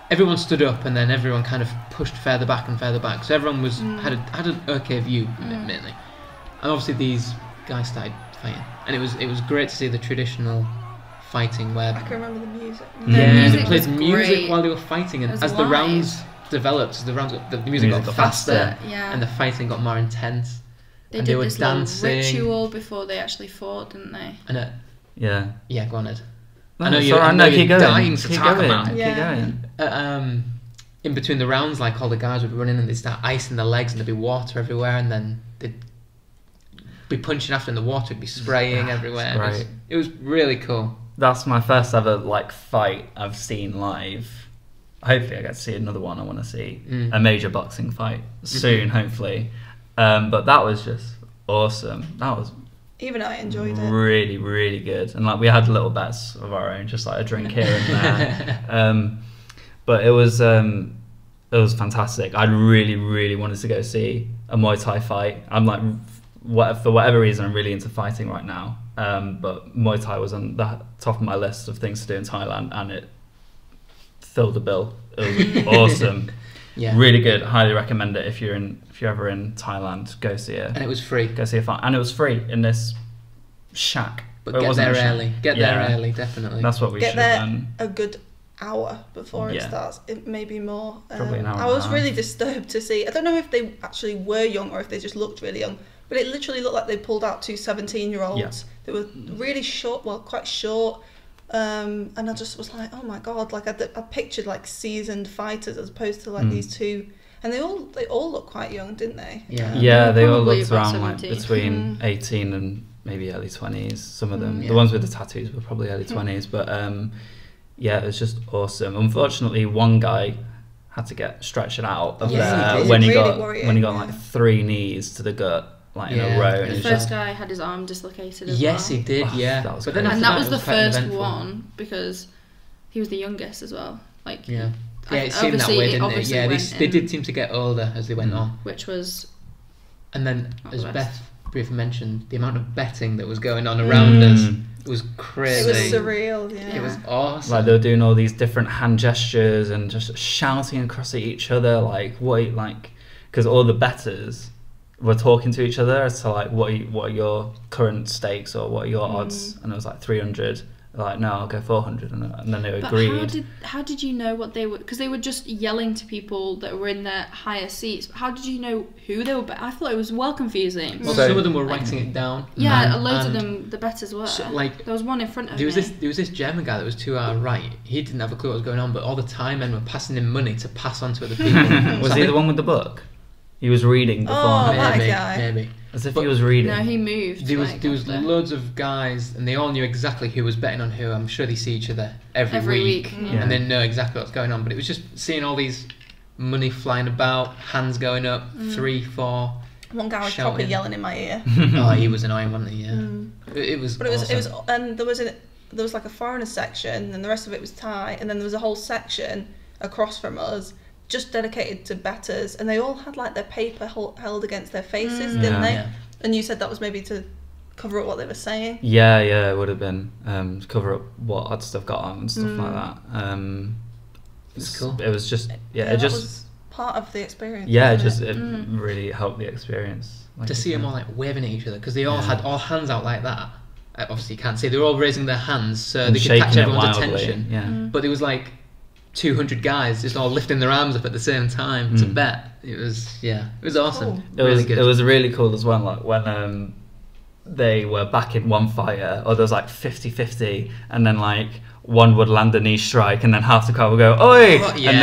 everyone stood up, and then everyone kind of pushed further back and further back. So everyone was had an okay view mainly, and obviously these guys started fighting, and it was great to see the traditional fighting where
I can remember the music.
The
they
music
played
was
music
great.
while they were fighting, and
It was
as the
live.
rounds developed, as the music got faster,
Yeah.
and the fighting got more intense.
They
and
did
they were
this
dancing.
little ritual before they actually fought, didn't they?
And
Yeah.
yeah, go on, Ed.
No,
I know
it's
you're-
alright,
I know
no, keep
you're
going.
dying to
keep
talk
going.
about it.
Keep
Yeah.
going.
In between the rounds, like all the guys would be running and they'd start icing their legs and there'd be water everywhere, and then they'd be punching after and the water would be spraying everywhere.
Great.
It was really cool.
That's my first ever like fight I've seen live. Hopefully I get to see another one. I want to see a major boxing fight soon, hopefully. But that was just awesome. That was
Even I enjoyed it.
really, really good. And like we had little bets of our own, just like a drink here and there. But it was fantastic. I really, really wanted to go see a Muay Thai fight. I'm like, for whatever reason, I'm really into fighting right now. But Muay Thai was on the top of my list of things to do in Thailand, and it filled the bill. It was awesome.
Yeah.
Really good. Highly recommend it if you're ever in Thailand. Go see it.
And it was free.
Go see a fight, and it was free in this shack.
But
It
get
wasn't
there
a shack.
early. Get there early, definitely.
That's what we
Get
should have
there
done.
a good hour before it
Yeah.
starts. It may be more.
Probably an hour
I
and a
was
half.
really disturbed to see. I don't know if they actually were young or if they just looked really young, but it literally looked like they pulled out two 17-year-olds.
Yeah.
They were really short, well, quite short. And I just was like, oh my god! Like I pictured like seasoned fighters as opposed to like these two, and they all look quite young, didn't they?
Yeah.
Yeah, they all
Probably
looked
about
around like
17.
between 18 and maybe early 20s. Some of them,
Yeah.
the ones with the tattoos, were probably early 20s. But yeah, it was just awesome. Unfortunately, one guy had to get stretched out of
Yeah,
there
he did.
when he
Really
got
worrying,
like 3 knees to the gut, like in
Yeah.
a row. And
The
it
The
was
first
just,
guy had his arm dislocated as
Yes,
well.
he did.
Oh,
Yeah.
that was
But then
crazy.
after
And that
that,
was
it
the
quite
first
eventful.
one because he was the youngest as well. Like,
Yeah. Yeah, it seemed that
obviously-
way,
it
didn't it?
obviously
Yeah,
went
they
in-
did seem to get older as they went on.
which was
And then,
Not
as
the best.
Beth briefly mentioned, the amount of betting that was going on around us was crazy.
It was surreal. Yeah.
It was awesome.
like they were doing all these different hand gestures and just shouting across at each other, like because all the betters were talking to each other as to like what are your current stakes or what are your odds, and it was like 300. Like, no, I'll go 400, and then they
But
agreed.
how did you know what they were? Because they were just yelling to people that were in their higher seats. How did you know who they were? I thought it was well confusing.
Well,
So-
some of them were writing it down.
Yeah, loads of
and
them, the betters were.
so, like,
there was one in front of
There was
me.
this German guy that was to our right. He didn't have a clue what was going on, but all the time men were passing him money to pass on to other people.
Was he the one with the book? He was reading before,
Oh, that
Maybe,
guy.
maybe.
as if
but-
he was reading.
No, he moved.
There was
after.
loads of guys, and they all knew exactly who was betting on who. I'm sure they see each other every week,
Yeah.
and they know exactly what's going on. But it was just seeing all these money flying about, hands going up, 3, 4.
One guy was
Shouting.
probably yelling in my ear.
Oh, he was annoying, wasn't he? Yeah. It was.
But it was
awesome.
and there was like a foreigner section, and the rest of it was Thai, and then there was a whole section across from us just dedicated to betters, and they all had like their paper held against their faces, didn't
Yeah.
they?
Yeah.
And you said that was maybe to cover up what they were saying.
Yeah, it would have been to cover up what odd stuff got on and stuff like that.
It's cool.
It was just
that
it just
was part of the experience.
yeah, it
wasn't
just it really helped the experience. Like
To
you
see them
said.
all like waving at each other because they all had all hands out like that. Obviously, you can't see. They were all raising their hands so
And
they could
shaking
catch
it
everyone's
wildly,
attention.
Yeah.
But there was like 200 guys just all lifting their arms up at the same time to bet. It was awesome.
Cool.
It
Really
was
good.
it was really cool as well. Like when they were back in one fighter, or there was like 50-50, and then like one would land a knee strike, and then half the crowd would go oi,
Oh, yeah.
and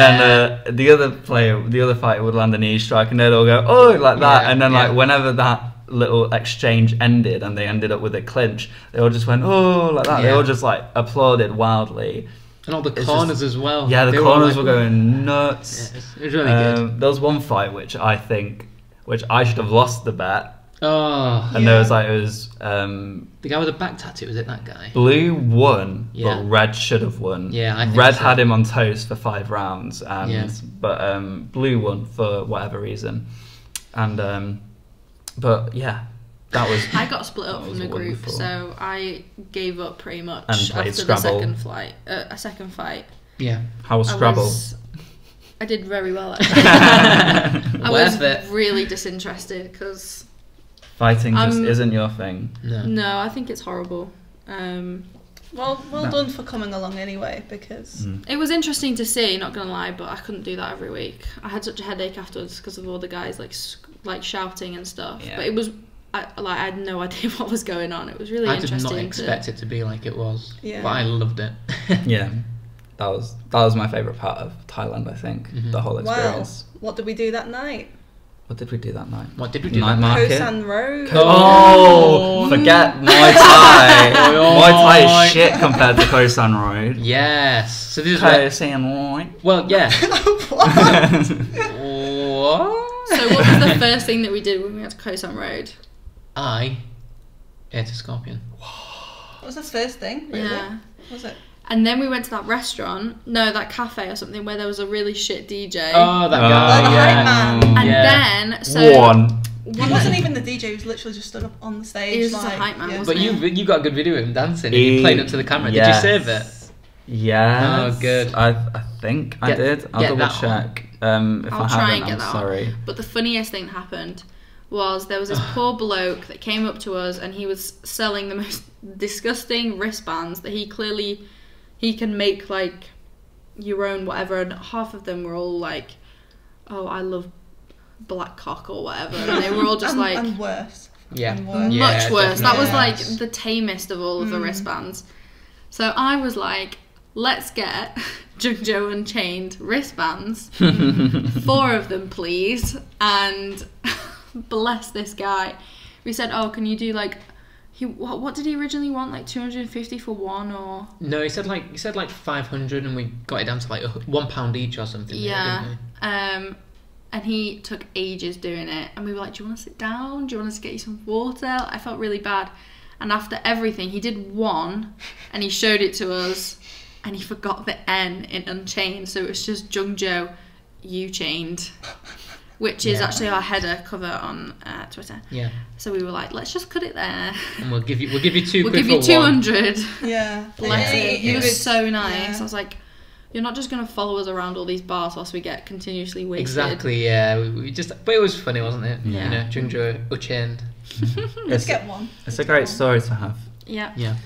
then the other fighter would land a knee strike, and they'd all go oi like that,
Yeah,
and then like
yeah.
whenever that little exchange ended and they ended up with a clinch, they all just went oh like that. They
Yeah.
all just like applauded wildly.
And all the
It's
corners
just-
as well.
Yeah, the
They were all
corners
like-
were going nuts.
Yeah, it was really good.
There was one fight which I should have lost the bet.
Oh,
And there was like it was
the guy with the back tattoo, was it that guy?
blue won,
Yeah.
but red should have won.
Yeah, I think
red
so.
had him on toast for 5 rounds, and
Yeah.
but blue won for whatever reason, and but yeah, that was
I got split up
That
from
was
the group,
wonderful.
so I gave up pretty much
And played
after
Scrabble.
a second fight.
Yeah.
how was Scrabble.
I did very well actually. I was
Worth it.
really disinterested because
Fighting just
I'm-
isn't your thing.
No.
no, I think it's horrible.
Well
No.
done for coming along anyway, because
It was interesting to see, not gonna lie, but I couldn't do that every week. I had such a headache afterwards because of all the guys like shouting and stuff.
Yeah.
But it was I had no idea what was going on. It was really
I did
interesting.
not expect it to be like it was.
Yeah.
But I loved it.
Yeah, that was my favourite part of Thailand. I think the whole
well,
experience.
what did we do that night?
What did we do that night?
What did we do?
Night
that
market.
Koh San Road.
Oh, forget Muay Thai.
Oh.
Muay Thai is shit compared to Koh San Road.
Yes. So this is
Koh
where,
San Road.
well, yeah.
What?
What?
So what was the first thing that we did when we went to Koh San Road?
I ate a scorpion.
What was the first thing? Really?
Yeah.
What was it?
And then we went to that restaurant, that cafe or something, where there was a really shit DJ.
Oh, that
Oh,
guy.
the
yeah.
hype man.
and
yeah.
then so
One.
He wasn't even the DJ. He was literally just stood up on the stage.
He was just a hype man, wasn't
But
he?
you got a good video of him dancing and he played up to the camera.
Yes.
Did you save it?
Yes.
Oh, good.
I think I
Get-
did. I'll
get
double
that
check. If
I'll
I
try
haven't,
and get
I'm
that
sorry.
on. But the funniest thing that happened was there was this poor bloke that came up to us and he was selling the most disgusting wristbands that he can make like your own whatever, and half of them were all like, oh, I love black cock or whatever, and they were all just like
and worse.
Yeah.
And worse.
Yeah,
much worse. That was like
definitely.
the tamest of all of the wristbands. So I was like, let's get Zhengzhou Unchained wristbands, 4 of them please, and bless this guy. We said, oh, can you do like, what did he originally want, like 250 for one, or
No, he said like 500, and we got it down to like £1 each or something.
yeah.
Didn't
And he took ages doing it, and we were like, do you want to sit down? Do you want us to get you some water? I felt really bad. And after everything, he did one, and he showed it to us, and he forgot the N in Unchained, so it was just Zhengzhou Unchained, which is actually our header cover on Twitter.
Yeah.
So we were like, let's just cut it there.
And we'll give you 2
We'll
quid
give you
for one.
200.
Yeah.
Bless him. He was so nice.
yeah.
I was like, you're not just going to follow us around all these bars whilst we get continuously wasted.
Exactly, yeah. We just, but it was funny, wasn't it?
Yeah.
You know, Zhengzhou Unchained.
Let's get one.
It's a great story to have.
Yeah.
Yeah.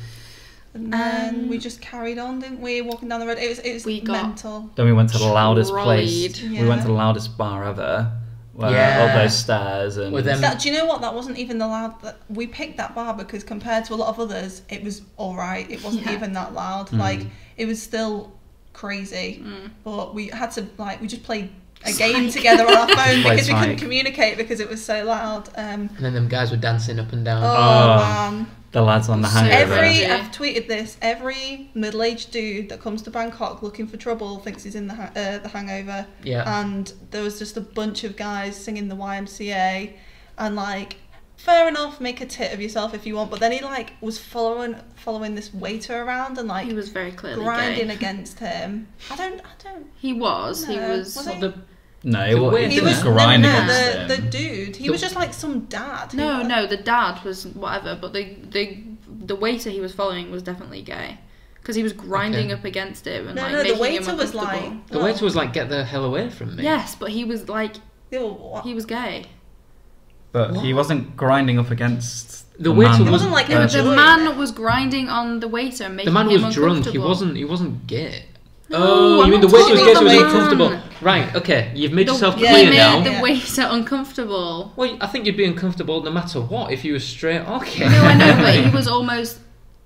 And then we just carried on, didn't we? Walking down the road. It was
We got-
mental.
Then we went to the loudest place.
Trolleyed.
We went
Yeah.
to the loudest bar ever. Where
Yeah.
all those stairs and
With them-
Do you know what? That wasn't even the loud. We picked that bar because compared to a lot of others, it was all right. It wasn't
Yeah.
even that loud. Like it was still crazy, but we had to we just played a game together on our phone
Play
because we couldn't
Psych.
communicate because it was so loud.
And then them guys were dancing up and down.
Oh man.
the lads on the
So
hangover.
I've tweeted this. Every middle-aged dude that comes to Bangkok looking for trouble thinks he's in the hangover.
Yeah.
And there was just a bunch of guys singing the YMCA, and like, fair enough, make a tit of yourself if you want. But then he like was following this waiter around and like
He was very clearly
grinding
gay.
against him. I don't.
He was. He
No.
was.
Was
What
he?
the,
No,
The
he, wa-
weird
he
thing
was
is-
grinding
no,
against
the
him.
dude. He was just like some dad.
No, the dad was whatever, but the waiter he was following was definitely gay, because he was grinding
Okay.
up against him and
No,
like
no, the
making him
waiter was
uncomfortable.
like.
the waiter was like, get the hell away from me.
Yes, but he was like
Ew,
he was gay.
But he wasn't grinding up against
The waiter
man.
He wasn't like
No, the
enjoying
man
it.
was grinding on the waiter and making
The man
him
was drunk. He
uncomfortable.
wasn't gay.
No,
Oh,
I'm
you mean
not
the waiter was
talking
gay, so
about
he
the
was
man.
uncomfortable? Right. Okay. You've made yourself
He
Yeah,
clear
made
now.
the waiter uncomfortable.
Well, I think you'd be uncomfortable no matter what if you were straight. Okay.
No, I know, but he was almost.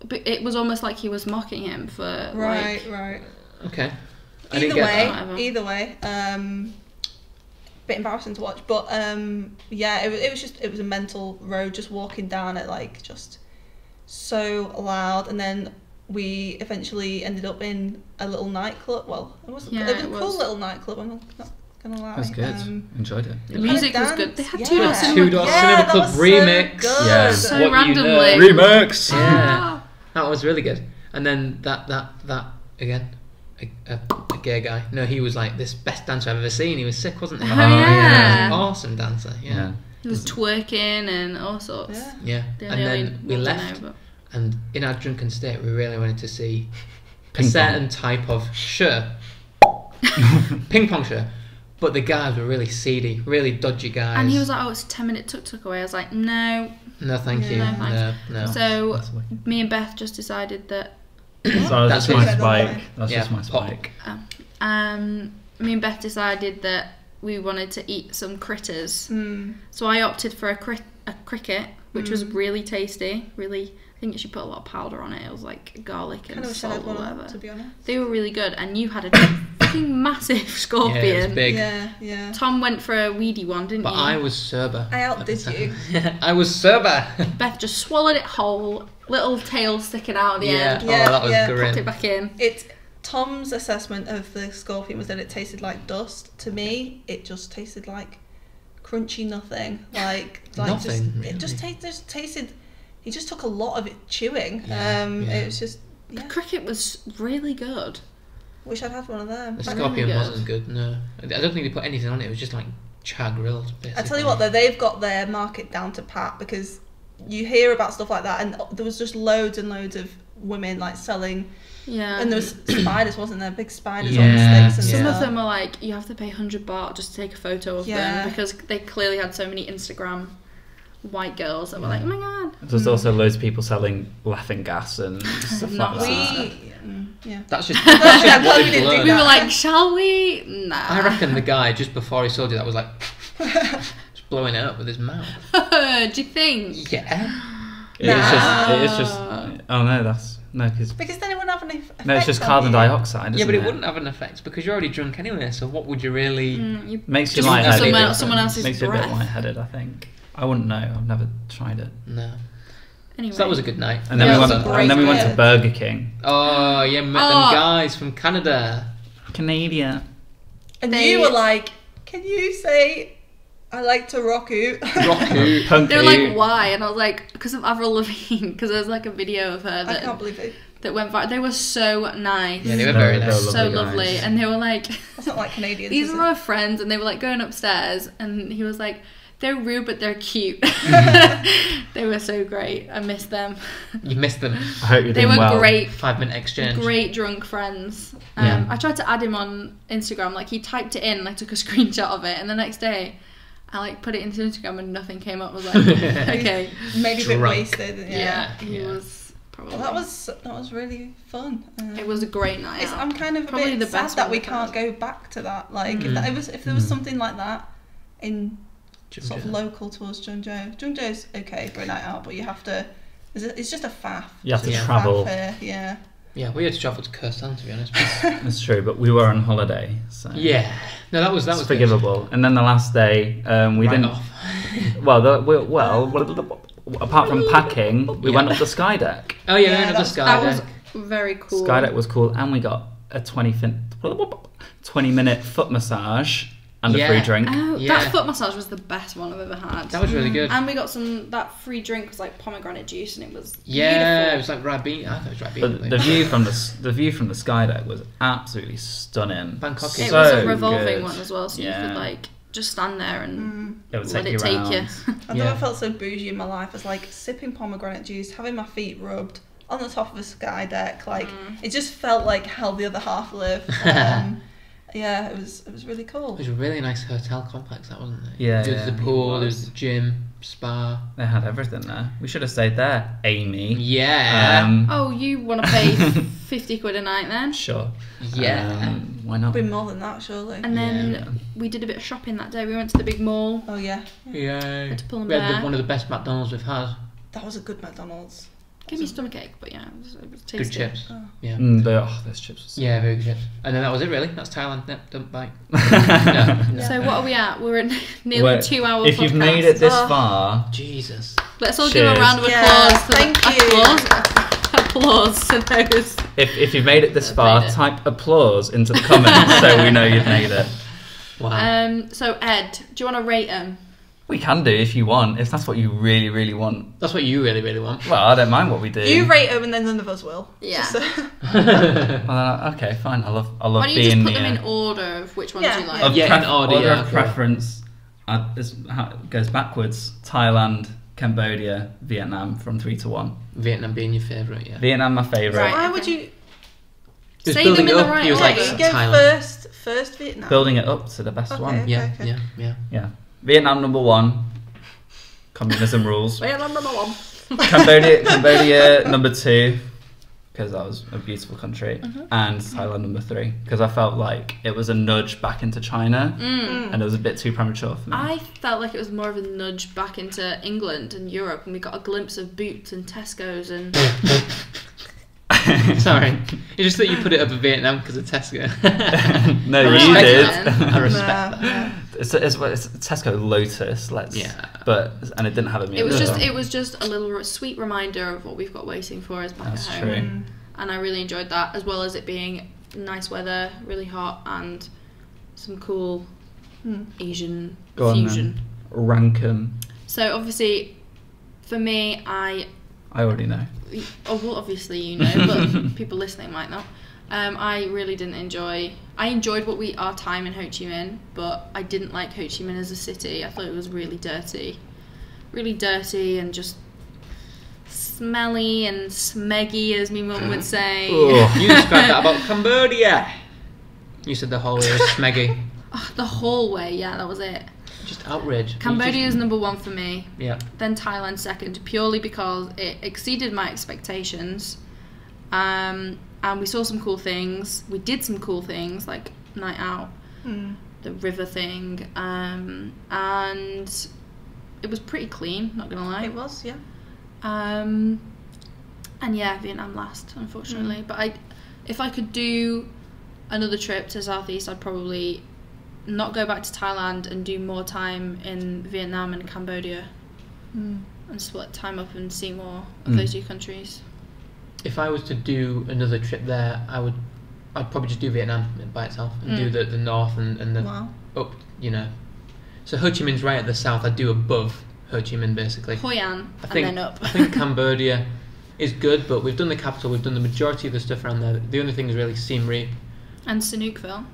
But it was almost like he was mocking him for
Right,
like.
right.
Okay. I didn't get that.
Either way, bit embarrassing to watch, but yeah, it was a mental road just walking down it, like just so loud, and then we eventually ended up in a little nightclub. Well, it was
Yeah,
a
it
cool
was.
little nightclub. I'm not gonna lie.
That's good. Enjoyed it.
The music was good. They had Two Door
Yeah.
Cinema
Two Door
Club.
Cinema
that
Club
was so
remix.
good.
Yeah.
So
What you
randomly.
know.
Remix.
Yeah. That was really good. And then that again, a gay guy. No, he was like this best dancer I've ever seen. He was sick, wasn't he?
Oh, yeah.
Awesome dancer. Yeah.
He was twerking and all sorts.
Yeah.
Yeah.
The
And
only
then we
ones I
left,
know, but-
and in our drunken state, we really wanted to see a
Ping pong.
certain type of shirt, ping pong shirt. But the guys were really seedy, really dodgy guys.
And he was like, "Oh, it's a 10-minute tuk-tuk away." I was like, "No."
"No, thank you.
No, thanks."
No.
So
That's why.
me and Beth just decided that.
So
That's
that's
it.
my
Said
spike.
otherwise.
That's
Yeah,
just my
pop.
spike.
Me and Beth decided that we wanted to eat some critters.
Mm.
So I opted for a cricket, which was really tasty. Really, I think she put a lot of powder on it. It was like garlic and
Kind of wish I
salt
had
or
one,
whatever.
to be honest.
They were really good, and you had a fucking massive scorpion.
Yeah, it was big.
Yeah.
Tom went for a weedy one, didn't
But
you?
I was sober.
I outdid you.
I was sober.
Beth just swallowed it whole, little tail sticking out at the
Yeah.
end.
Yeah,
Oh, that was
yeah.
Popped
great.
it back in.
Tom's assessment of the scorpion was that it tasted like dust. To me, it just tasted like crunchy nothing. Like
Nothing,
It just tasted. He just took a lot of it chewing.
Yeah, yeah.
It was just.
The
Yeah.
cricket was really good.
Wish I'd had one of them.
The
Really
scorpion
good.
wasn't good. No, I don't think they put anything on it. It was just like char grilled. Basically.
I tell you what, though, they've got their market down to pat, because you hear about stuff like that, and there was just loads and loads of women like selling,
Yeah.
and there was spiders, wasn't there? Big spiders
Yeah,
on sticks and
Some
stuff.
of them are like, you have to pay 100 baht just to take a photo of
Yeah.
them because they clearly had so many Instagram white girls that were like, oh my god.
There's also loads of people selling laughing gas and stuff like
Not
that.
Yeah.
That's just.
I'm glad we
what
didn't do
learned.
We were like, shall we? Nah.
I reckon the guy just before he sold you that was like just blowing it up with his mouth.
Do you think?
Yeah.
It is just. Oh no, that's no, because
Because then it wouldn't have any effect.
no, it's just
on
carbon
you.
dioxide.
Yeah, but it
isn't
wouldn't have an effect because you're already drunk anyway. So what would you really?
You
Makes you
just
lightheaded.
someone else's
Makes you a bit
breath.
lightheaded, I think. I wouldn't know. I've never tried it.
No.
Anyway.
So that was a good night.
And then
Yeah,
we
it was
went.
a great
And then we went to
night.
Burger King.
Oh yeah, met
Oh.
them guys from Canada.
Canada.
And
They-
you were like, can you say, I like to rock you?
Roku.
Punk
They were
you.
like, why? And I was like, because of Avril Lavigne. Because there was like a video of her
I can't
that,
believe it.
that went viral. They were so nice.
Yeah, they were very
They were
nice.
so
lovely
lovely.
guys.
And they were like,
That's not like Canadians.
these
is
are
it?
our friends. And they were like going upstairs. And he was like, they're rude, but they're cute. They were so great. I miss them.
You missed them.
I hope you're
They
doing
were
well.
great.
5-minute exchange.
Great drunk friends.
Yeah.
I tried to add him on Instagram. Like he typed it in, and I took a screenshot of it, and the next day, I like put it into Instagram, and nothing came up. I was like, okay,
Maybe a bit
Drunk.
wasted. Yeah.
yeah, he
Yeah.
was probably.
Well, that was really fun.
It was a great night.
It's,
out.
I'm kind of a
Probably
bit
the
sad
best
that
one
we
we've
can't
had.
go back to that. Like
Mm.
if there was something like that in sort of
Zhengzhou.
local towards Zhengzhou. Zhengzhou's okay for a night out, but you have to. It's just a faff.
You have to
It's just a
travel.
faff here, yeah.
Yeah, we had to travel to Kyrgyzstan to be honest.
That's true, but we were on holiday, so
Yeah. No, that was
it's
good.
forgivable. And then the last day, we
Right
didn't.
off.
Apart from packing, we
Yeah.
went up the sky deck.
Oh yeah,
Yeah,
we went up the
that
sky
that was
deck.
very cool.
Sky deck was cool, and we got a 20-minute foot massage and a
Yeah.
free drink.
Oh,
Yeah.
that foot massage was the best one I've ever had.
That was really good.
And we got that free drink was like pomegranate juice, and it was
Yeah, it was
beautiful.
like Rabin. I thought it was Rabin.
But the view from the sky deck was absolutely stunning.
Bangkok
It
is
was a
So
revolving
good.
one as well, so you
Yeah.
could like just stand there and
It would
let
take
it
you
take
around.
you.
I've
Yeah.
never felt so bougie in my life as like sipping pomegranate juice, having my feet rubbed on the top of a sky deck. Like it just felt like how the other half live. Yeah, it was really cool.
It was a really nice hotel complex, that wasn't it?
Yeah,
There was the
it
pool, there
was.
was the gym, spa.
They had everything there. We should have stayed there, Amy.
Yeah.
Oh, you want to pay 50 quid a night then?
Sure.
Yeah.
Why not?
It'll be more than that, surely.
And then
Yeah.
we did a bit of shopping that day. We went to the big mall.
Oh yeah,
Yeah.
Had to pull 'em
We had
there.
one of the best McDonald's we've had.
that was a good McDonald's.
Gave me stomachache, but yeah, it was tasty.
Good chips.
Oh.
Yeah.
Those chips.
Yeah, very good chips. And then that was it really. That's Thailand. Yep, don't bite. No.
So what are we at? We're at nearly
Well,
2 hour
If
podcast.
you've made it this
Oh.
far,
Jesus.
Let's all give a
Cheers.
round of
Yeah,
applause.
thank you.
Applause to those.
if you've made it this
I've
far,
made it.
type applause into the comments so we know you've made it.
Wow.
So Ed, do you want to rate them?
We can do if you want, if that's what you really, really want.
That's what you really, really want.
Well, I don't mind what we do.
You rate them, and then none of us will.
Yeah.
Just,
Okay, fine. I love
Why don't you
being
just put them
the.
in order of which ones
Yeah.
you like?
Of
Yeah, in order,
order
yeah,
of
okay.
preference is how it goes backwards. Thailand, Cambodia, Vietnam from 3 to 1.
Vietnam being your favourite, yeah.
Vietnam my favourite.
Right.
why
okay.
would you?
He was
Say
building
them
it
in the
up.
right
He was
order.
like,
You go
Thailand.
first Vietnam.
Building it up to the best
Okay.
one.
Yeah,
Okay.
yeah.
Vietnam number 1. Communism rules.
Wait, number one.
Cambodia number 2 because that was a beautiful country,
Mm-hmm.
and Thailand number 3 because I felt like it was a nudge back into China and it was a bit too premature for me.
I felt like it was more of a nudge back into England and Europe, and we got a glimpse of Boots and Tesco's and
Sorry. It's just that you put it up at Vietnam because of Tesco.
No,
I
you
respect
did.
that.
I respect
No,
that.
no.
It's Tesco Lotus.
Yeah.
And it didn't have a meal.
it was just a little sweet reminder of what we've got waiting for us back
That's
at
true.
home. And I really enjoyed that, as well as it being nice weather, really hot, and some cool Asian
Go on,
fusion.
Rank 'em.
So obviously, for me, I
already know.
well, obviously you know, but people listening might not. I really didn't enjoy. I enjoyed our time in Ho Chi Minh, but I didn't like Ho Chi Minh as a city. I thought it was really dirty, and just smelly and smeggy, as my mum would say.
Ugh.
You described that about Cambodia. You said the hallway was smeggy.
Oh, the hallway, yeah, that was it.
Just outrage.
Cambodia is number one for me.
Yeah.
Then Thailand second, purely because it exceeded my expectations. And we saw some cool things. We did some cool things, like night out, the river thing, and it was pretty clean, not gonna lie.
It was, yeah.
And yeah, Vietnam last, unfortunately. But if I could do another trip to Southeast, I'd probably not go back to Thailand and do more time in Vietnam and Cambodia, and split time up and see more of those two countries.
If I was to do another trip there, I'd probably just do Vietnam by itself and do the north and the up, you know. So Ho Chi Minh's right at the south. I'd do above Ho Chi Minh basically.
Hoi An and then up.
I think Cambodia is good, but we've done the capital. We've done the majority of the stuff around there. The only thing is really Siem Reap.
And Sanookville.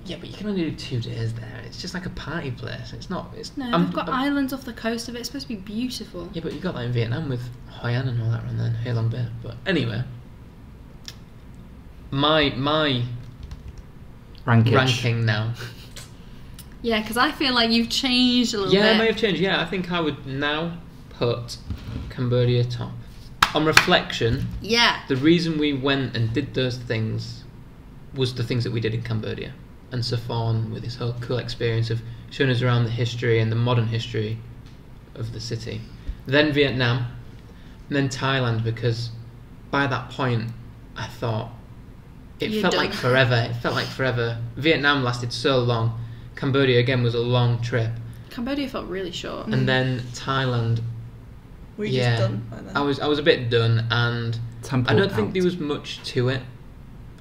Yeah, but you can only do 2 days there. It's just like a party place. It's not. It's
No, we've got islands off the coast of it. It's supposed to be beautiful.
Yeah, but you got that in Vietnam with Hoi An and all that around there, Halong Bay. But anyway, my ranking now.
Yeah, because I feel like you've changed a little bit.
Yeah, it may have changed. Yeah, I think I would now put Cambodia top. On reflection, the reason we went and did those things was the things that we did in Cambodia. And Saffron, with his whole cool experience of showing us around the history and the modern history of the city. Then Vietnam, and then Thailand, because by that point I thought it felt like forever. It felt like forever. Vietnam lasted so long. Cambodia again was a long trip.
Cambodia felt really short.
And then Thailand.
Were you just done by then?
I was a bit done, and I don't think there was much to it.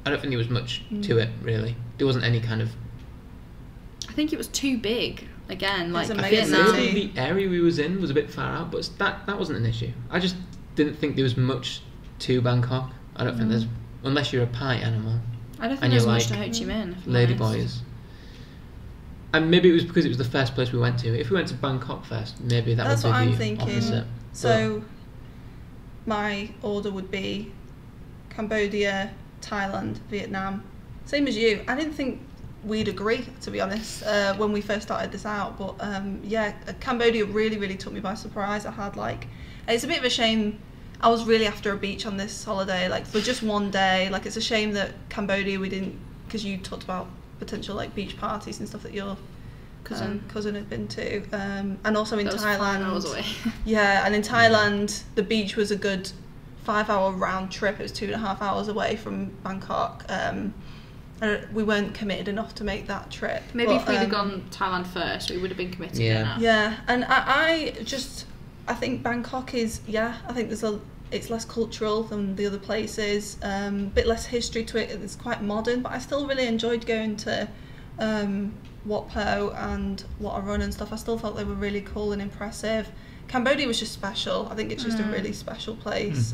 To it, really. There wasn't any kind of...
I think it was too big, again. Like
Vietnam. The area we was in was a bit far out, but that wasn't an issue. I just didn't think there was much to Bangkok. I don't think there's... Unless you're a party animal.
I don't think there's much to Ho Chi Minh.
Ladyboys. And maybe it was because it was the first place we went to. If we went to Bangkok first, maybe
that's
would be
what
the
I'm thinking.
Opposite.
So, my order would be Cambodia, Thailand, Vietnam. Same as you. I didn't think we'd agree, to be honest, when we first started this out. But yeah, Cambodia really, really took me by surprise. I had it's a bit of a shame. I was really after a beach on this holiday, like for just one day. Like it's a shame that Cambodia we didn't, because you talked about potential like beach parties and stuff that your cousin had been to, and also in Thailand. 5 hours away. Yeah, and in Thailand the beach was a good 5-hour round trip. It was 2.5 hours away from Bangkok. We weren't committed enough to make that trip.
Maybe if we'd have gone Thailand first, we would have been committed enough.
Yeah, and I think Bangkok is, I think it's less cultural than the other places, bit less history to it. It's quite modern, but I still really enjoyed going to Wat Po and Wat Arun and stuff. I still thought they were really cool and impressive. Cambodia was just special. I think it's just a really special place.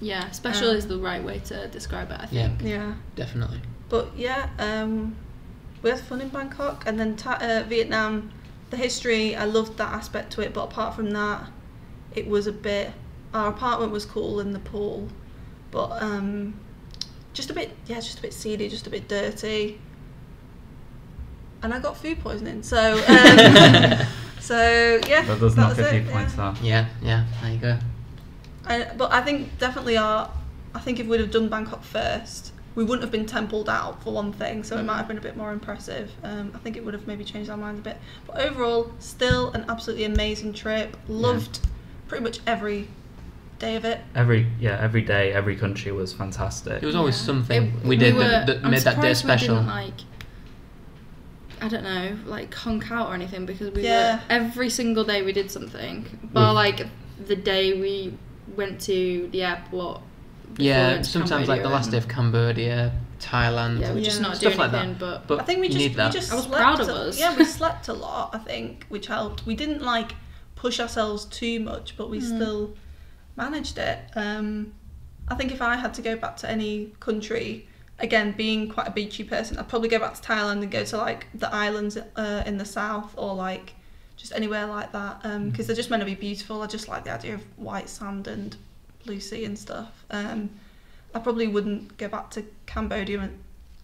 Yeah, special is the right way to describe it, I think.
Yeah,
definitely. But
yeah, we had fun in Bangkok, and then Vietnam. The history, I loved that aspect to it, but apart from that, it was a bit... Our apartment was cool in the pool, but just a bit seedy, just a bit dirty. And I got food poisoning, so... so, yeah,
that does knock a few points off.
Yeah, there you go.
But I think definitely I think if we'd have done Bangkok first, we wouldn't have been templed out for one thing, so it might have been a bit more impressive. I think it would have maybe changed our minds a bit. But overall, still an absolutely amazing trip. Loved pretty much every day of it.
Every day, every country was fantastic.
There was always something we did that made that day special.
We didn't, I don't know, conk out or anything, because we were every single day we did something. But the day we went to the airport.
Yeah, sometimes the last day of Cambodia, Thailand.
Yeah, we're just not
stuff
doing
like
anything,
that.
But
I think I
was proud of us.
Yeah, we slept a lot, I think, which helped. We didn't push ourselves too much, but we still managed it. I think if I had to go back to any country, again, being quite a beachy person, I'd probably go back to Thailand and go to the islands in the south, or just anywhere like that, because they're just meant to be beautiful. I just like the idea of white sand and blue sea and stuff. I probably wouldn't go back to Cambodia,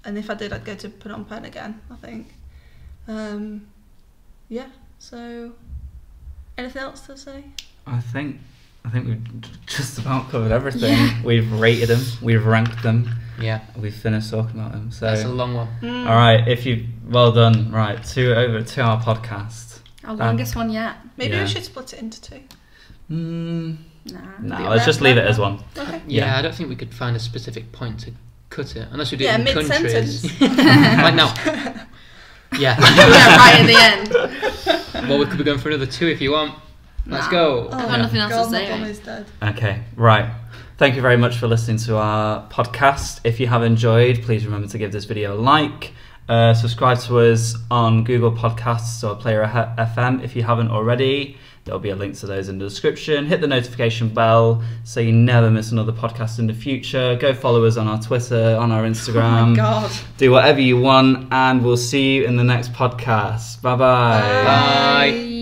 and if I did, I'd go to Phnom Penh again, I think. Yeah, so anything else to say?
I think we've just about covered everything. Yeah. We've rated them, we've ranked them.
Yeah,
we've finished talking about them. So
that's a long one.
All right, well done. Right, 2-hour podcast.
Our longest one yet.
Maybe we should split it into 2.
No, let's just leave it as one.
Okay.
Yeah, I don't think we could find a specific point to cut it unless we do it in
mid-sentence.
countries. Like now. Yeah.
Yeah, right at the end.
Well, we could be going for another 2 if you want. Let's go.
I've got nothing else to say.
My mum is dead.
Okay, right. Thank you very much for listening to our podcast. If you have enjoyed, please remember to give this video a like. Subscribe to us on Google Podcasts or Player FM if you haven't already. There'll be a link to those in the description. Hit the notification bell so you never miss another podcast in the future. Go follow us on our Twitter, on our Instagram.
Oh my God.
Do whatever you want, and we'll see you in the next podcast. Bye-bye.
Bye.